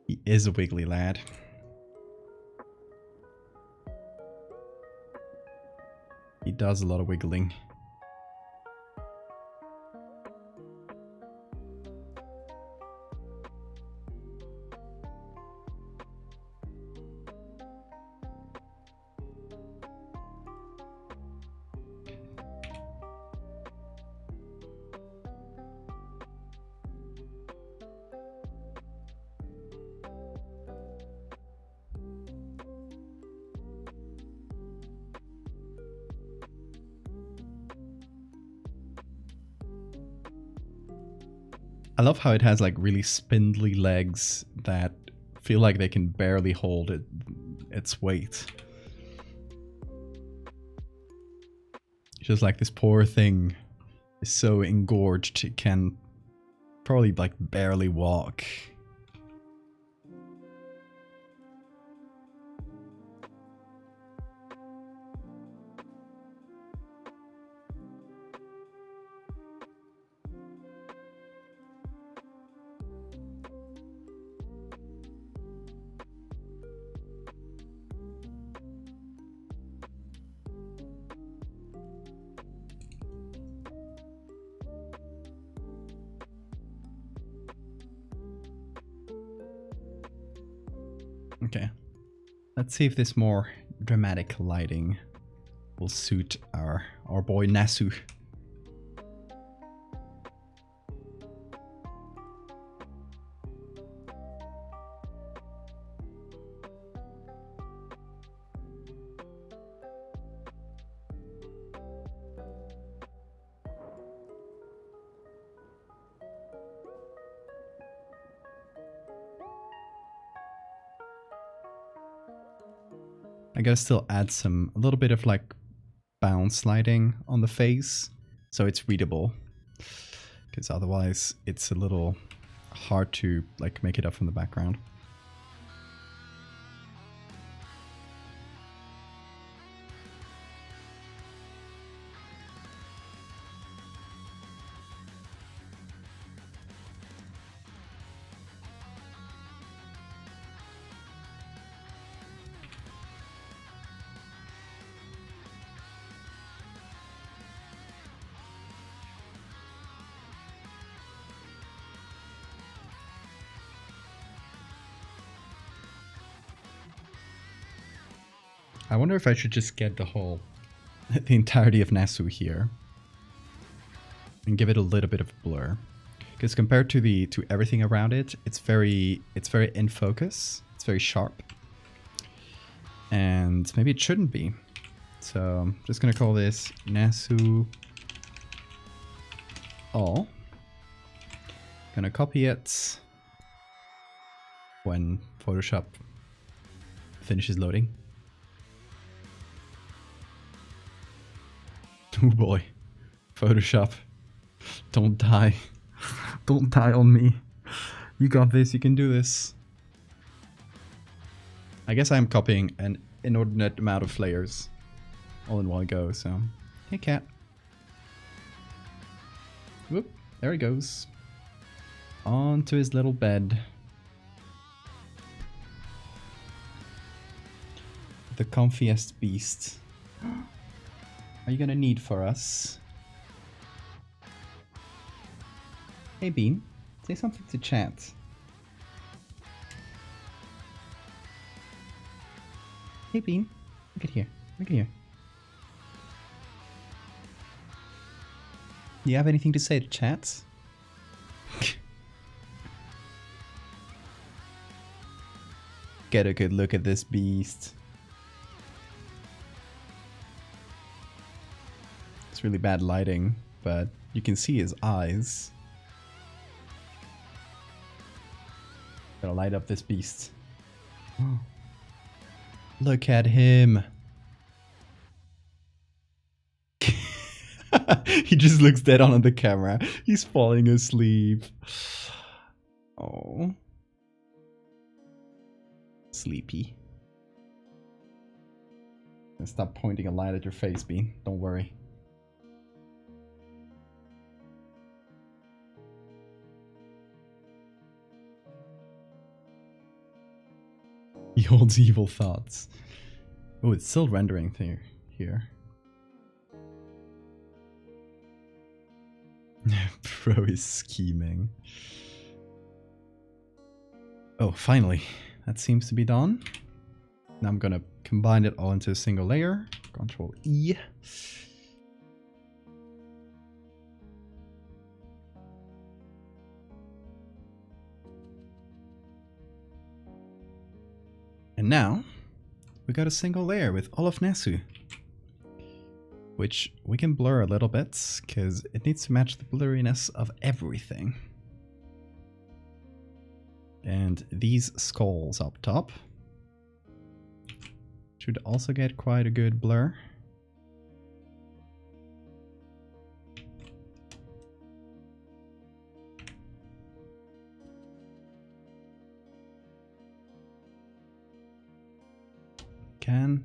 He is a wiggly lad. He does a lot of wiggling. I love how it has like really spindly legs that feel like they can barely hold its weight. It's just like this poor thing is so engorged it can probably like barely walk. Okay, let's see if this more dramatic lighting will suit our boy Nasu. I gotta still add a little bit of like bounce lighting on the face so it's readable, because otherwise it's a little hard to like make it up from the background. I wonder if I should just get the entirety of Nasu here and give it a little bit of blur, because compared to everything around it, it's very in focus. It's very sharp, and maybe it shouldn't be. So I'm just gonna call this Nasu all. Gonna copy it when Photoshop finishes loading. Oh boy, Photoshop, don't die. Don't die on me. You got this, you can do this. I guess I'm copying an inordinate amount of layers all in one go, so... Hey cat. Whoop, there he goes. Onto his little bed. The comfiest beast. Are you gonna need for us? Hey Bean, say something to chat. Hey Bean, look at here, look at here. Do you have anything to say to chat? Get a good look at this beast. It's really bad lighting, but you can see his eyes. Gotta light up this beast. Look at him. He just looks dead on the camera. He's falling asleep. Oh. Sleepy. And stop pointing a light at your face, Bean. Don't worry. He holds evil thoughts. Oh, it's still rendering here. Bro is scheming. Oh, finally. That seems to be done. Now I'm gonna combine it all into a single layer. Control E. And now we got a single layer with all of Nasu, which we can blur a little bit because it needs to match the blurriness of everything. And these skulls up top should also get quite a good blur.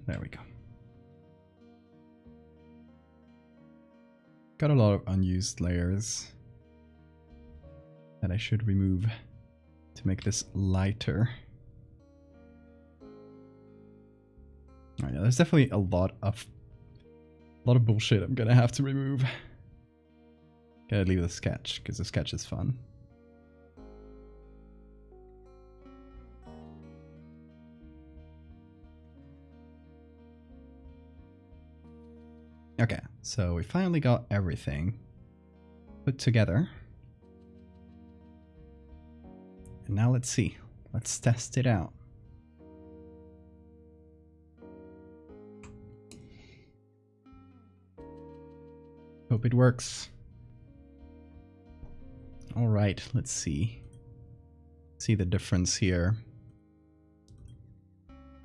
There we go. Got a lot of unused layers that I should remove to make this lighter. Oh yeah, there's definitely a lot of bullshit I'm gonna have to remove. Gotta leave the sketch because the sketch is fun. Okay, so we finally got everything put together. And now let's see. Let's test it out. Hope it works. All right, let's see. See the difference here.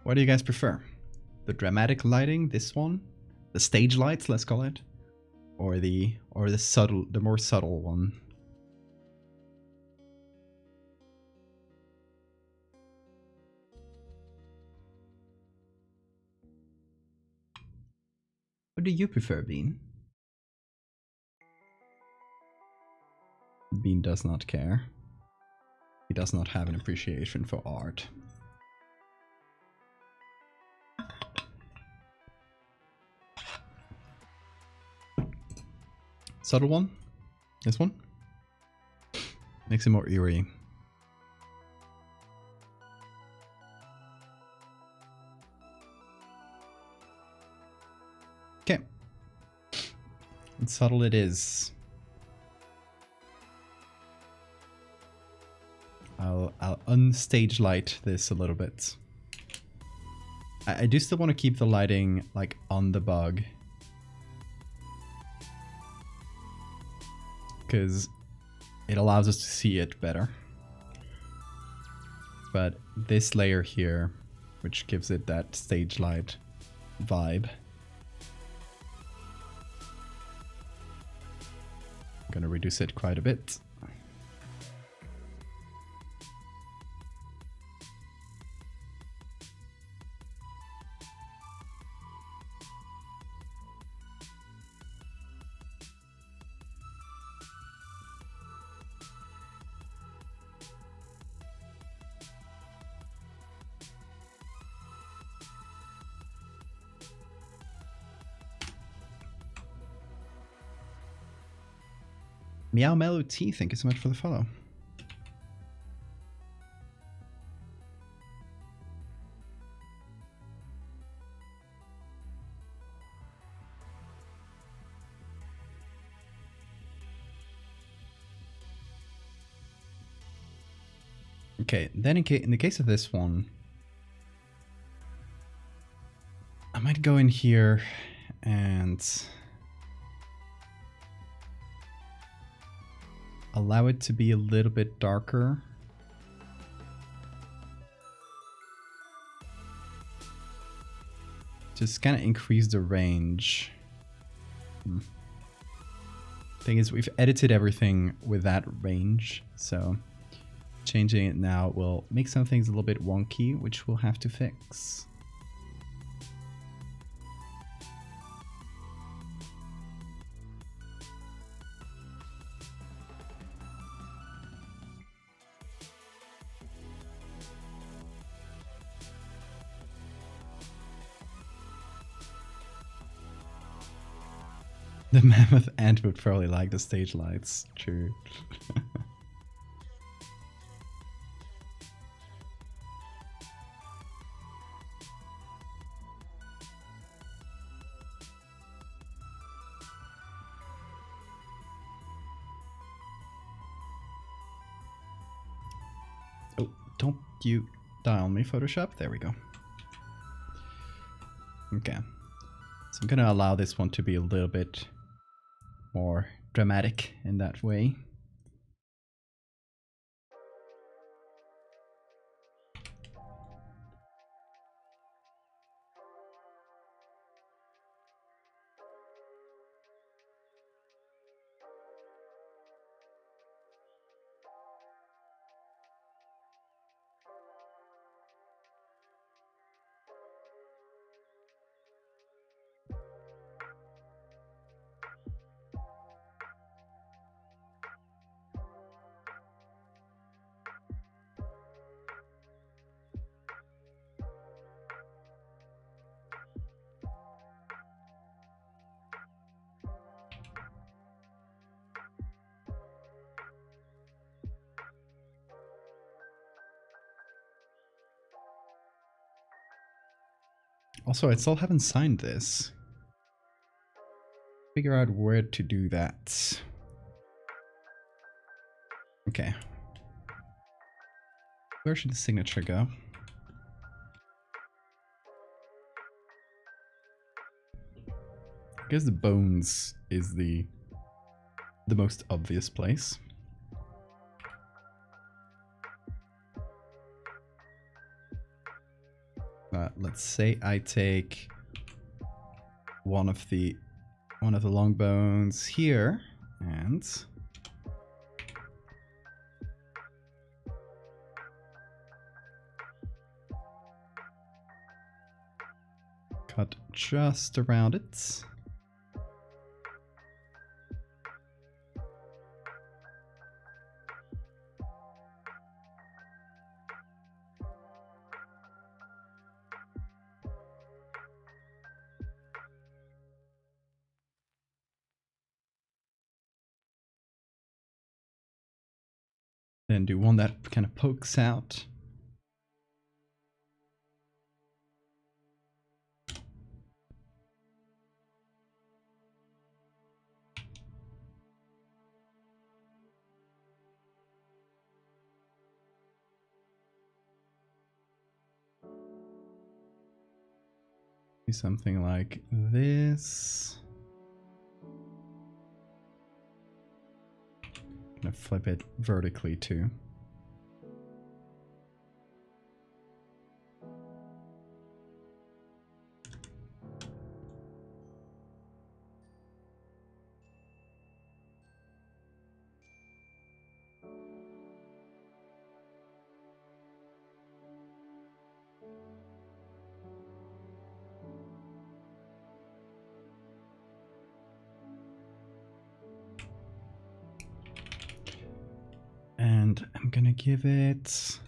What do you guys prefer? The dramatic lighting, this one? The stage lights, let's call it, or the more subtle one. What do you prefer, Bean? Bean does not care. He does not have an appreciation for art. Subtle one? This one? Makes it more eerie. Okay. And subtle it is. I'll unstage light this a little bit. I do still want to keep the lighting like on the bug, because it allows us to see it better. But this layer here, which gives it that stage light vibe, I'm gonna reduce it quite a bit. Meow Mellow Tea, thank you so much for the follow. Okay, then in the case of this one, I might go in here and allow it to be a little bit darker. Just kind of increase the range. Thing is, we've edited everything with that range, so changing it now will make some things a little bit wonky, which we'll have to fix. The mammoth ant would probably like the stage lights. True. Oh, don't you die on me, Photoshop. There we go. Okay. So I'm gonna allow this one to be a little bit more dramatic in that way. Also, I still haven't signed this. Figure out where to do that. Okay. Where should the signature go? I guess the bones is the most obvious place. Let's say I take one of the long bones here and cut just around it. Then do one that kind of pokes out. do something like this. Gonna flip it vertically too. And I'm gonna give it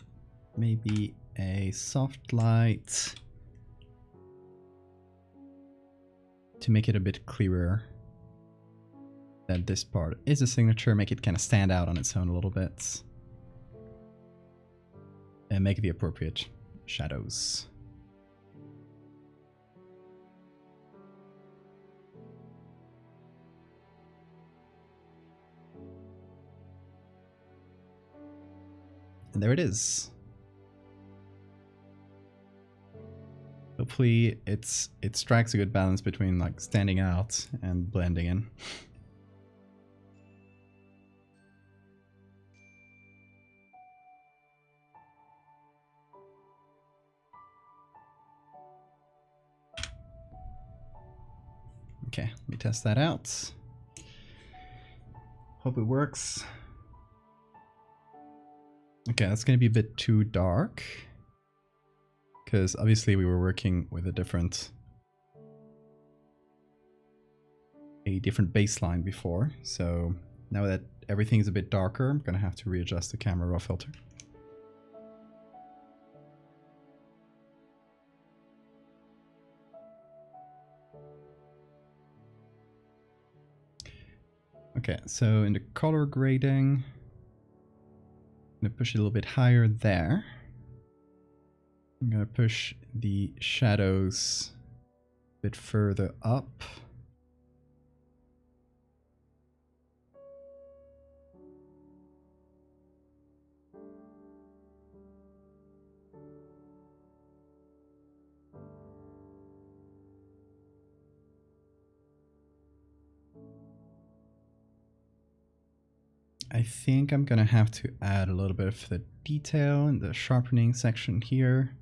maybe a soft light to make it a bit clearer that this part is a signature, make it kind of stand out on its own a little bit. And make the appropriate shadows. And there it is. Hopefully it strikes a good balance between like standing out and blending in. Okay, let me test that out. Hope it works. Okay, that's going to be a bit too dark, because obviously we were working with a different baseline before. So now that everything is a bit darker, I'm going to have to readjust the camera raw filter. Okay, so in the color grading, I'm going to push it a little bit higher there. I'm going to push the shadows a bit further up. I think I'm gonna have to add a little bit of the detail in the sharpening section here.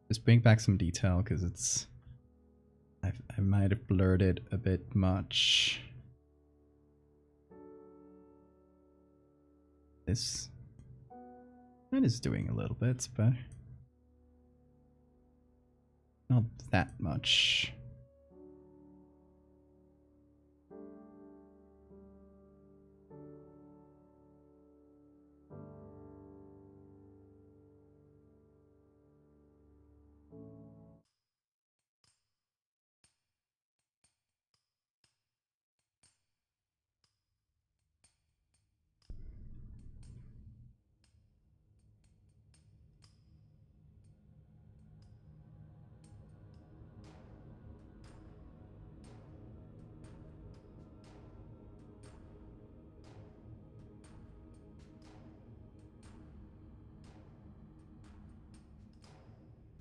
Just bring back some detail because it's... I might have blurred it a bit much. This... That is doing a little bit, but... not that much.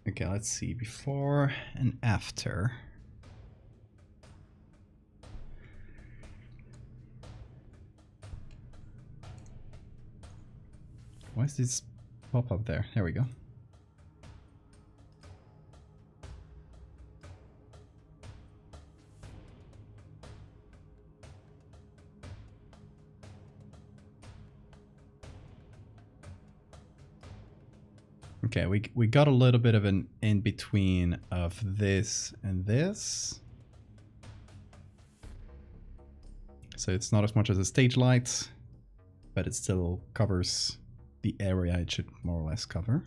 Okay, let's see, before and after. Why is this pop up there? There we go. Okay, we got a little bit of an in-between of this and this. So it's not as much as a stage light, but it still covers the area it should more or less cover.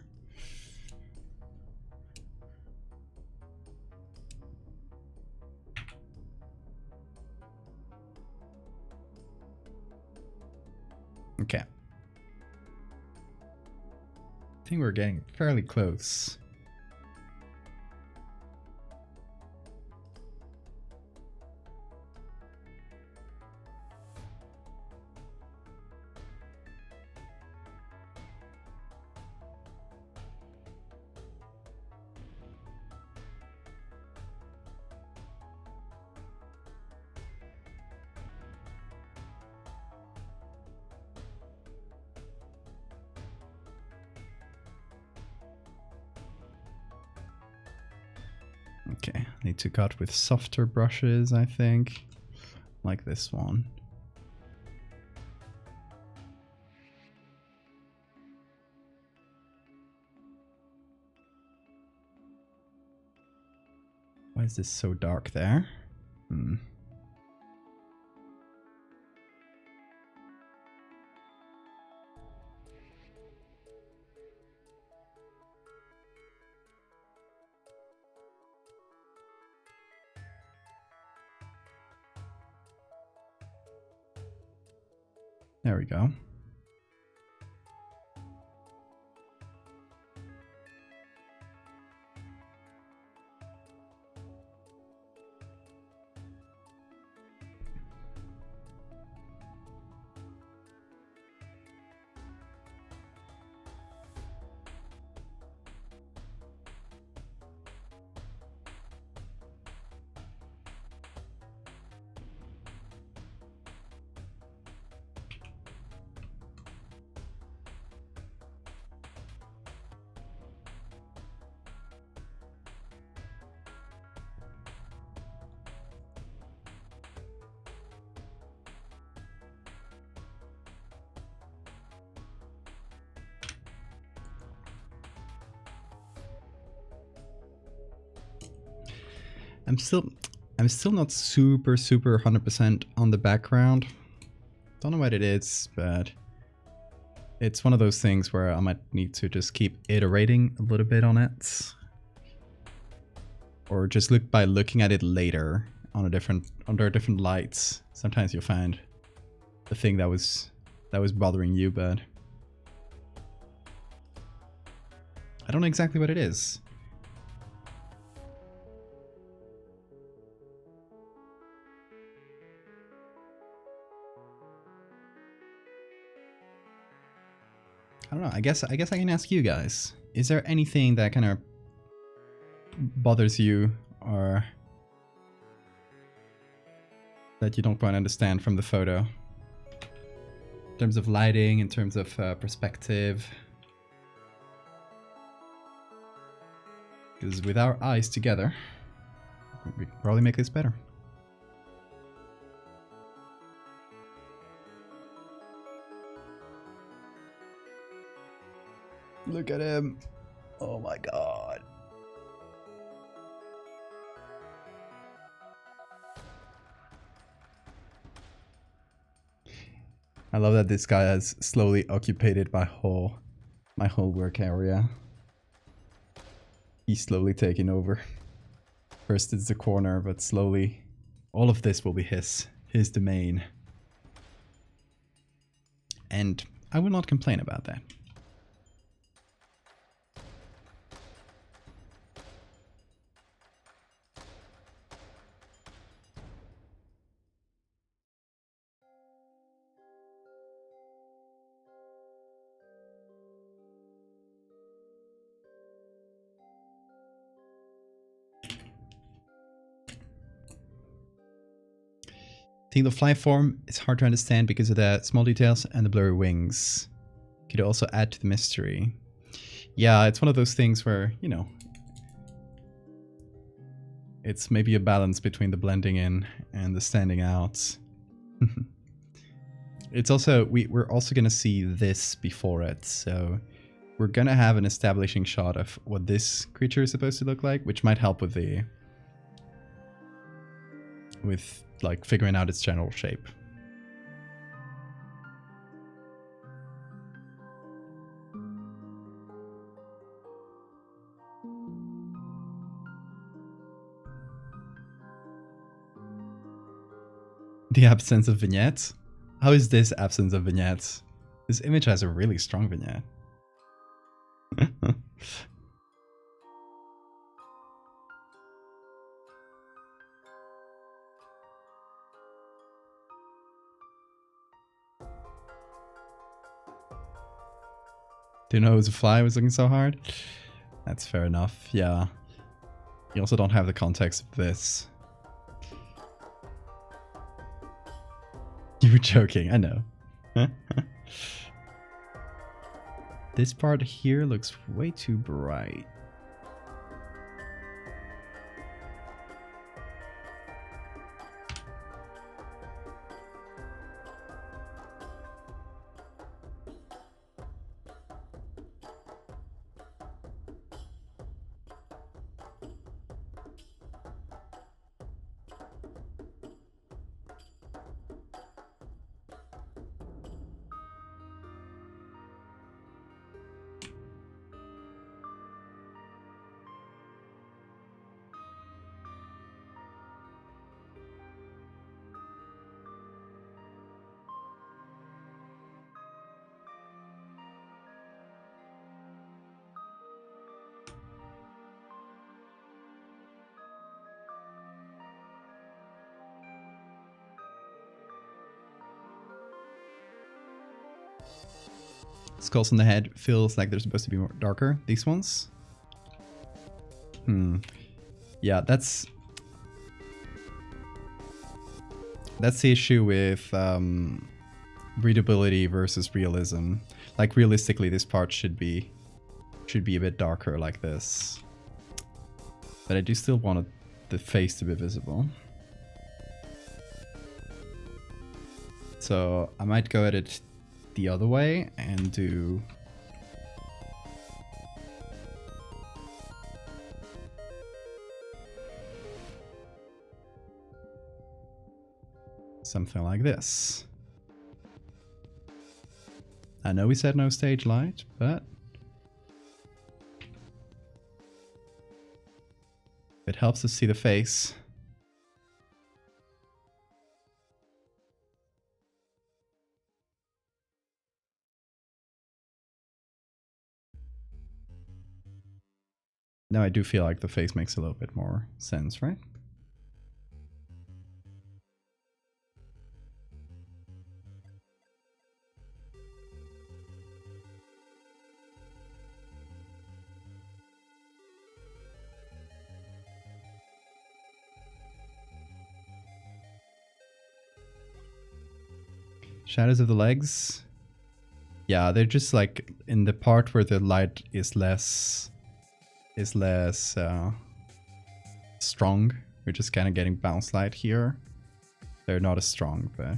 Okay. I think we're getting fairly close. need to cut with softer brushes, I think. Like this one. Why is this so dark there? There we go. I'm still not super 100% on the background. Don't know what it is, but it's one of those things where I might need to just keep iterating a little bit on it, or just looking at it later on under different lights. Sometimes you'll find the thing that was bothering you, but I don't know exactly what it is. I don't know. I guess I can ask you guys. Is there anything that kind of bothers you, or that you don't quite understand from the photo? In terms of lighting, in terms of perspective. Because with our eyes together, we can probably make this better. Look at him. Oh my god. I love that this guy has slowly occupied my whole work area. He's slowly taking over. First it's the corner, but slowly all of this will be his domain. And I will not complain about that. I think the fly form is hard to understand because of the small details and the blurry wings. Could also add to the mystery. Yeah, it's one of those things where, you know, it's maybe a balance between the blending in and the standing out. It's also, we're also going to see this before it, so we're going to have an establishing shot of what this creature is supposed to look like, which might help with like figuring out its general shape. The absence of vignettes? How is this absence of vignettes? This image has a really strong vignette. Do you know it was a fly was looking so hard? That's fair enough, yeah. You also don't have the context of this. You were joking, I know. This part here looks way too bright. Skulls on the head feels like they're supposed to be more darker. These ones? Yeah, that's the issue with readability versus realism. Like realistically, this part should be a bit darker like this. But I do still want the face to be visible. So I might go at it the other way and do something like this. I know we said no stage light, but it helps us see the face. Now I do feel like the face makes a little bit more sense, right? Shadows of the legs. Yeah, they're just like in the part where the light is less strong. We're just kind of getting bounce light here. They're not as strong, but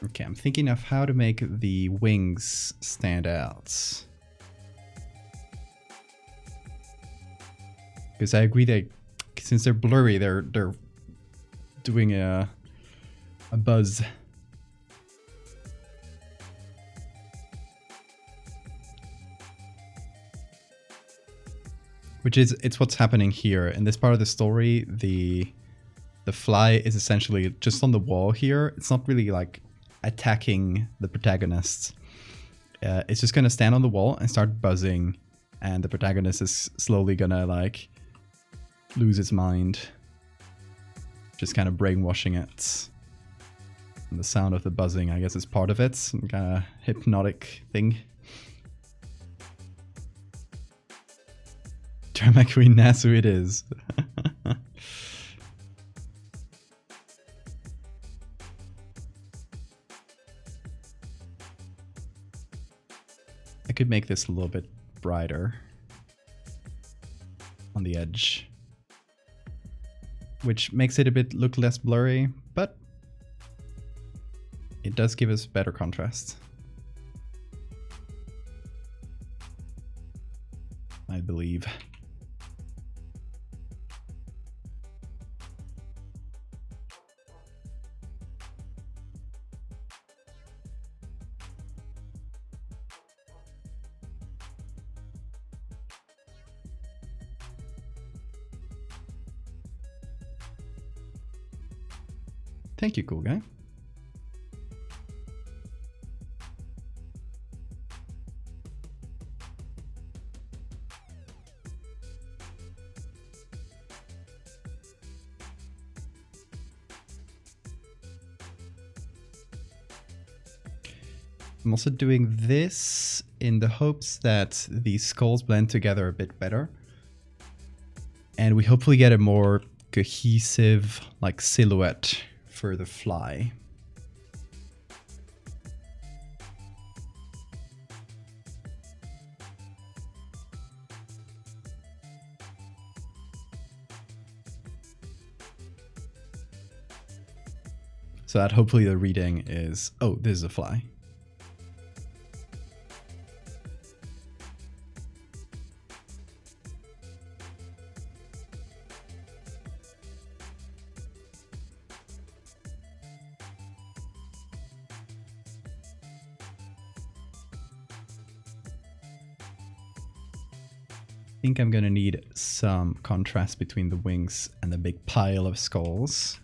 okay, I'm thinking of how to make the wings stand out. Because I agree that since they're blurry, they're doing a buzz. Which is, it's what's happening here. In this part of the story, the fly is essentially just on the wall here. It's not really like attacking the protagonist. It's just gonna stand on the wall and start buzzing, and the protagonist is slowly gonna like lose its mind, just kind of brainwashing it. And the sound of the buzzing, I guess, is part of it, some kind of hypnotic thing. Drama Queen Nasu it is. I could make this a little bit brighter on the edge, which makes it a bit look less blurry, but it does give us better contrast, I believe. Thank you, cool guy. I'm also doing this in the hopes that these skulls blend together a bit better. And we hopefully get a more cohesive like silhouette for the fly. So that hopefully the reading is, oh, this is a fly. think I'm gonna need some contrast between the wings and the big pile of skulls.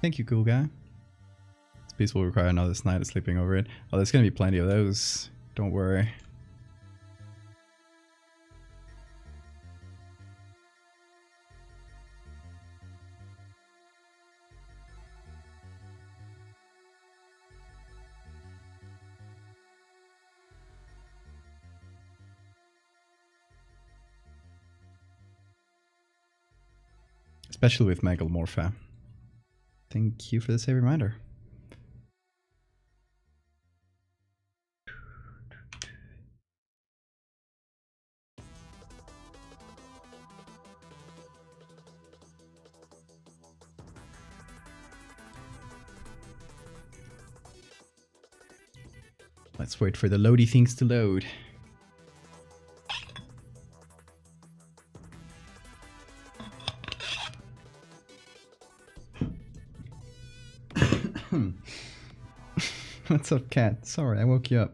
Thank you, cool guy. This piece will require another night of sleeping over it. Oh, there's gonna be plenty of those. Don't worry. Especially with Megalomorpha. Thank you for the save reminder. Let's wait for the loady things to load. What's up, cat? Sorry, I woke you up.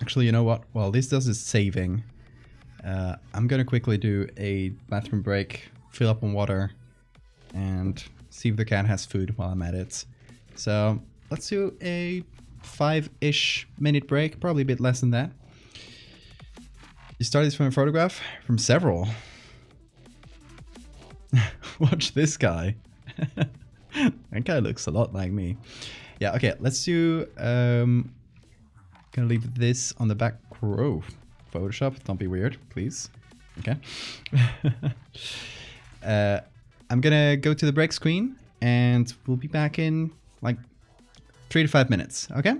Actually, you know what? While this does is saving, I'm gonna quickly do a bathroom break, fill up on water, and see if the cat has food while I'm at it. So let's do a 5-ish minute break, probably a bit less than that. You started this from a photograph? From several. Watch this guy. That guy looks a lot like me. Yeah, okay, let's do... gonna leave this on the back row. Photoshop, don't be weird, please. Okay. I'm gonna go to the break screen, and we'll be back in like 3 to 5 minutes, okay?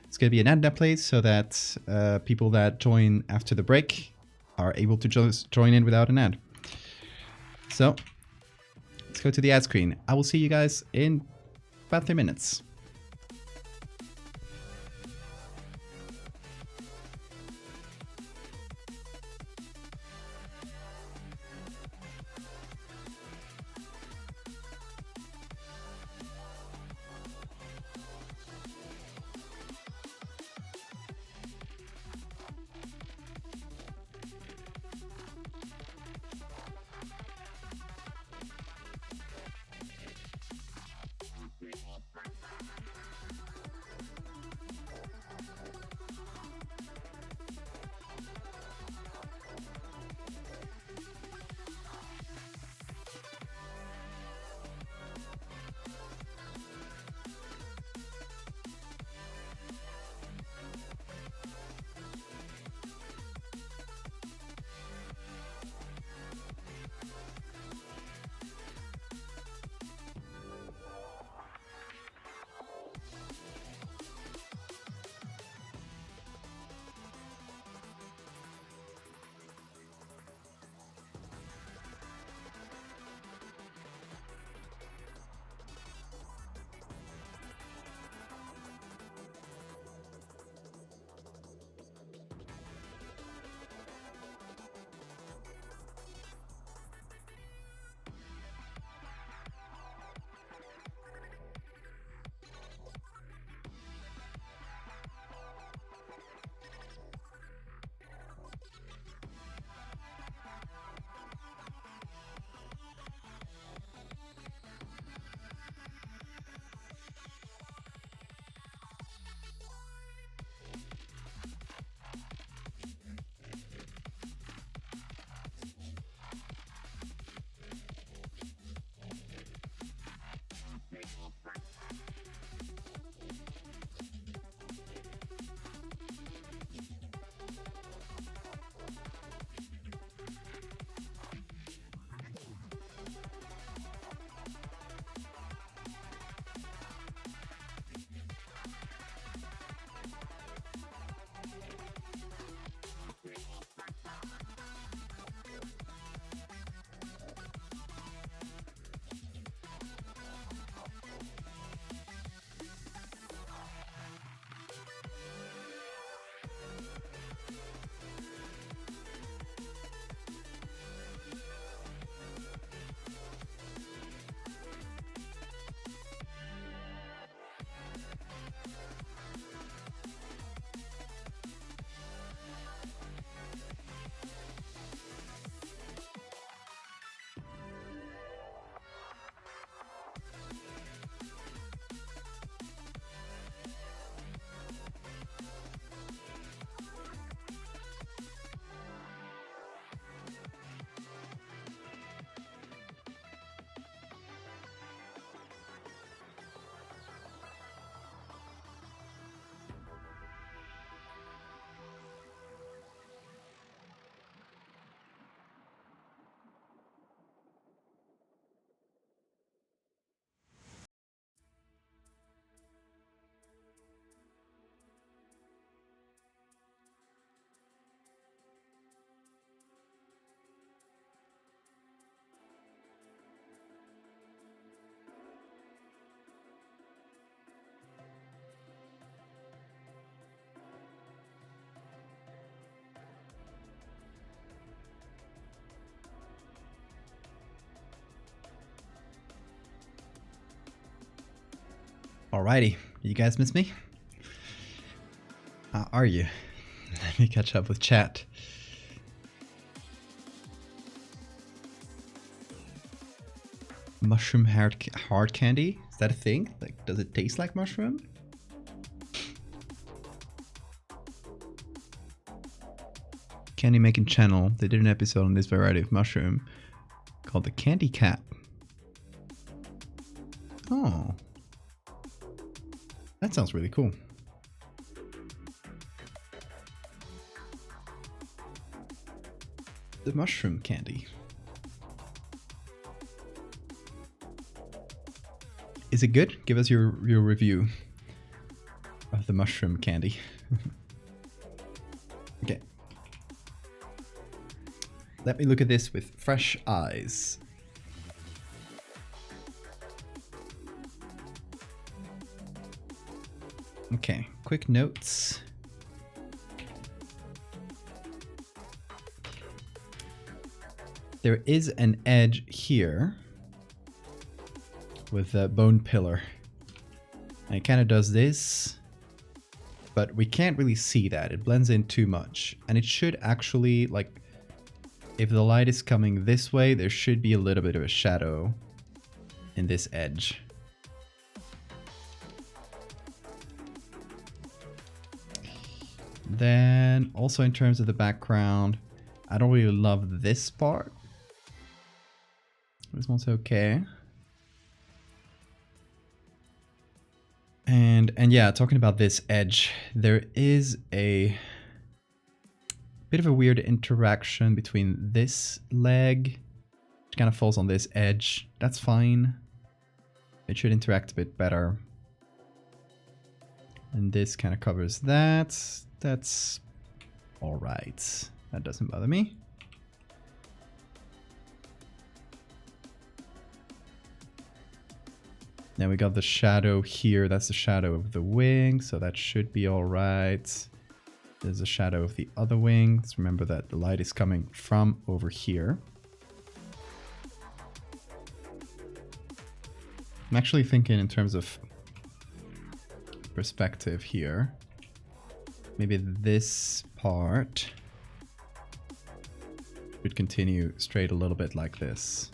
It's gonna be an ad that plays so that people that join after the break are able to just join in without an ad. So, let's go to the ad screen. I will see you guys in about 3 minutes. Alrighty, you guys miss me? How are you? Let me catch up with chat. Mushroom hard candy? Is that a thing? Like, does it taste like mushroom? Candy making channel. They did an episode on this variety of mushroom called the Candy Cat. Oh. That sounds really cool. The mushroom candy. Is it good? Give us your review of the mushroom candy. Okay. Let me look at this with fresh eyes. Okay, quick notes. There is an edge here with a bone pillar. And it kind of does this, but we can't really see that. It blends in too much. And it should actually, like, if the light is coming this way, there should be a little bit of a shadow in this edge. Then also in terms of the background, I don't really love this part. This one's okay. And yeah, talking about this edge, there is a bit of a weird interaction between this leg, which kind of falls on this edge. That's fine. It should interact a bit better. And this kind of covers that. That's all right. That doesn't bother me. Then we got the shadow here. That's the shadow of the wing, so that should be all right. There's a shadow of the other wing. Let's remember that the light is coming from over here. I'm actually thinking in terms of perspective here. Maybe this part should continue straight a little bit like this.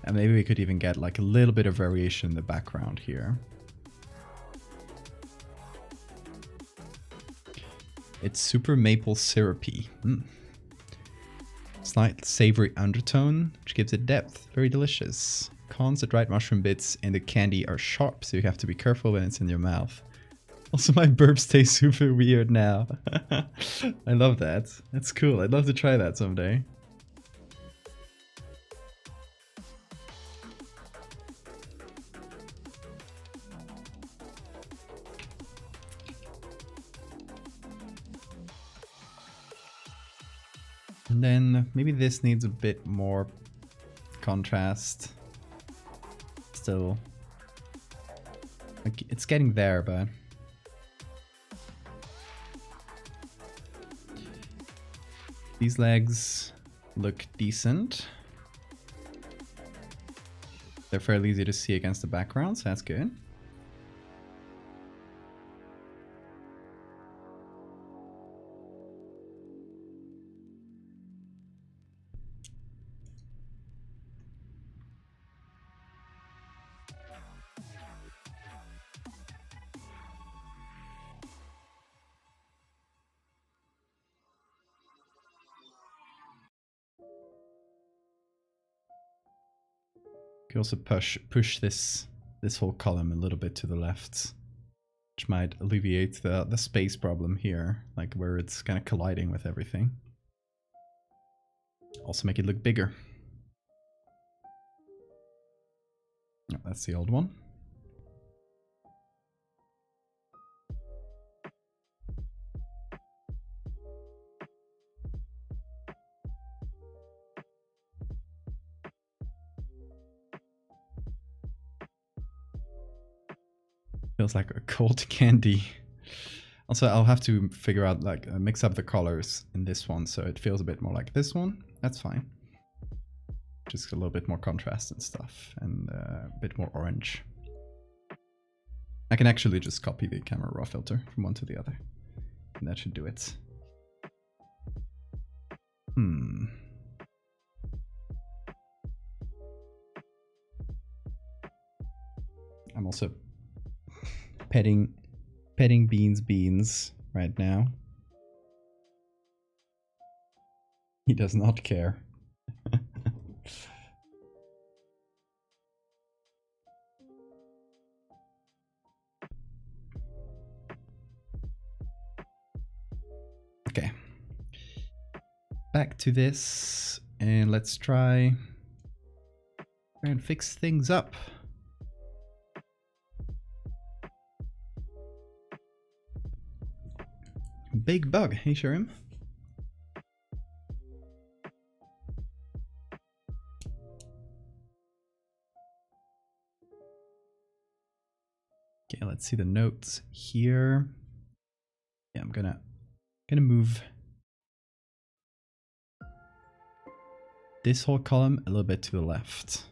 And maybe we could even get like a little bit of variation in the background here. It's super maple syrupy. Slight savory undertone, which gives it depth. Very delicious. Cons: the dried mushroom bits in the candy are sharp, so you have to be careful when it's in your mouth. Also, my burps taste super weird now. I love that. That's cool. I'd love to try that someday. And then maybe this needs a bit more contrast. Still, like, it's getting there, but these legs look decent. They're fairly easy to see against the background, so that's good. You can also push this whole column a little bit to the left, which might alleviate the space problem here, like where it's kind of colliding with everything. Also make it look bigger. Oh, that's the old one. Feels like a cold candy. Also, I'll have to figure out, like, mix up the colors in this one so it feels a bit more like this one. That's fine. Just a little bit more contrast and stuff, and a bit more orange. I can actually just copy the camera raw filter from one to the other, and that should do it. I'm also petting Beans right now. He does not care. Okay. Back to this, and let's try and fix things up. Big bug, hey Sharim. Okay, let's see the notes here. Yeah, I'm gonna move this whole column a little bit to the left.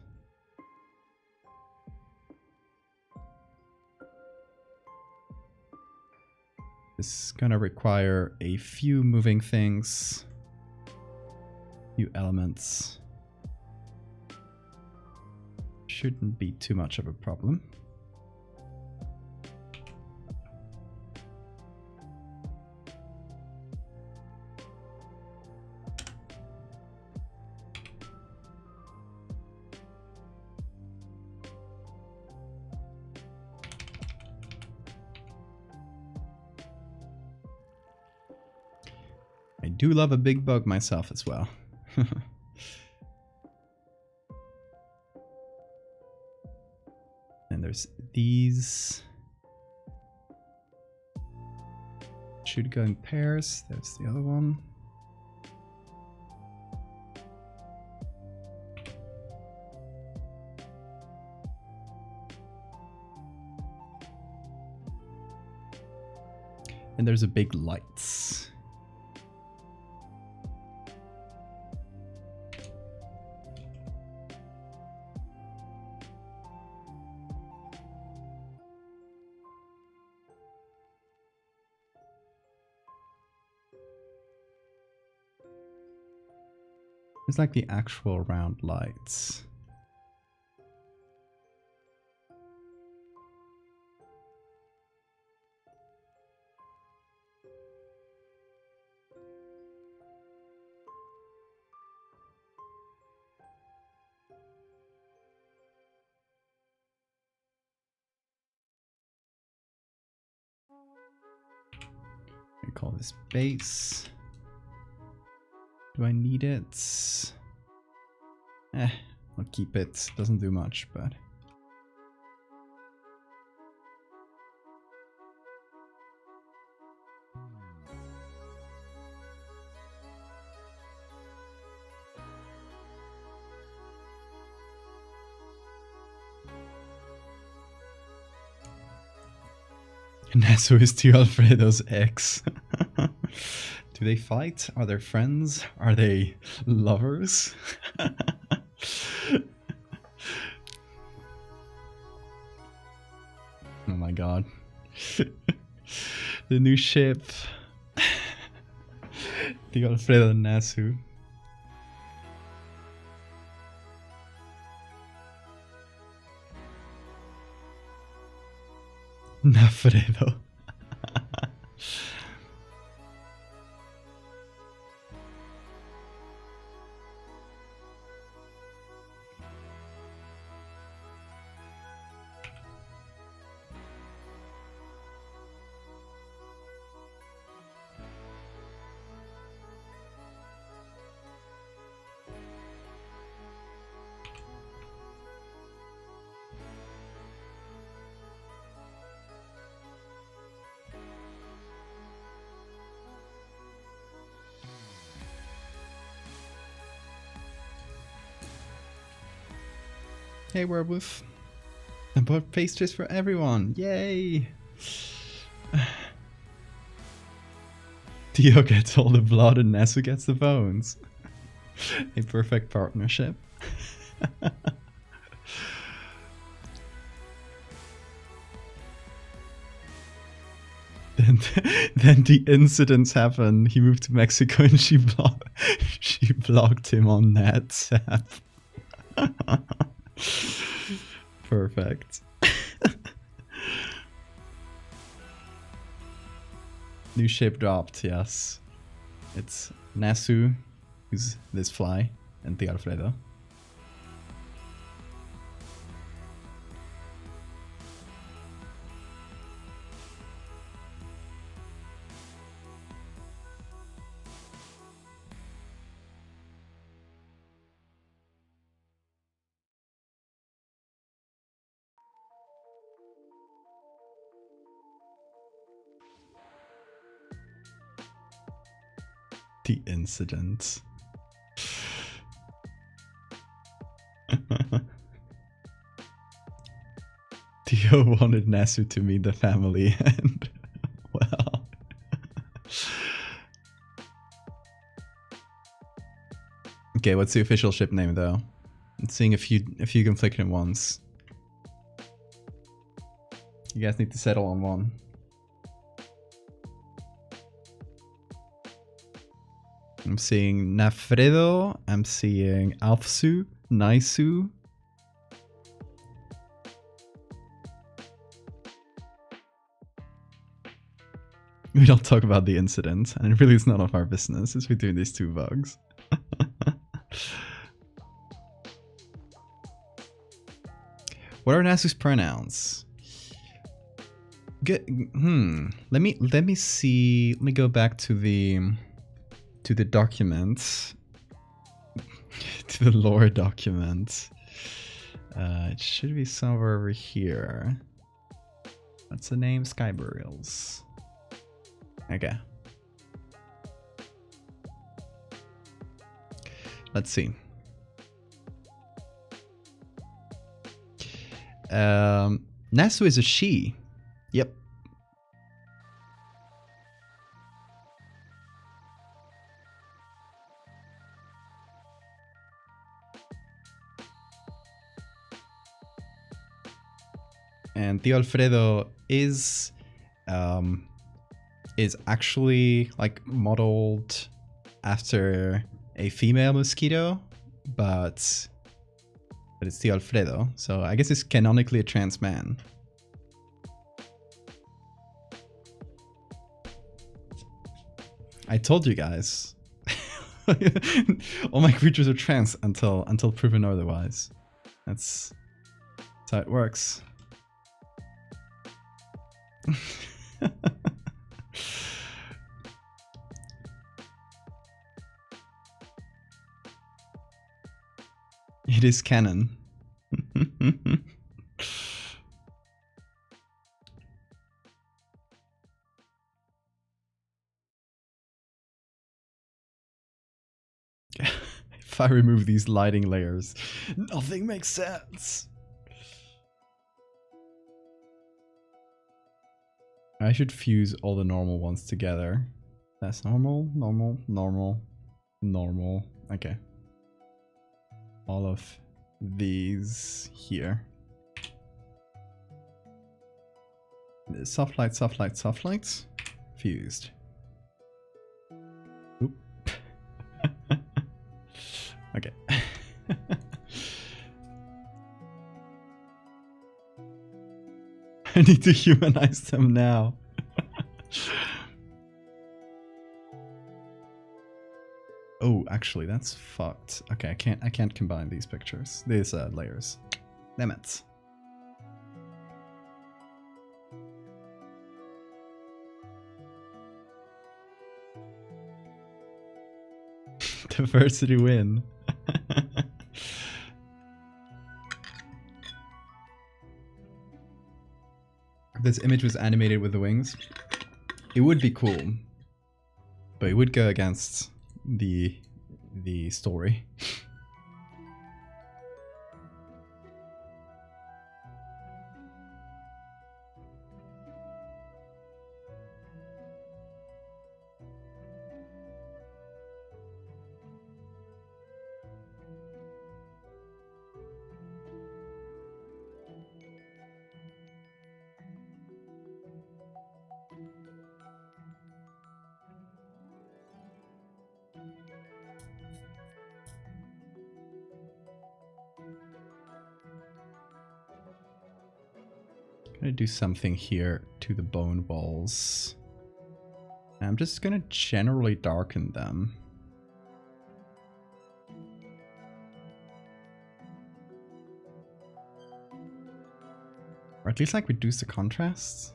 This is gonna require a few moving things, few elements. Shouldn't be too much of a problem. I do love a big bug myself as well. And there's these. Should go in pairs. There's the other one. And there's a big lights. It's like the actual round lights. I call this base. Do I need it? I'll keep it. Doesn't do much, but... Nasu is to Alfredo's ex. Do they fight? Are they friends? Are they lovers? Oh my god. The new ship. The Alfredo and Nasu. Nafredo. Hey, Werewolf. I bought pastries for everyone. Yay! Theo gets all the blood and Nesu gets the bones. A perfect partnership. Then the incidents happen. He moved to Mexico and she blocked him on NetSap. Perfect. New shape dropped, yes. It's Nesu, who's this fly, and the Alfredo. The incident. Theo wanted Nesu to meet the family and well. Okay, what's the official ship name though? I'm seeing a few conflicting ones. You guys need to settle on one. I'm seeing Nafredo, I'm seeing Alfsu, Naisu. We don't talk about the incident, and it really is none of our business. It's between these two bugs. What are Nasu's pronouns? Good. Let me see. Let me go back to the document, to the lore document. It should be somewhere over here. What's the name? Sky Burials. Okay. Let's see. Nasu is a she. Yep. And Tio Alfredo is actually like modeled after a female mosquito, but it's Tio Alfredo, so I guess it's canonically a trans man. I told you guys. All my creatures are trans until proven otherwise. That's how it works. It is canon. If I remove these lighting layers, nothing makes sense. I should fuse all the normal ones together. That's normal, normal, normal, normal. Okay. All of these here. Soft light, soft light, soft lights. Fused. Oop. Okay. I need to humanize them now. Oh, actually, that's fucked. Okay, I can't combine these pictures. These layers. Damn it. Diversity win. This image was animated with the wings. It would be cool, but it would go against the story. gonna do something here to the bone walls. I'm just gonna generally darken them. Or at least like reduce the contrasts.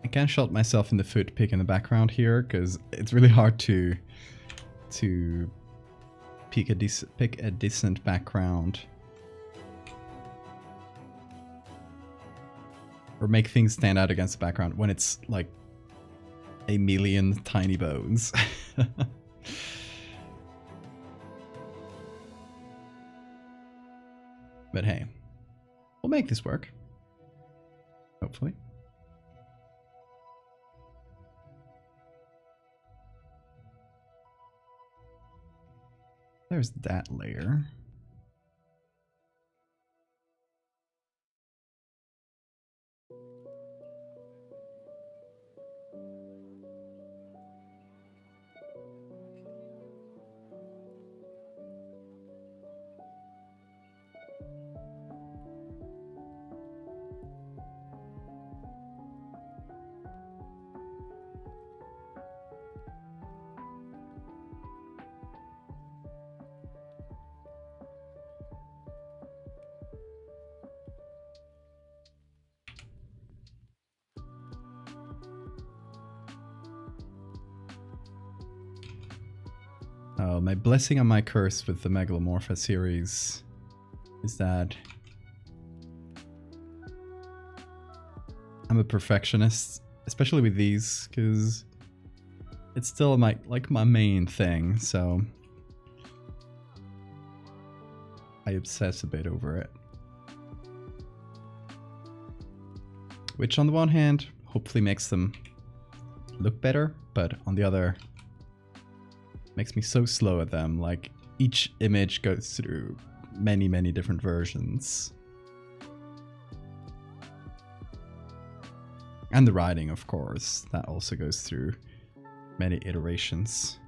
I can't shot myself in the foot pick in the background here because it's really hard to pick a decent background or make things stand out against the background when it's like a million tiny bones. But hey, we'll make this work. Hopefully. There's that layer. Oh, my blessing and my curse with the Megalomorpha series is that I'm a perfectionist, especially with these, because it's still my main thing, so I obsess a bit over it. Which on the one hand, hopefully makes them look better, but on the other, makes me so slow at them. Like, each image goes through many, many different versions. And the writing, of course, that also goes through many iterations.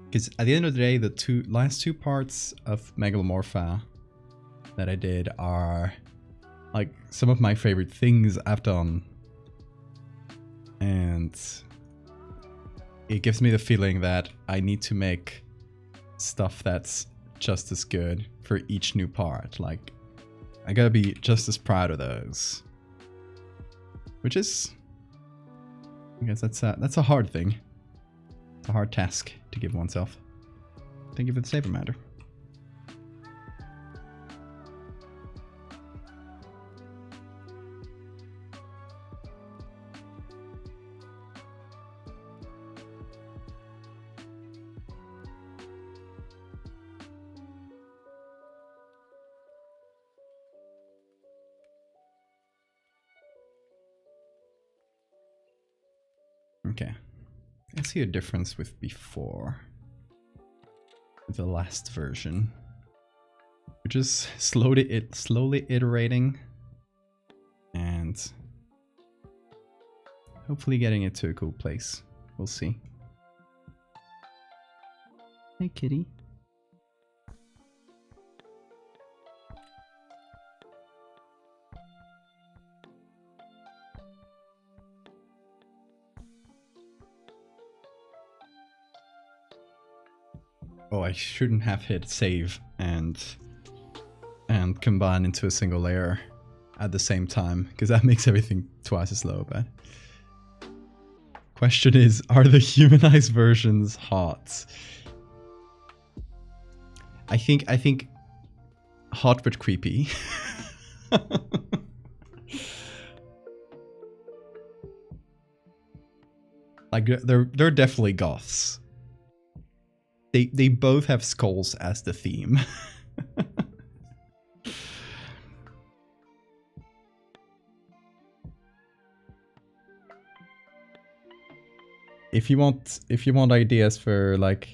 Because at the end of the day, the last two parts of Megalomorpha that I did are like some of my favorite things I've done. And it gives me the feeling that I need to make stuff that's just as good for each new part. Like, I gotta be just as proud of those. Which is, I guess that's a hard thing. It's a hard task to give oneself. Thank you for the saber matter. Okay. I see a difference with before. With the last version. Which is slowly iterating. And hopefully getting it to a cool place. We'll see. Hey, kitty. Oh, I shouldn't have hit save and and combine into a single layer at the same time, because that makes everything twice as low. But question is, are the humanized versions hot? I think hot but creepy. Like they're definitely goths. They both have skulls as the theme. If you want ideas for like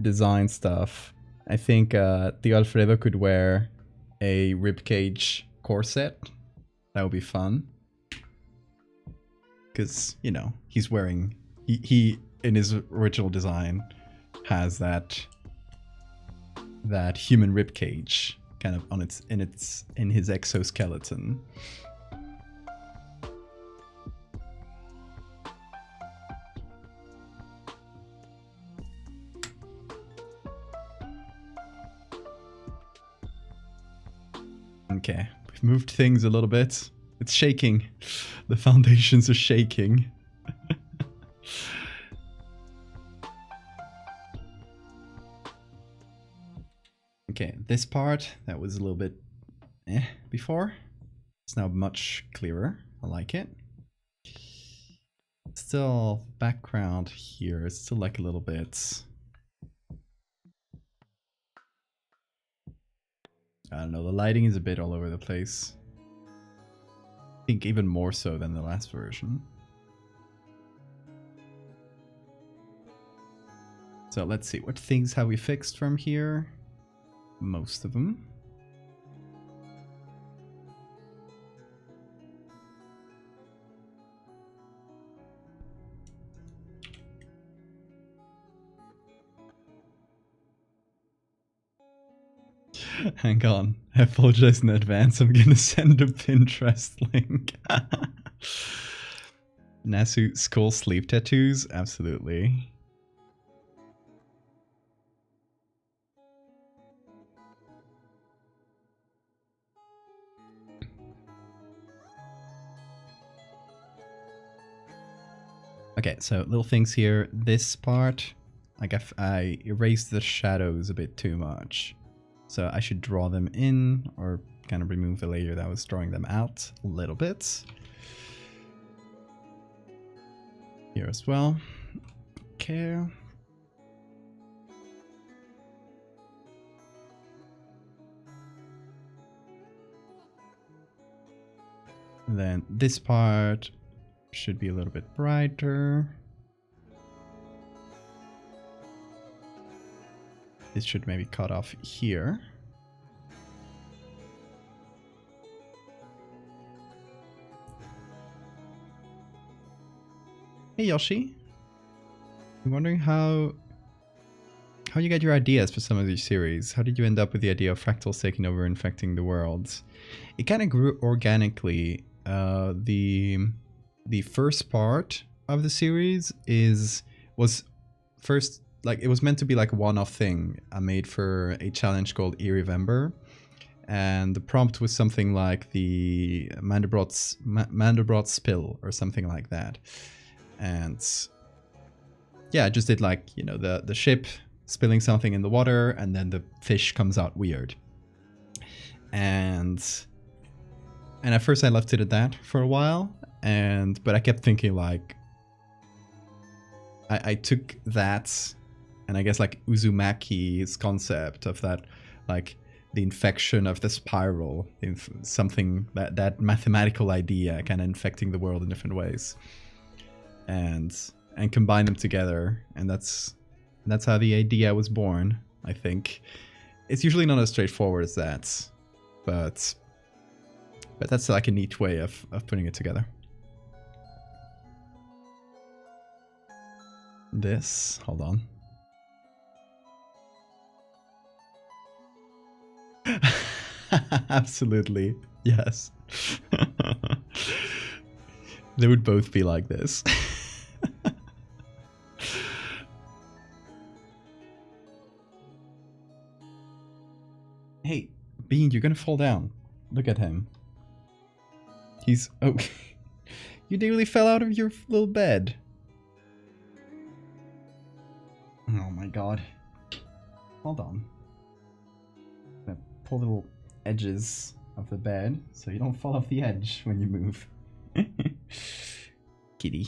design stuff, I think the Alfredo could wear a ribcage corset. That would be fun. Because, you know, he's wearing he in his original design has that human ribcage kind of on in his exoskeleton. Okay, we've moved things a little bit. It's shaking. The foundations are shaking. Okay, this part that was a little bit before. It's now much clearer. I like it. Still, background here is still like a little bit. I don't know, the lighting is a bit all over the place. I think even more so than the last version. So let's see, what things have we fixed from here? Most of them. Hang on, I apologize in advance. I'm gonna send a Pinterest link. Nasu skull sleeve tattoos? Absolutely. Okay, so little things here. This part, I erased the shadows a bit too much. So I should draw them in, or kind of remove the layer that was drawing them out a little bit. Here as well. Okay. And then this part should be a little bit brighter. This should maybe cut off here. Hey Yoshi, I'm wondering how you get your ideas for some of these series. How did you end up with the idea of fractals taking over infecting the world? It kind of grew organically. The first part of the series was first, like, it was meant to be like a one-off thing I made for a challenge called Erevember, and the prompt was something like the Mandelbrot spill or something like that. And yeah, I just did, like, you know, the ship spilling something in the water, and then the fish comes out weird. And at first I left it at that for a while, but I kept thinking, like, I took that, and I guess like Uzumaki's concept of that, like the infection of the spiral, something that mathematical idea kind of infecting the world in different ways, and combine them together, and that's how the idea was born. I think it's usually not as straightforward as that, but that's like a neat way of putting it together. This, hold on. Absolutely, yes. They would both be like this. Hey, being You're gonna fall down. Look at him. He's... Oh. You nearly fell out of your little bed. Oh my god. Hold on. I'm gonna pull little edges of the bed so you don't fall off the edge when you move. Kitty.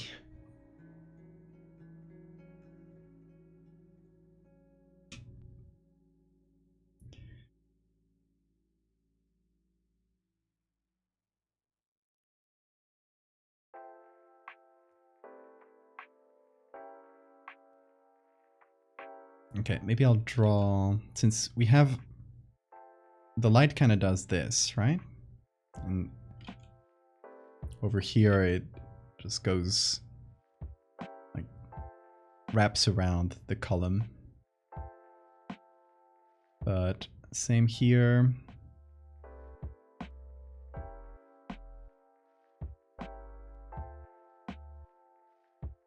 Okay, maybe I'll draw, since we have, the light kind of does this, right? And over here it just goes, like, wraps around the column. But same here.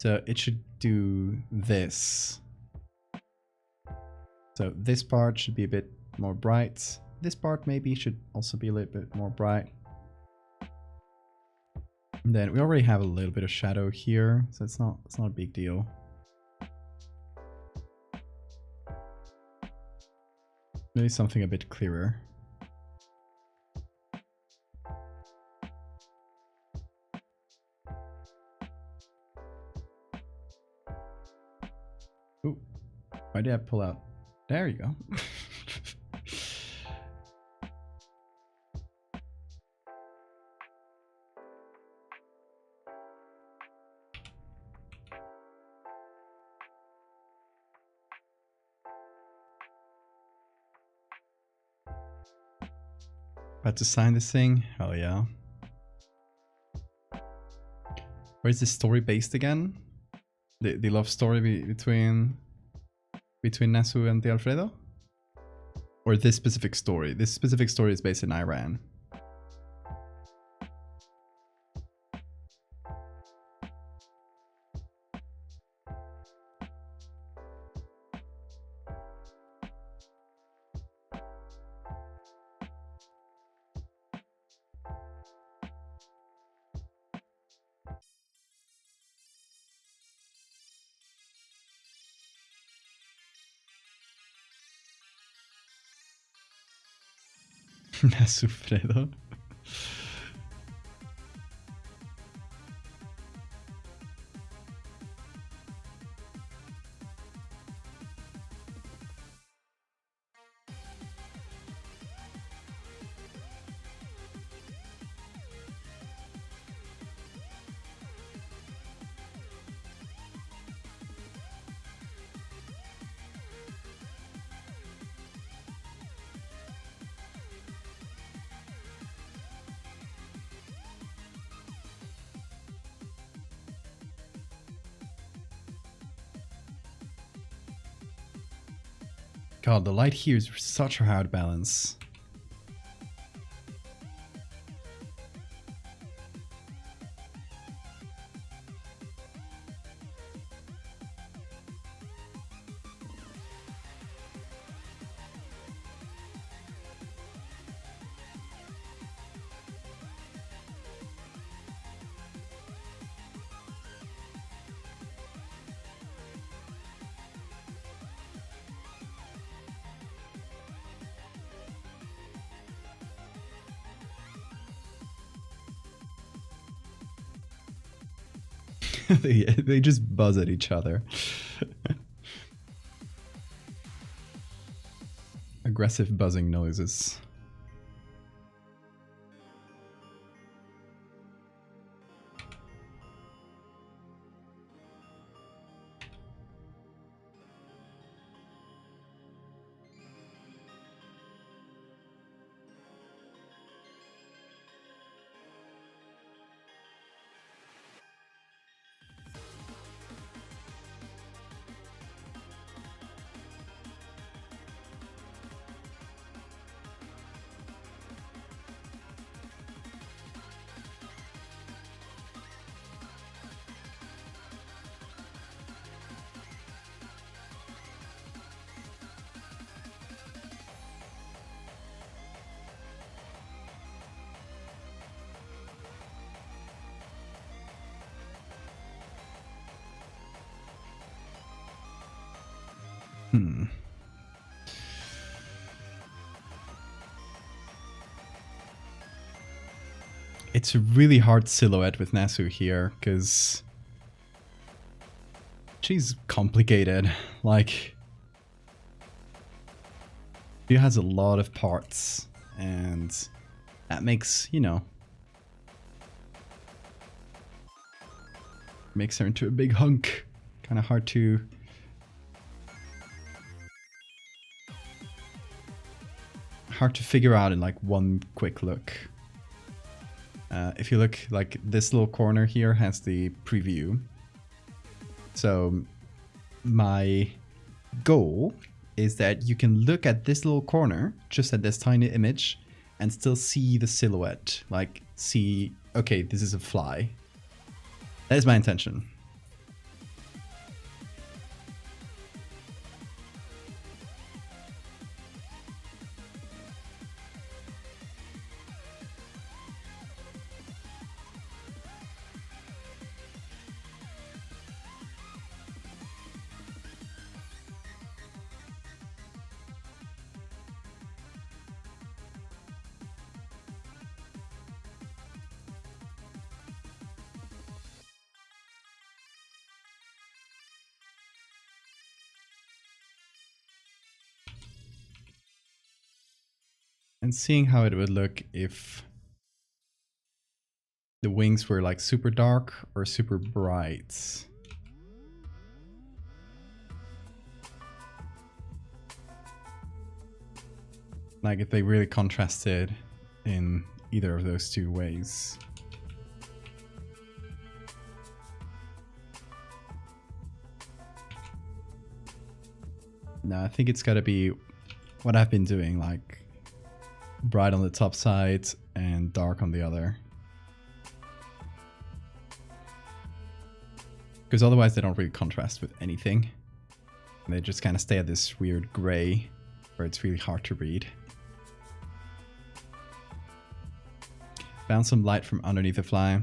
So it should do this. So this part should be a bit more bright. This part maybe should also be a little bit more bright. And then we already have a little bit of shadow here, so it's not a big deal. Maybe something a bit clearer. Ooh, why did I pull out? There you go. About to sign this thing? Hell yeah. Where is this story based again? The love story between Nasu and the Alfredo? Or this specific story? This specific story is based in Iran. Nasufredo. God, the light here is such a hard balance. they just buzz at each other. Aggressive buzzing noises. Hmm. It's a really hard silhouette with Nasu here, because she's complicated. Like, she has a lot of parts, and that makes, you know, makes her into a big hunk. Kind of hard to... hard to figure out in like one quick look. If you look, like, this little corner here has the preview. So my goal is that you can look at this little corner, just at this tiny image, and still see the silhouette. Like, see, okay, this is a fly. That is my intention. And seeing how it would look if the wings were like super dark or super bright. Like if they really contrasted in either of those two ways. No, I think it's gotta be what I've been doing, like bright on the top side and dark on the other. Because otherwise they don't really contrast with anything. They just kind of stay at this weird gray where it's really hard to read. Found some light from underneath the fly.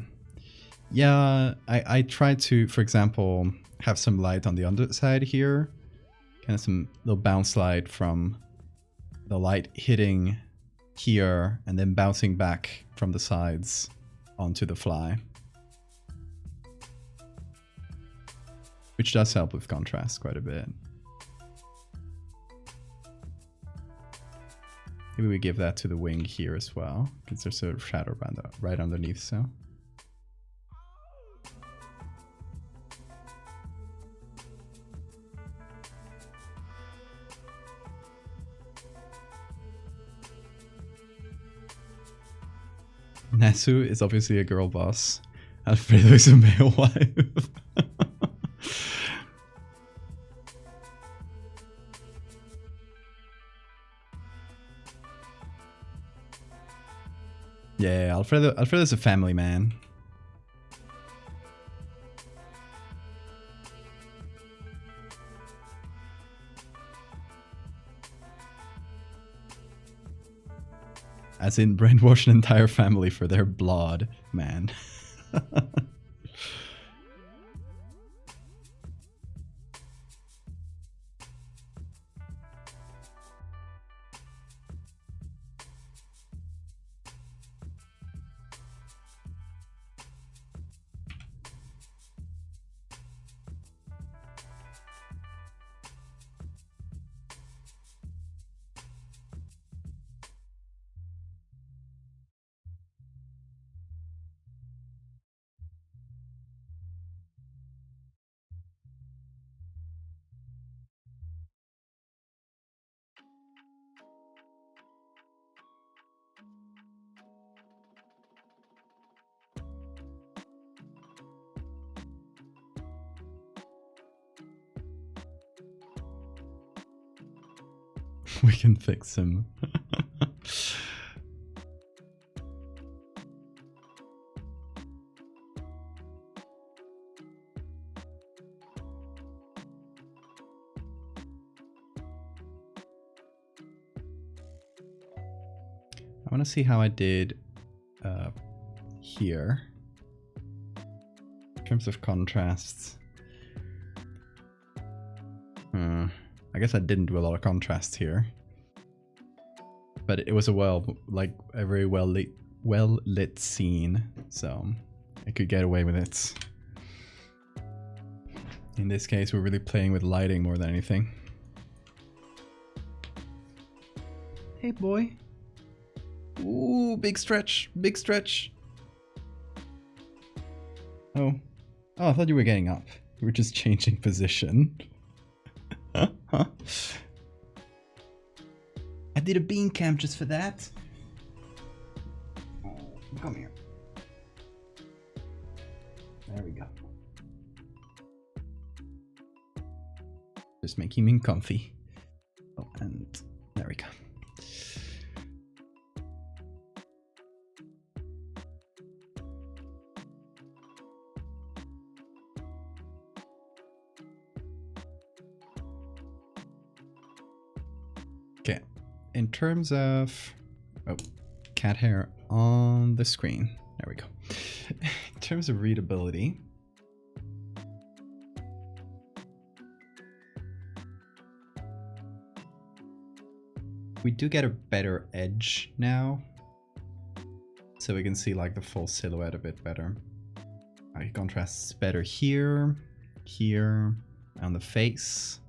Yeah, I tried to, for example, have some light on the underside here. Kind of some little bounce light from the light hitting here and then bouncing back from the sides onto the fly. Which does help with contrast quite a bit. Maybe we give that to the wing here as well, because there's a shadow right underneath, so. Nasu is obviously a girl boss. Alfredo is a male wife. Yeah, Alfredo's a family man. As in brainwash an entire family for their blood, man. We can fix him. I want to see how I did here in terms of contrasts. I guess I didn't do a lot of contrast here. But it was a very well lit scene, so I could get away with it. In this case, we're really playing with lighting more than anything. Hey boy. Ooh, big stretch, big stretch. Oh, I thought you were getting up. You were just changing position. I did a bean camp just for that. Oh, come here. There we go. Just making him comfy. Oh, and there we go. Okay, in terms of cat hair on the screen. There we go. In terms of readability, we do get a better edge now, so we can see like the full silhouette a bit better. It contrasts better here, here, on the face.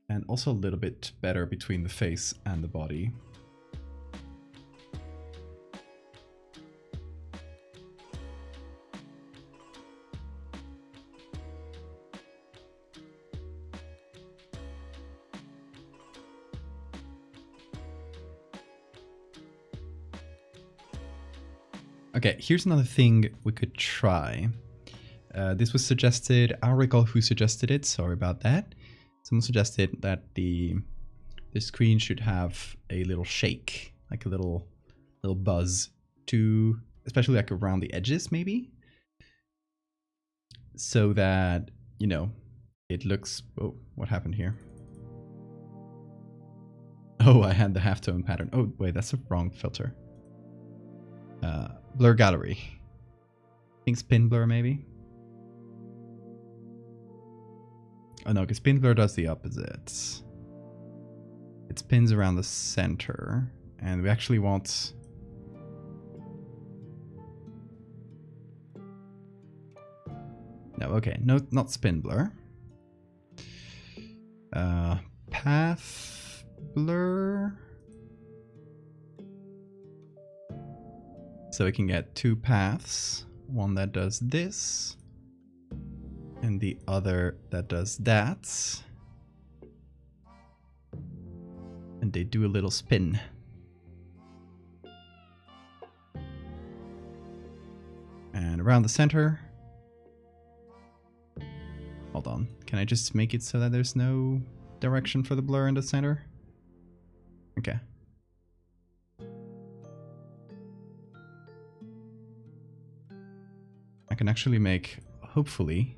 And also a little bit better between the face and the body. Okay, here's another thing we could try. This was suggested, I don't recall who suggested it, sorry about that. Someone suggested that the screen should have a little shake, like a little buzz, to especially like around the edges maybe, so that, you know, it looks. Oh, what happened here? Oh, I had the halftone pattern. Oh wait, that's the wrong filter. Blur gallery. I think spin blur maybe. Oh no, because spin blur does the opposite. It spins around the center, and we actually want... No, okay, no, not spin blur. Path blur. So we can get two paths, one that does this, and the other that does that. And they do a little spin. And around the center. Hold on, can I just make it so that there's no direction for the blur in the center? Okay. I can actually make, hopefully,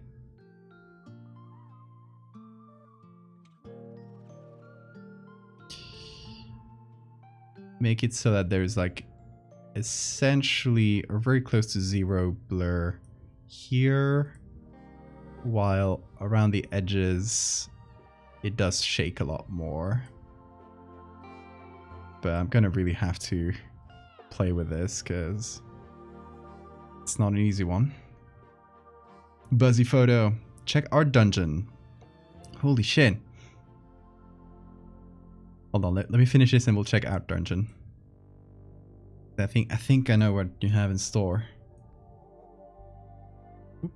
make it so that there's like essentially or very close to zero blur here, while around the edges it does shake a lot more. But I'm gonna really have to play with this because it's not an easy one. Buzzy photo. Check art dungeon. Holy shit. Hold on, let me finish this and we'll check art dungeon. I think I know what you have in store. Oop.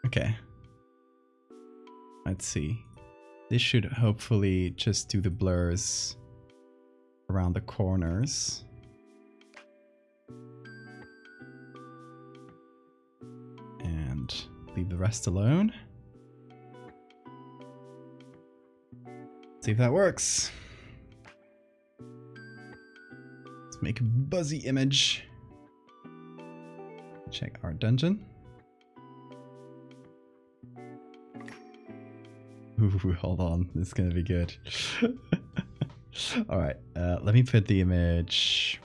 Okay. Let's see. This should hopefully just do the blurs around the corners. And leave the rest alone. See if that works. Let's make a buzzy image. Check our dungeon. Ooh, hold on. This is gonna be good. Alright, let me put the image.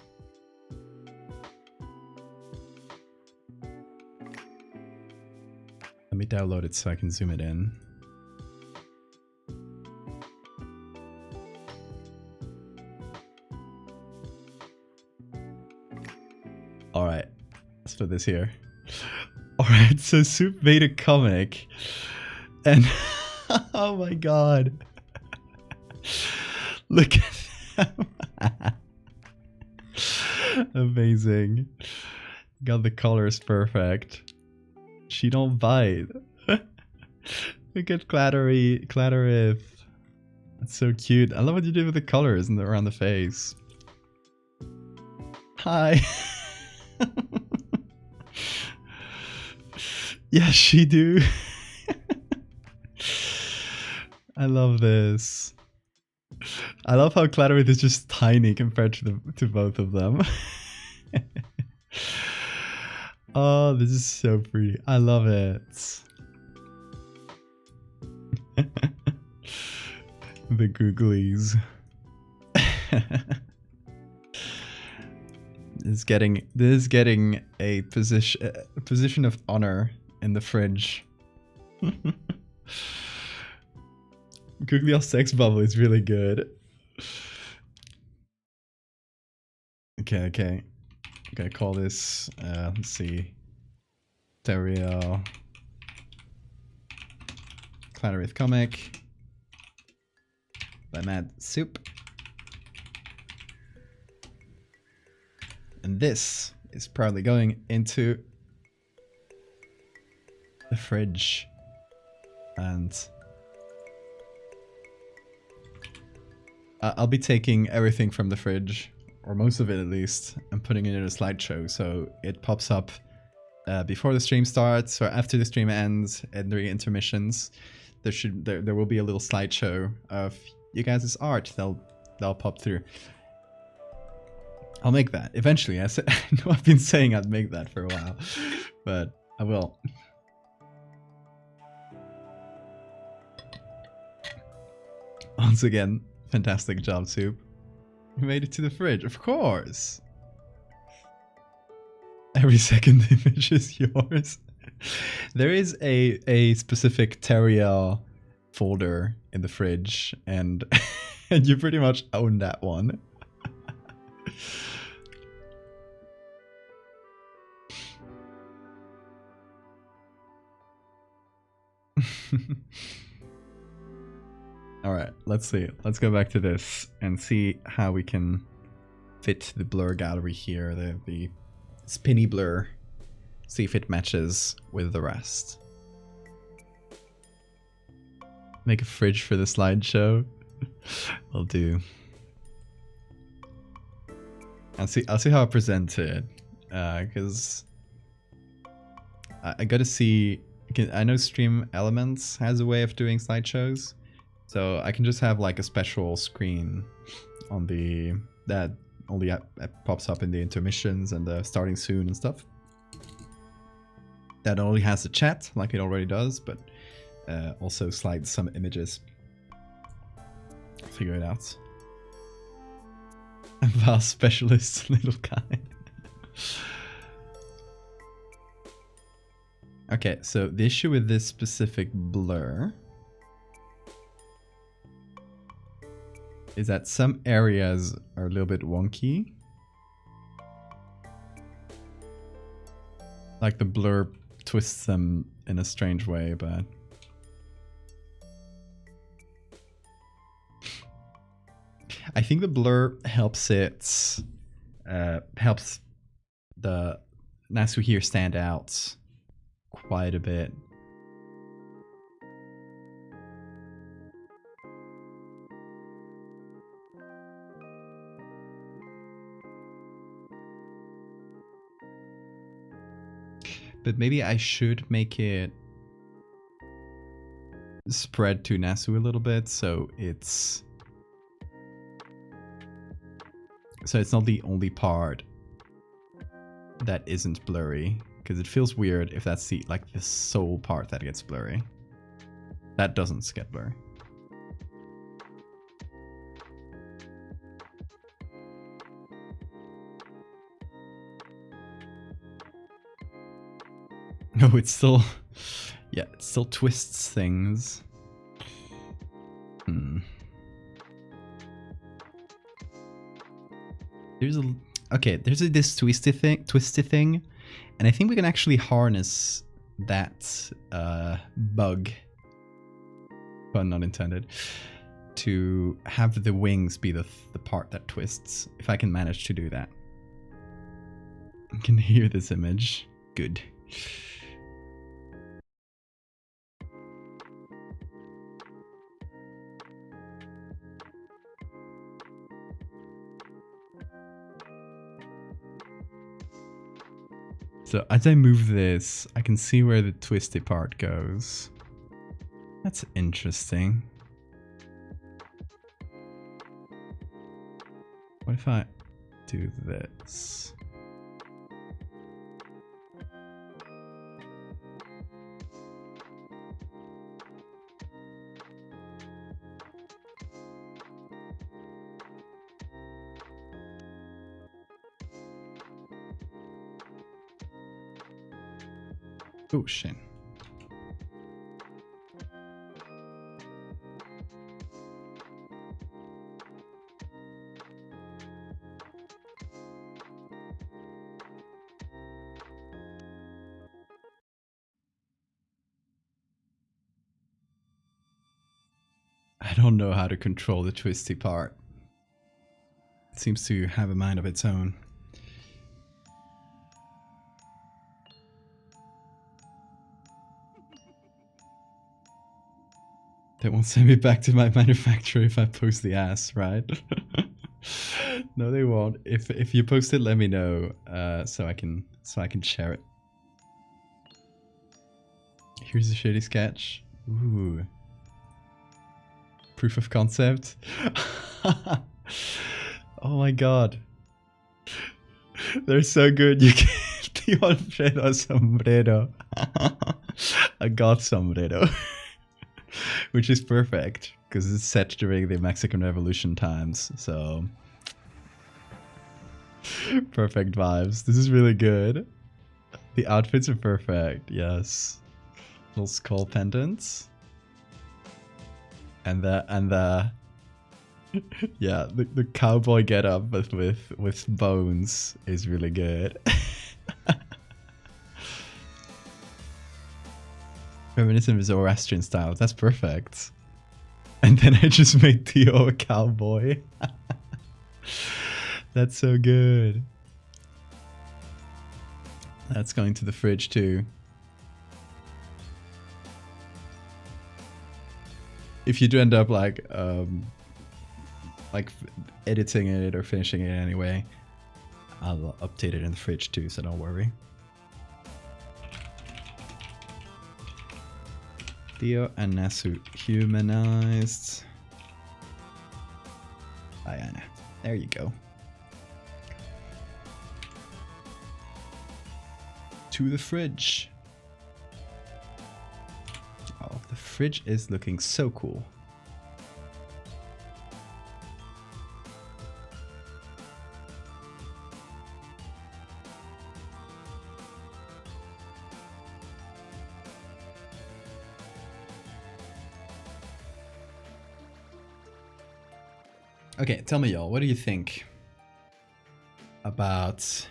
Let me download it so I can zoom it in. Alright, let's put this here. Alright, so Soup made a comic. And oh my god. Look at them. Amazing. Got the colors perfect. She don't bite. Look at Clatterith. That's so cute. I love what you did with the colors and around the face. Hi. Yes, she do. I love this. I love how Clatterith is just tiny compared to both of them. Oh, this is so pretty. I love it. The googlies. This is getting a position of honor in the fridge. Googly sex bubble is really good. Okay. Okay, call this, let's see. Stereo. Clatterith comic. By Mad Soup. And this is probably going into the fridge. And I'll be taking everything from the fridge, or most of it at least, and putting it in a slideshow so it pops up before the stream starts or after the stream ends and during intermissions. There will be a little slideshow of you guys' art that'll pop through. I'll make that eventually. I know I've been saying I'd make that for a while, but I will. Once again, fantastic job, Soup. You made it to the fridge, of course. Every second image is yours. There is a specific Terria folder in the fridge, and and you pretty much own that one. Alright, let's see. Let's go back to this and see how we can fit the blur gallery here, the spinny blur. See if it matches with the rest. Make a fridge for the slideshow. Will do. I'll see how I present it. Because I gotta see. I know Stream Elements has a way of doing slideshows. So I can just have like a special screen on that only pops up in the intermissions and the starting soon and stuff. That only has the chat like it already does, but also slides some images. Figure it out. Vast specialist, little guy. Okay, so the issue with this specific blur is that some areas are a little bit wonky. Like the blur twists them in a strange way, but I think the blur helps helps the Nasu here stand out quite a bit. But maybe I should make it spread to Nasu a little bit so it's So it's not the only part that isn't blurry, because it feels weird if that's the like the sole part that gets blurry. That doesn't get blurry. No, it's still, yeah, it still twists things. There's this twisty thing, and I think we can actually harness that bug, pun not intended, to have the wings be the part that twists. If I can manage to do that, I can hear this image. Good. So as I move this, I can see where the twisty part goes. That's interesting. What if I do this? Oh shit. I don't know how to control the twisty part. It seems to have a mind of its own. They won't send me back to my manufacturer if I post the ass, right? No, they won't. If you post it, let me know, so I can share it. Here's a shitty sketch. Ooh. Proof of concept. Oh my god. They're so good. You can't. Alfredo sombrero. A god sombrero. Which is perfect, because it's set during the Mexican Revolution times, so... Perfect vibes. This is really good. The outfits are perfect, yes. Little skull pendants. And the yeah, the cowboy getup but with bones is really good. Reminiscent of Zoroastrian style. That's perfect. And then I just made Theo a cowboy. That's so good. That's going to the fridge too. If you do end up like editing it or finishing it anyway, I'll update it in the fridge too, so don't worry. Theo and Nasu humanized. Diana. There you go. To the fridge. Oh, the fridge is looking so cool. Okay, tell me y'all, what do you think about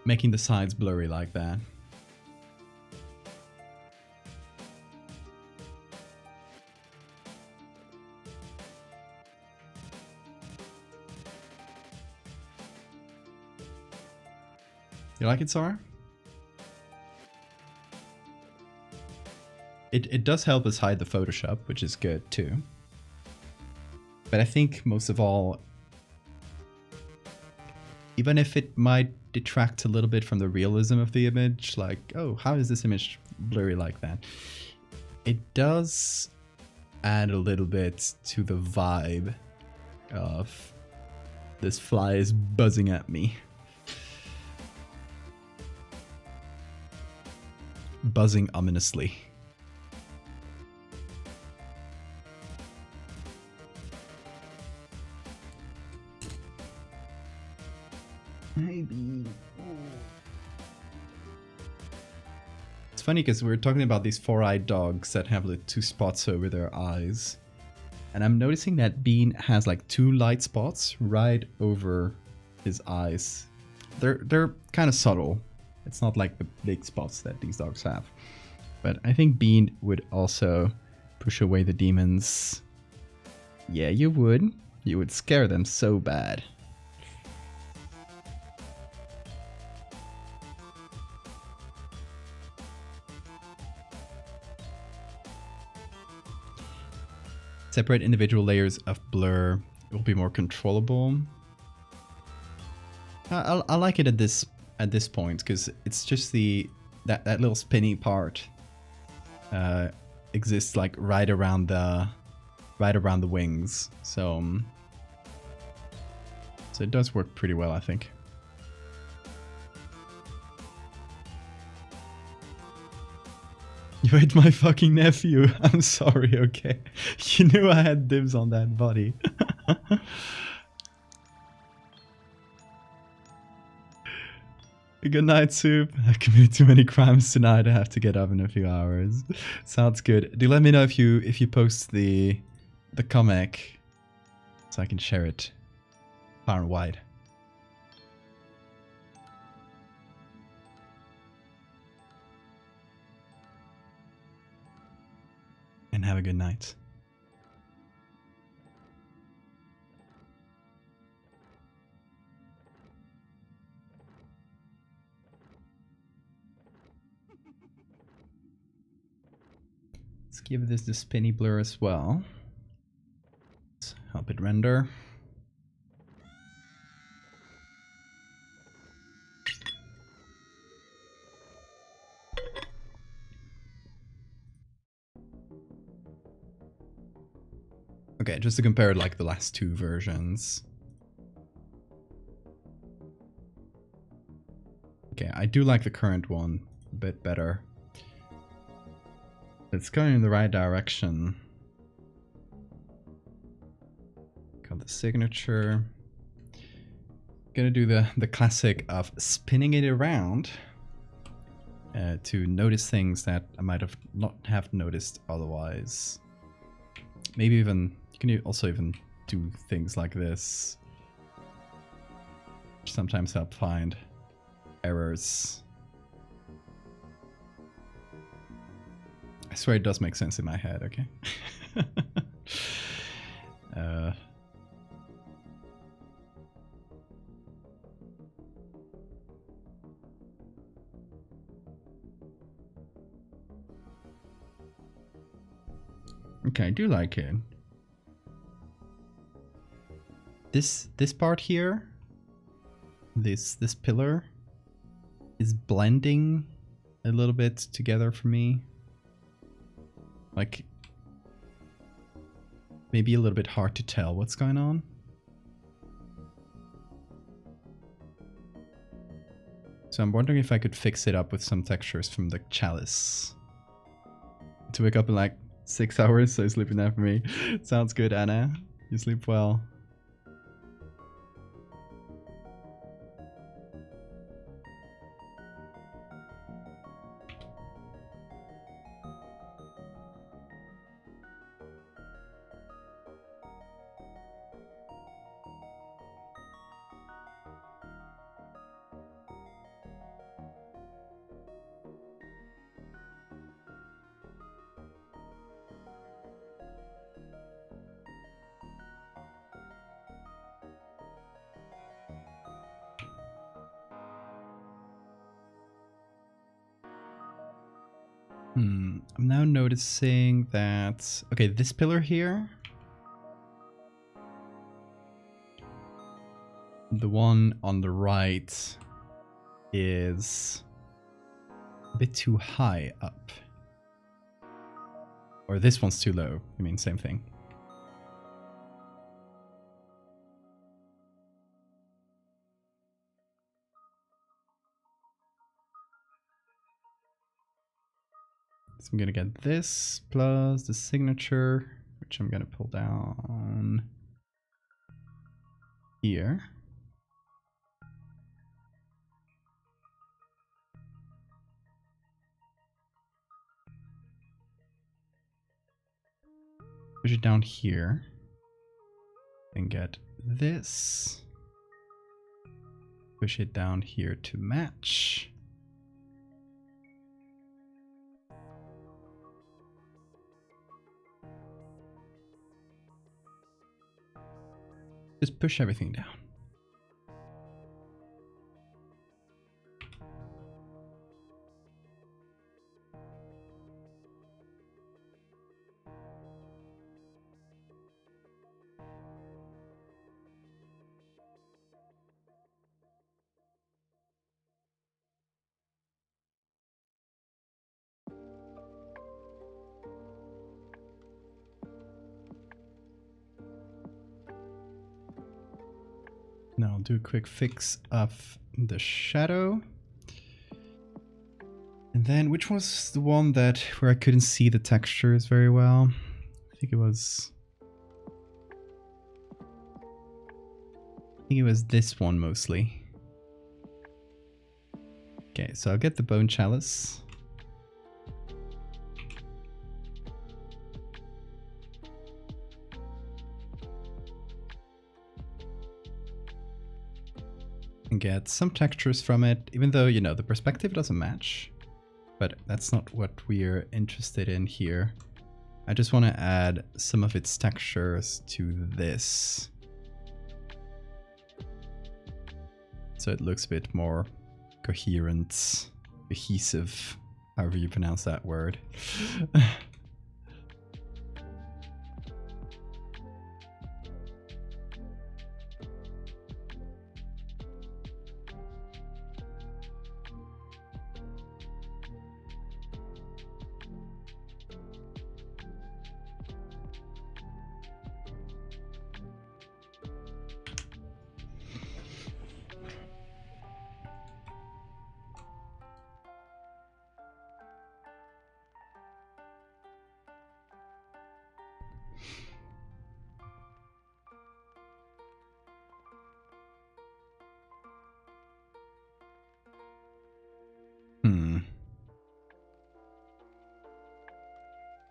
making the sides blurry like that? You like it, Sora? It does help us hide the Photoshop, which is good too. But I think most of all, even if it might detract a little bit from the realism of the image, like, oh, how is this image blurry like that? It does add a little bit to the vibe of This fly is buzzing at me. Buzzing ominously. Maybe. It's funny because we're talking about these four-eyed dogs that have like 2 spots over their eyes. And I'm noticing that Bean has like 2 light spots right over his eyes. They're kind of subtle. It's not like the big spots that these dogs have. But I think Bean would also push away the demons. Yeah, you would. You would scare them so bad. Separate individual layers of blur. It will be more controllable. I like it at this point because it's just that little spinny part exists like right around the wings. So it does work pretty well, I think. You ate my fucking nephew. I'm sorry, okay? You knew I had dibs on that body. Good night, Soup. I've committed too many crimes tonight. I have to get up in a few hours. Sounds good. Do let me know if you post the comic so I can share it far and wide. And have a good night. Let's give this the spinny blur as well. Let's help it render. Okay, just to compare like the last 2 versions. Okay, I do like the current one a bit better. It's going in the right direction. Got the signature. Gonna do the classic of spinning it around to notice things that I might have not have noticed otherwise. Maybe even you can also even do things like this, which sometimes help find errors. I swear it does make sense in my head, okay? Okay, I do like it. This part here, this pillar is blending a little bit together for me. Like, maybe a little bit hard to tell what's going on. So I'm wondering if I could fix it up with some textures from the chalice. To wake up in like 6 hours, so sleeping there for me. Sounds good, Anna. You sleep well. I'm now noticing that, okay, this pillar here, the one on the right is a bit too high up. Or this one's too low. I mean, same thing. So I'm gonna get this plus the signature, which I'm gonna pull down here. Push it down here. And get this. Push it down here to match. Just push everything down. Now I'll do a quick fix of the shadow. And then which was the one that where I couldn't see the textures very well? I think it was this one mostly. Okay, so I'll get the bone chalice. And get some textures from it, even though, you know, the perspective doesn't match. But that's not what we're interested in here. I just want to add some of its textures to this. So it looks a bit more coherent, cohesive, however you pronounce that word.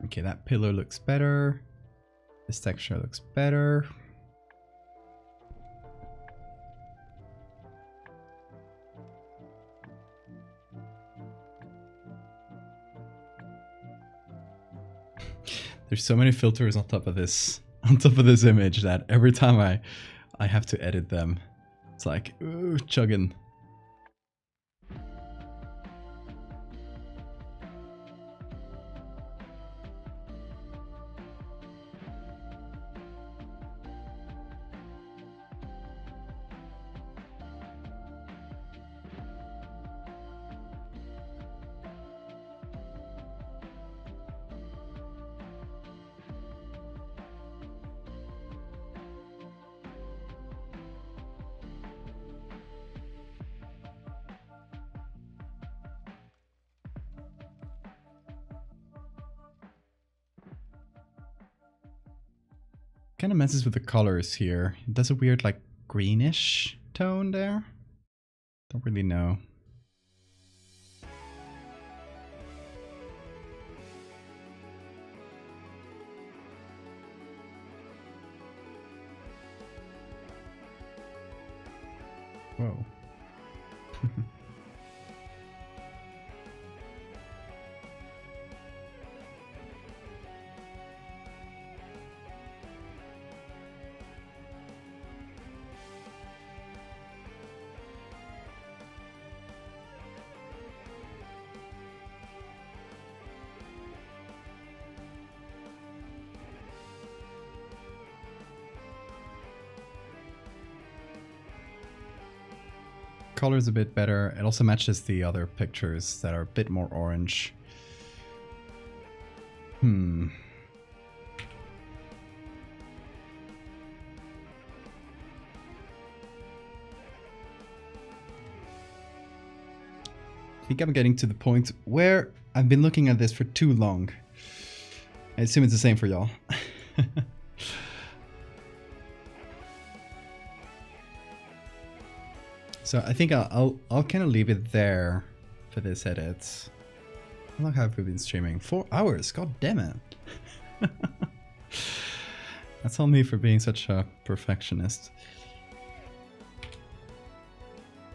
Okay, that pillar looks better. This texture looks better. There's so many filters on top of this image that every time I have to edit them, it's like, ooh, chugging. Kind of messes with the colors here. It does a weird like greenish tone there. Don't really know. Whoa. Color is a bit better. It also matches the other pictures that are a bit more orange. think I'm getting to the point where I've been looking at this for too long. I assume it's the same for y'all. So I think I'll kind of leave it there for this edit. How long have we been streaming? 4 hours. God damn it. That's all me for being such a perfectionist.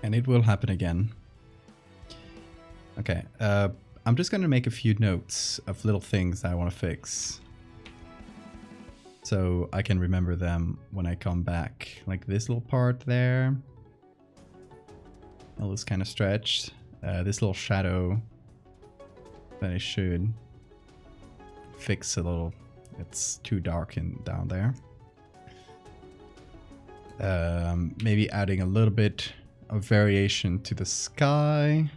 And it will happen again. Okay, I'm just gonna make a few notes of little things that I want to fix, so I can remember them when I come back. Like this little part there. That looks kind of stretched. This little shadow that I should fix a little. It's too dark down there. Maybe adding a little bit of variation to the sky.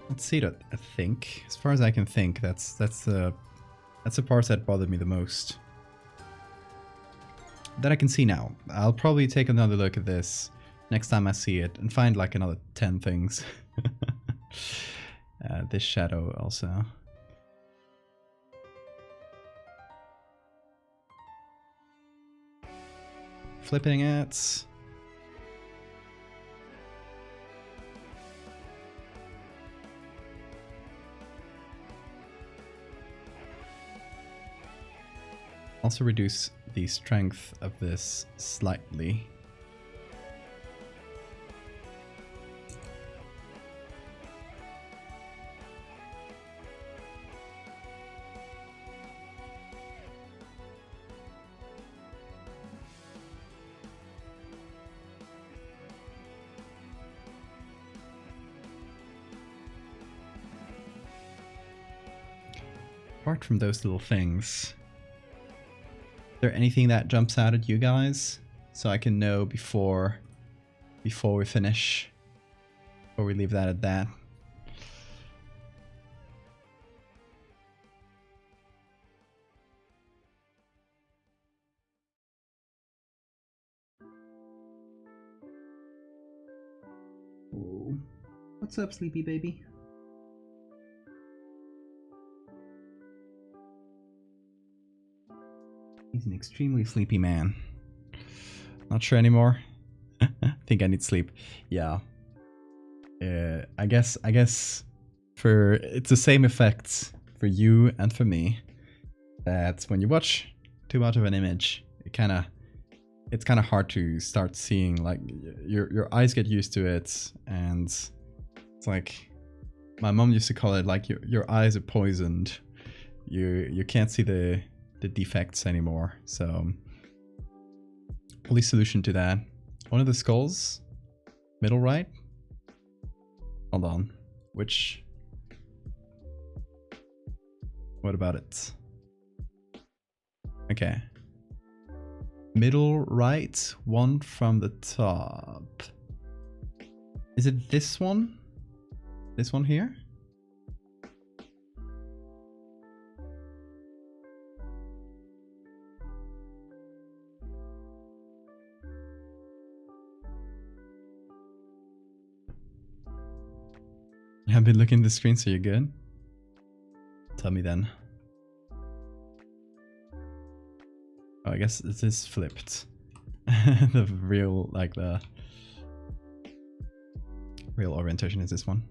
Let's see that. I think, as far as I can think, that's the parts that bothered me the most. That I can see now. I'll probably take another look at this next time I see it and find like another 10 things. This shadow also. Flipping it. Also reduce the strength of this slightly. Apart from those little things, is there anything that jumps out at you guys, so I can know before we finish, or we leave that at that? Oh, what's up, sleepy baby? He's an extremely sleepy man. Not sure anymore. Think I need sleep. Yeah. I guess for it's the same effects for you and for me. That when you watch too much of an image, it's kind of hard to start seeing. Like your eyes get used to it, and it's like my mom used to call it like your eyes are poisoned. You can't see the defects anymore. So only solution to that, one of the skulls, middle right. Hold on, what about it? Okay, middle right, one from the top. Is it this one here? I've been looking at the screen, so you're good? Tell me then. Oh, I guess this is flipped. The real orientation is this one.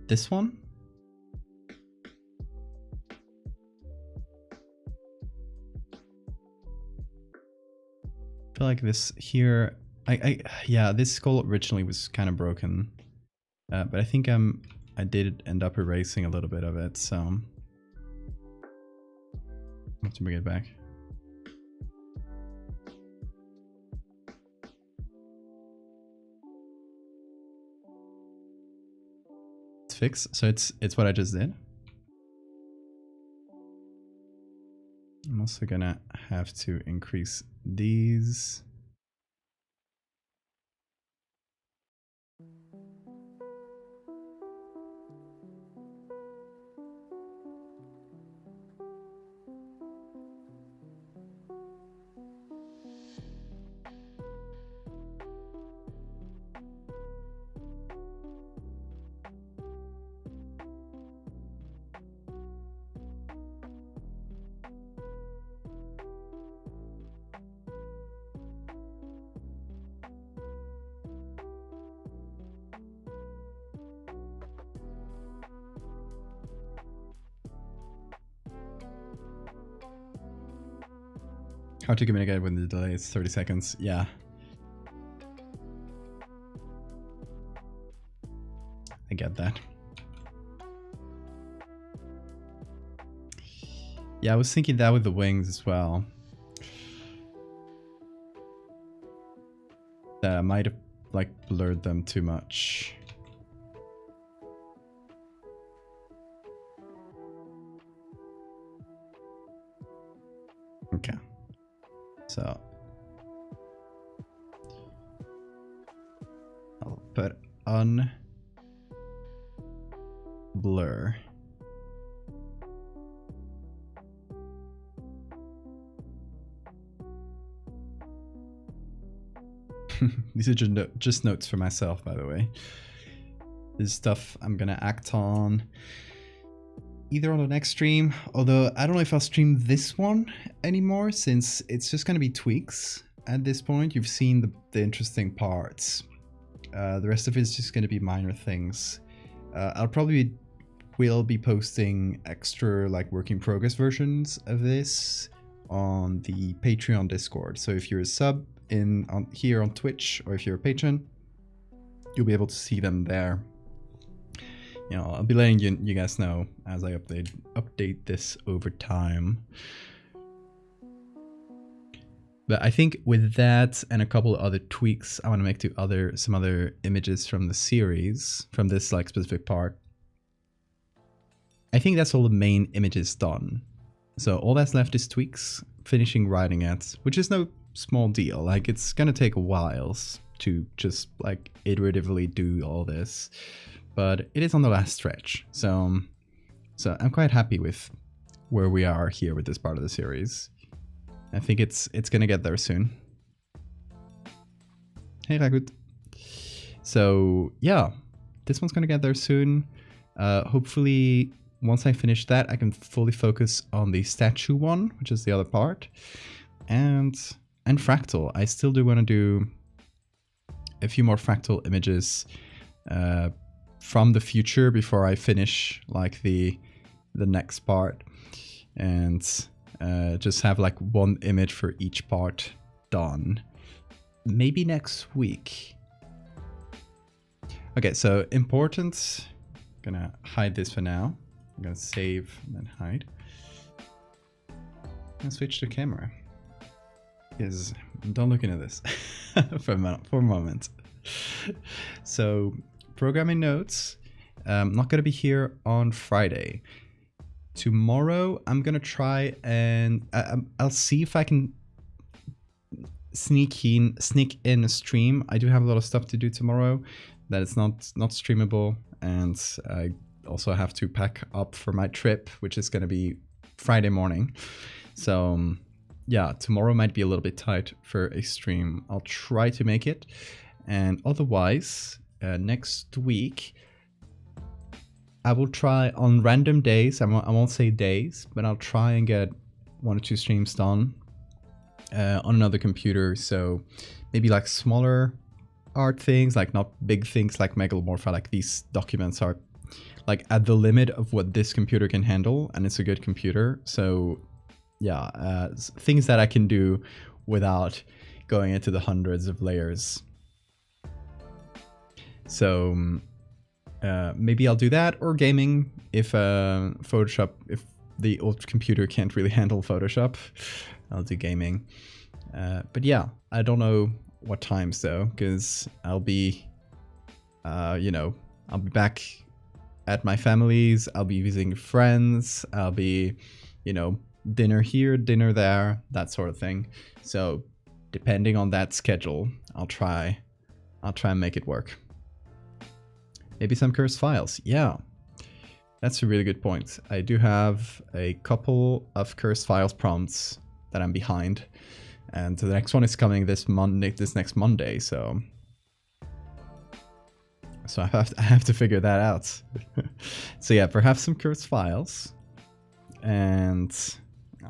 This one? I feel like this here, yeah, this skull originally was kind of broken, but I think I did end up erasing a little bit of it, so I'll have to bring it back. Fix, so it's what I just did. I'm also gonna have to increase these. How to communicate when the delay is 30 seconds. Yeah. I get that. Yeah, I was thinking that with the wings as well. That I might have like blurred them too much. Okay. So I'll put on blur. These are just notes for myself, by the way. This is stuff I'm gonna act on either on the next stream, although I don't know if I'll stream this one anymore since it's just gonna be tweaks at this point. You've seen the interesting parts. The rest of it is just gonna be minor things. I'll probably will be posting extra like work in progress versions of this on the Patreon Discord. So if you're a sub here on Twitch, or if you're a patron, you'll be able to see them there. You know, I'll be letting you guys know as I update this over time. But I think with that and a couple of other tweaks I want to make to some other images from the series, from this like specific part, I think that's all the main images done. So all that's left is tweaks, finishing writing it, which is no small deal. Like, it's gonna take a while to just like iteratively do all this, but it is on the last stretch. So I'm quite happy with where we are here with this part of the series. I think it's gonna get there soon. Hey Ragut. So yeah, this one's gonna get there soon. Hopefully once I finish that, I can fully focus on the statue one, which is the other part, and fractal. I still do want to do a few more fractal images from the future before I finish like the next part, and just have like one image for each part done. Maybe next week. Okay, so important. I'm gonna hide this for now. I'm gonna save and then hide. And switch to camera. Because I'm done looking at this for a moment. So, programming notes. I'm not gonna be here on Friday. Tomorrow, I'm gonna try and I'll see if I can sneak in a stream. I do have a lot of stuff to do tomorrow that is not streamable, and I also have to pack up for my trip, which is gonna be Friday morning. So yeah, tomorrow might be a little bit tight for a stream. I'll try to make it, and otherwise next week I will try on random days. I won't say days, but I'll try and get 1 or 2 streams done on another computer. So maybe like smaller art things, like not big things like Megalomorpha. Like, these documents are like at the limit of what this computer can handle, and it's a good computer. So yeah, things that I can do without going into the hundreds of layers. So maybe I'll do that, or gaming if Photoshop, if the old computer can't really handle Photoshop, I'll do gaming. But yeah, I don't know what times though, because I'll be, I'll be back at my family's, I'll be visiting friends, I'll be, dinner here, dinner there, that sort of thing. So depending on that schedule, I'll try and make it work. Maybe some cursed files. Yeah, that's a really good point. I do have a couple of cursed files prompts that I'm behind, and the next one is coming this next Monday. So I have to figure that out. So yeah, perhaps some cursed files, and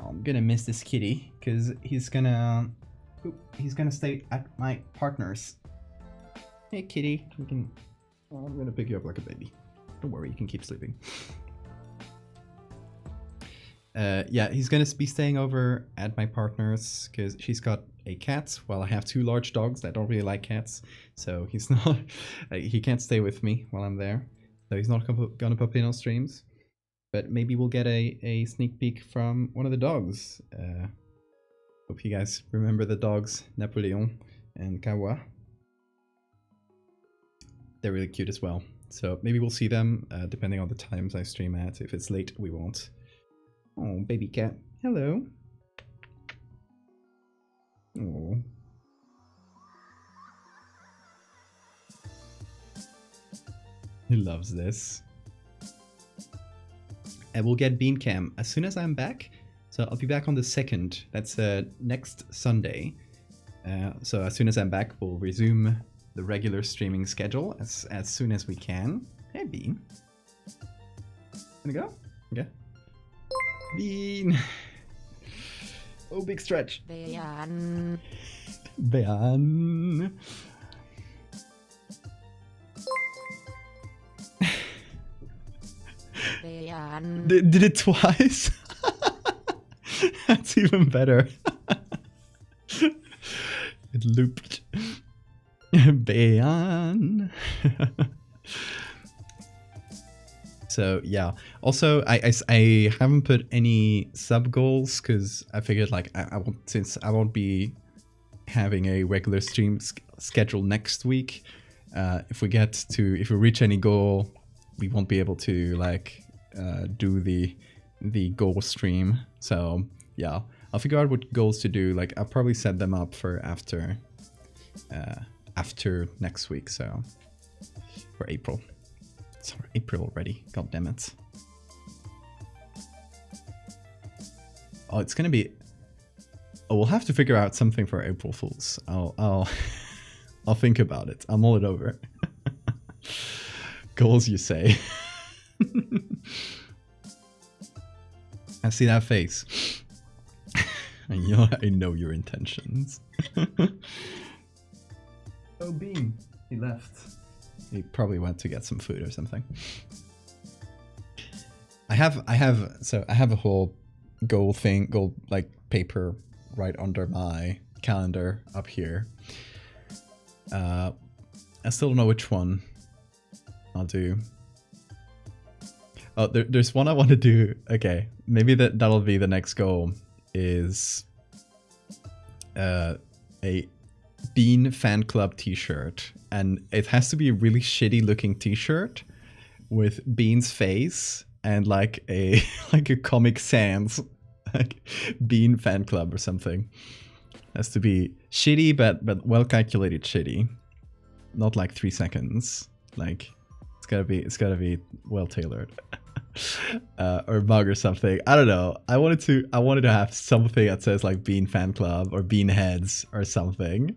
I'm gonna miss this kitty because he's gonna stay at my partner's. Hey kitty, you can. Oh, I'm gonna pick you up like a baby. Don't worry, you can keep sleeping. Yeah, he's gonna be staying over at my partner's because she's got a cat. While I have 2 large dogs that don't really like cats, so he's not. He can't stay with me while I'm there, so he's not gonna pop in on streams. But maybe we'll get a sneak peek from one of the dogs. Hope you guys remember the dogs, Napoleon and Kawa. They're really cute as well. So maybe we'll see them depending on the times I stream at. If it's late, we won't. Oh, baby cat. Hello. Oh. He loves this. And we'll get Bean Cam as soon as I'm back. So I'll be back on the 2nd. That's next Sunday. So as soon as I'm back, we'll resume the regular streaming schedule as soon as we can. Hey, Bean. Gonna go? Okay. Bean. Oh, big stretch. Bean. Bean. Bean. Did it twice? That's even better. It looped. Bean. So yeah, also I haven't put any sub goals because I figured like since I won't be having a regular stream schedule next week, if we reach any goal, we won't be able to like do the goal stream. So yeah, I'll figure out what goals to do. Like I'll probably set them up for after next week, so for April. It's April already, god damn it. Oh, it's gonna be. Oh, we'll have to figure out something for April Fools. I'll think about it. I'll mull it over. Goals, you say? I see that face. I know your intentions. Oh, Bean, he left. He probably went to get some food or something. I have a whole goal like paper right under my calendar up here. I still don't know which one I'll do. Oh, there's one I want to do. Okay, maybe that'll be the next goal. Is a Bean fan club t-shirt, and it has to be a really shitty looking t-shirt with Bean's face and like a Comic Sans like Bean fan club or something. It has to be shitty but well calculated shitty, not like 3 seconds. Like it's gotta be well tailored. Or mug or something. I don't know. I wanted to have something that says like Bean fan club or Bean heads or something.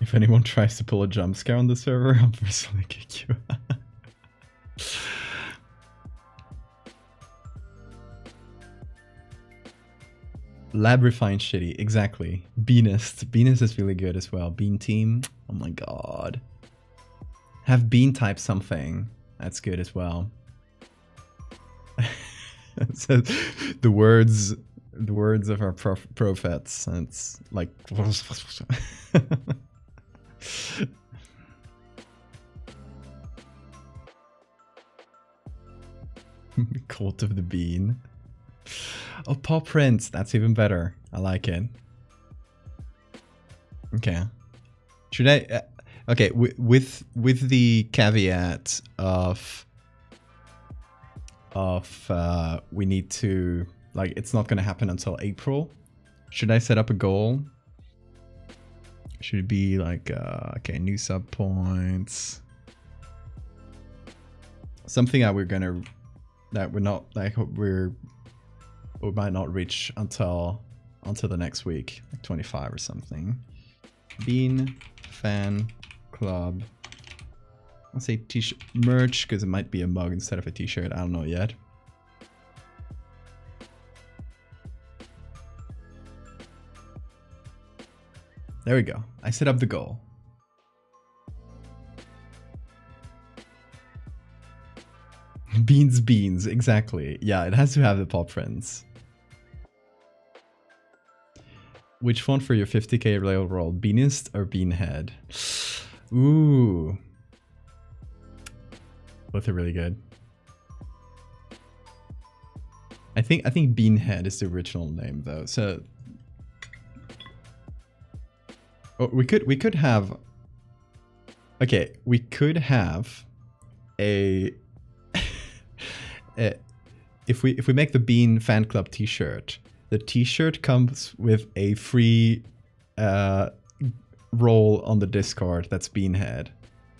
If anyone tries to pull a jump scare on the server, I'll personally kick you. Lab refined shitty, exactly. Beanist. Beanist is really good as well. Bean team. Oh my god. Have Bean type something. That's good as well. It says the words of our prophets. And it's like Cult of the Bean. Oh, paw prints. That's even better. I like it. Okay. Should I? Okay, with the caveat of we need to, like, it's not gonna happen until April. Should I set up a goal? Should it be like okay, new sub points? Something that we're not like we might not reach until the next week, like 25 or something. Bean fan club. I'll say t-shirt merch because it might be a mug instead of a t-shirt. I don't know yet. There we go. I set up the goal. Beans, exactly. Yeah, it has to have the paw prints. Which font for your 50k railroll? Beanist or Beanhead? Ooh. Both are really good. I think Beanhead is the original name though. So oh, we could have, okay, we could have a if we make the Bean fan club t-shirt, the t-shirt comes with a free role on the Discord that's Beanhead.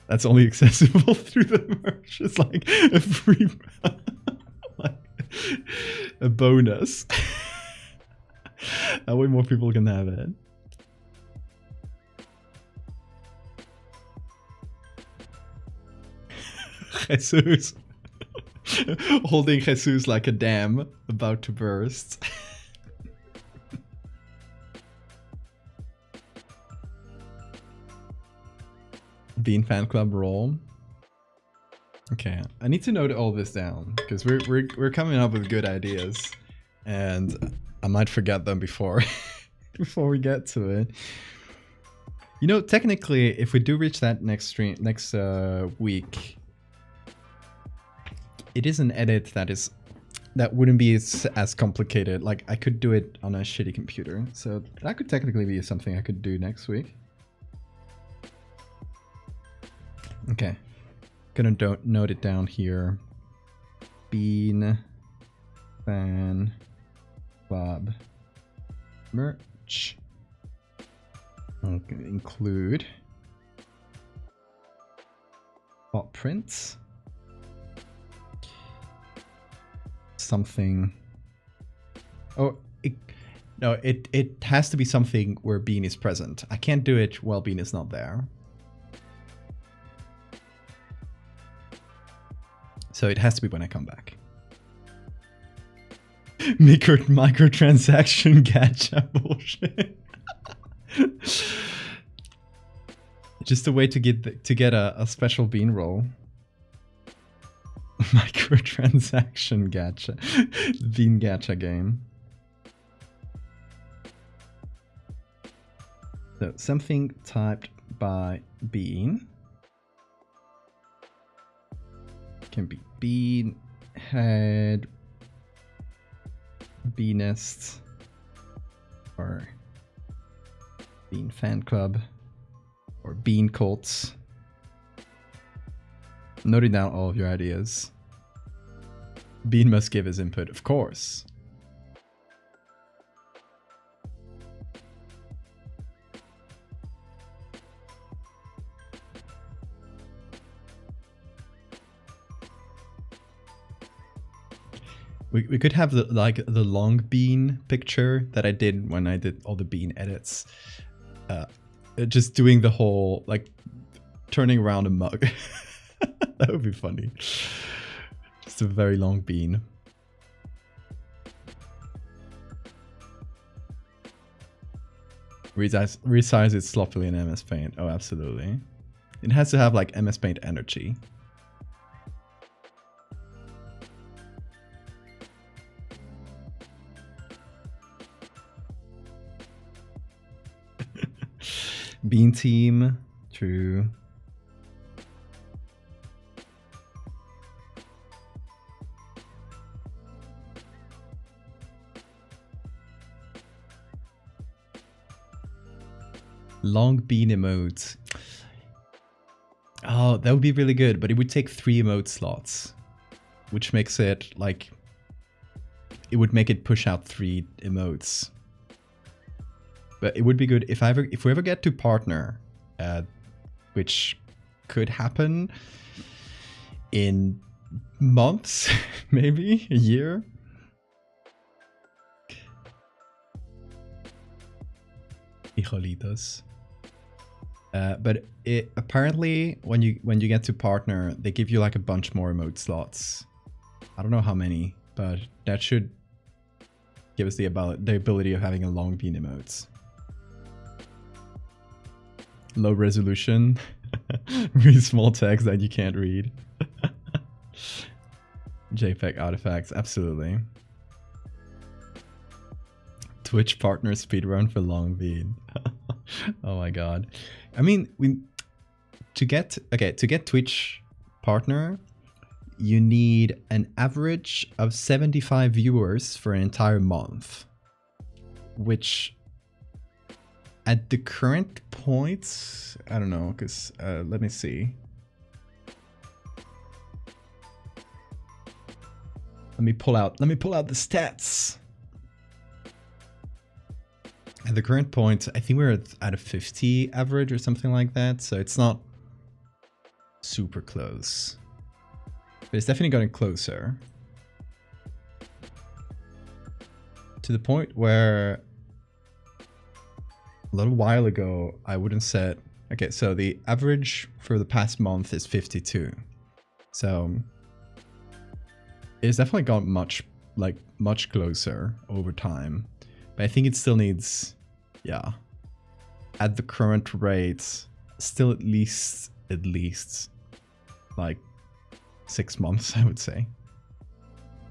That's only accessible through the merch. It's like a free like a bonus. That way more people can have it. Jesus. Holding Jesus like a dam about to burst. Bean fan club roll. Okay, I need to note all this down because we're coming up with good ideas, and I might forget them before before we get to it. You know, technically, if we do reach that next week, it is an edit that wouldn't be as complicated. Like, I could do it on a shitty computer, so that could technically be something I could do next week. Okay, gonna note it down here. Bean fan club merch. I'm gonna include bot prints. Something. Oh, no, it has to be something where Bean is present. I can't do it while Bean is not there. So it has to be when I come back. Microtransaction gacha bullshit. Just a way to get a special Bean roll. Microtransaction gacha. Bean gacha game. So something typed by Bean. Can be Bean head, Beanist, or Bean fan club, or Bean cults. Noting down all of your ideas. Bean must give his input, of course. We could have the long Bean picture that I did when I did all the Bean edits. Just doing the whole, like, turning around a mug. That would be funny. Just a very long Bean. Resize it sloppily in MS Paint. Oh, absolutely. It has to have, like, MS Paint energy. Bean team, true. Long bean emote. Oh, that would be really good, but it would take 3 emote slots, which makes it like it would make it push out 3 emotes. But it would be good if we ever get to partner, which could happen in months, maybe a year. Hijolitos. But apparently when you get to partner, they give you like a bunch more emote slots. I don't know how many, but that should give us the ability of having a long bean emotes. Low resolution, really small text that you can't read. JPEG artifacts, absolutely. Twitch partner speedrun for long bean. Oh my god. I mean, to get Twitch partner, you need an average of 75 viewers for an entire month, which at the current point, I don't know, because let me see. Let me pull out the stats. At the current point, I think we're at a 50 average or something like that, so it's not super close. But it's definitely getting closer. To the point where a little while ago, I wouldn't said, okay, so the average for the past month is 52. So it's definitely got much closer over time. But I think it still needs, yeah, at the current rate, still at least like 6 months, I would say.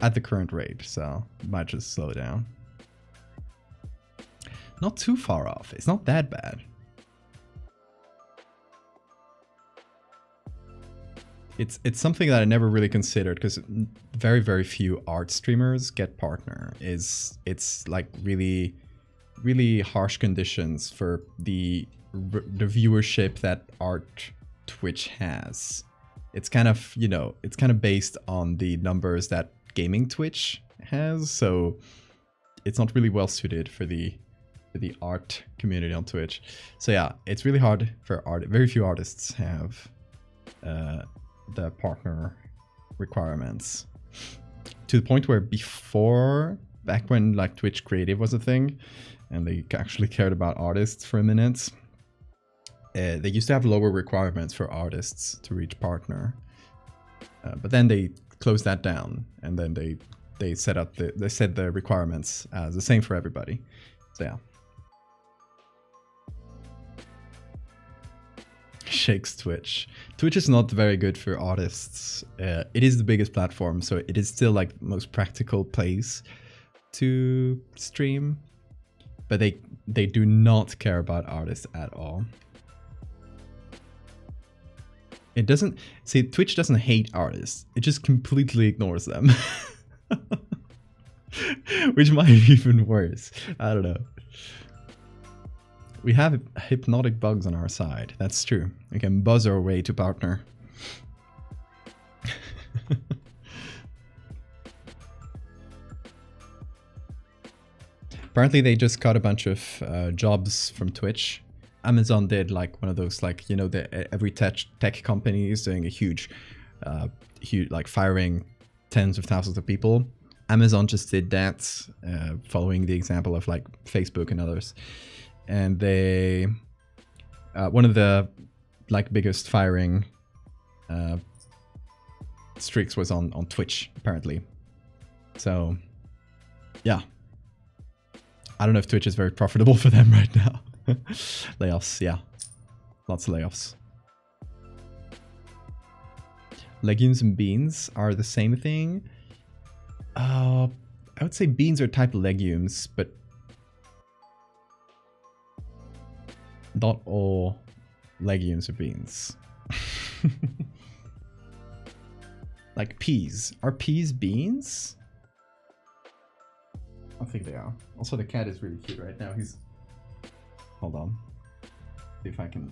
At the current rate, so it might just slow down. Not too far off. It's not that bad. It's something that I never really considered because very few art streamers get partner. It's like really harsh conditions for the viewership that art Twitch has. It's kind of, you know, it's kind of based on the numbers that gaming Twitch has, so it's not really well suited for the art community on Twitch. So yeah, it's really hard for very few artists have the partner requirements, to the point where before, back when like Twitch Creative was a thing and they actually cared about artists for a minute, they used to have lower requirements for artists to reach partner, but then they closed that down, and then they set the requirements as the same for everybody. So yeah. Shakes Twitch. Twitch is not very good for artists. It is the biggest platform, so it is still like the most practical place to stream, but they do not care about artists at all. It doesn't, see, Twitch doesn't hate artists, it just completely ignores them. Which might be even worse. I don't know. We have hypnotic bugs on our side. That's true. We can buzz our way to partner. Apparently they just cut a bunch of jobs from Twitch. Amazon did like one of those, like, you know, every tech company is doing a huge like firing tens of thousands of people. Amazon just did that, following the example of like Facebook and others. And they, one of the like biggest firing streaks was on Twitch, apparently. So yeah, I don't know if Twitch is very profitable for them right now. Layoffs, yeah, lots of layoffs. Legumes and beans are the same thing. I would say beans are a type of legumes, but not all legumes are beans. Like peas. Are peas beans? I think they are. Also, the cat is really cute right now. Hold on. See if I can.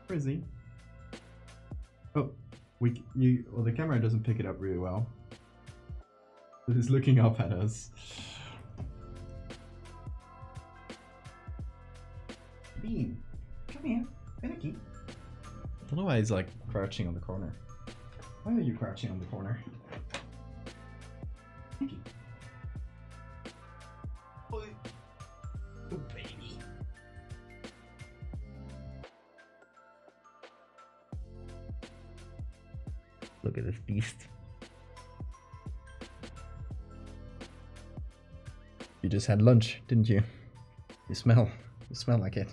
Where is he? Oh, well, the camera doesn't pick it up really well. He's looking up at us. Bean, come here, Finicky. I don't know why he's like crouching on the corner. Why are you crouching on the corner? Finicky. Oh, baby. Look at this beast. You just had lunch, didn't you? You smell like it.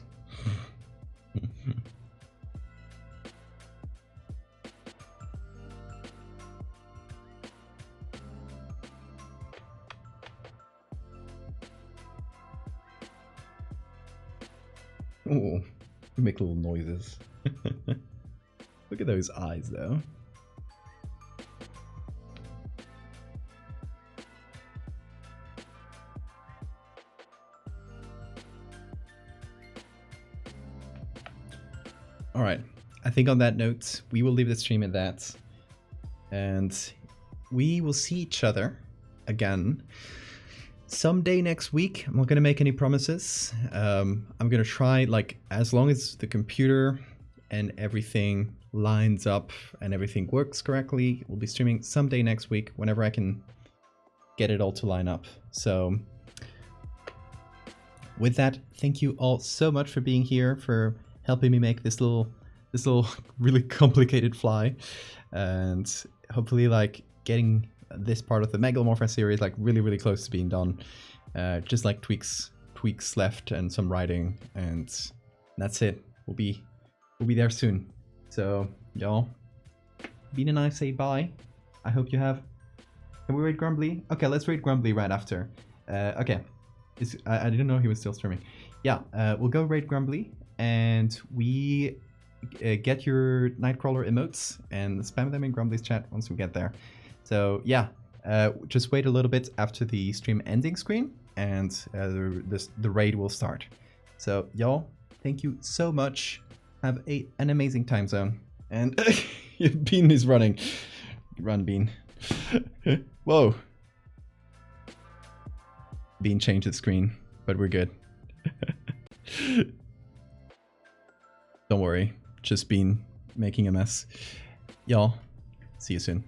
Oh, you make little noises. Look at those eyes though. Alright, I think on that note, we will leave the stream at that. And we will see each other again someday next week. I'm not going to make any promises. I'm going to try, like, as long as the computer and everything lines up and everything works correctly, we'll be streaming someday next week whenever I can get it all to line up. So with that, thank you all so much for being here, for helping me make this little really complicated fly, and hopefully like getting this part of the Megalomorpha series like really close to being done. Just like tweaks left and some writing, and that's it. We'll be there soon. So y'all, Bean and I say bye. I hope you have. Can we raid Grumbly? Okay, let's raid Grumbly right after. Okay, I didn't know he was still streaming. Yeah, we'll go raid Grumbly, and we get your Nightcrawler emotes and spam them in Grumbly's chat once we get there. So yeah, just wait a little bit after the stream ending screen, and the raid will start. So y'all, thank you so much. Have an amazing time zone. And Bean is running. Run, Bean. Whoa. Bean changed the screen, but we're good. Don't worry, just Bean making a mess. Y'all, see you soon.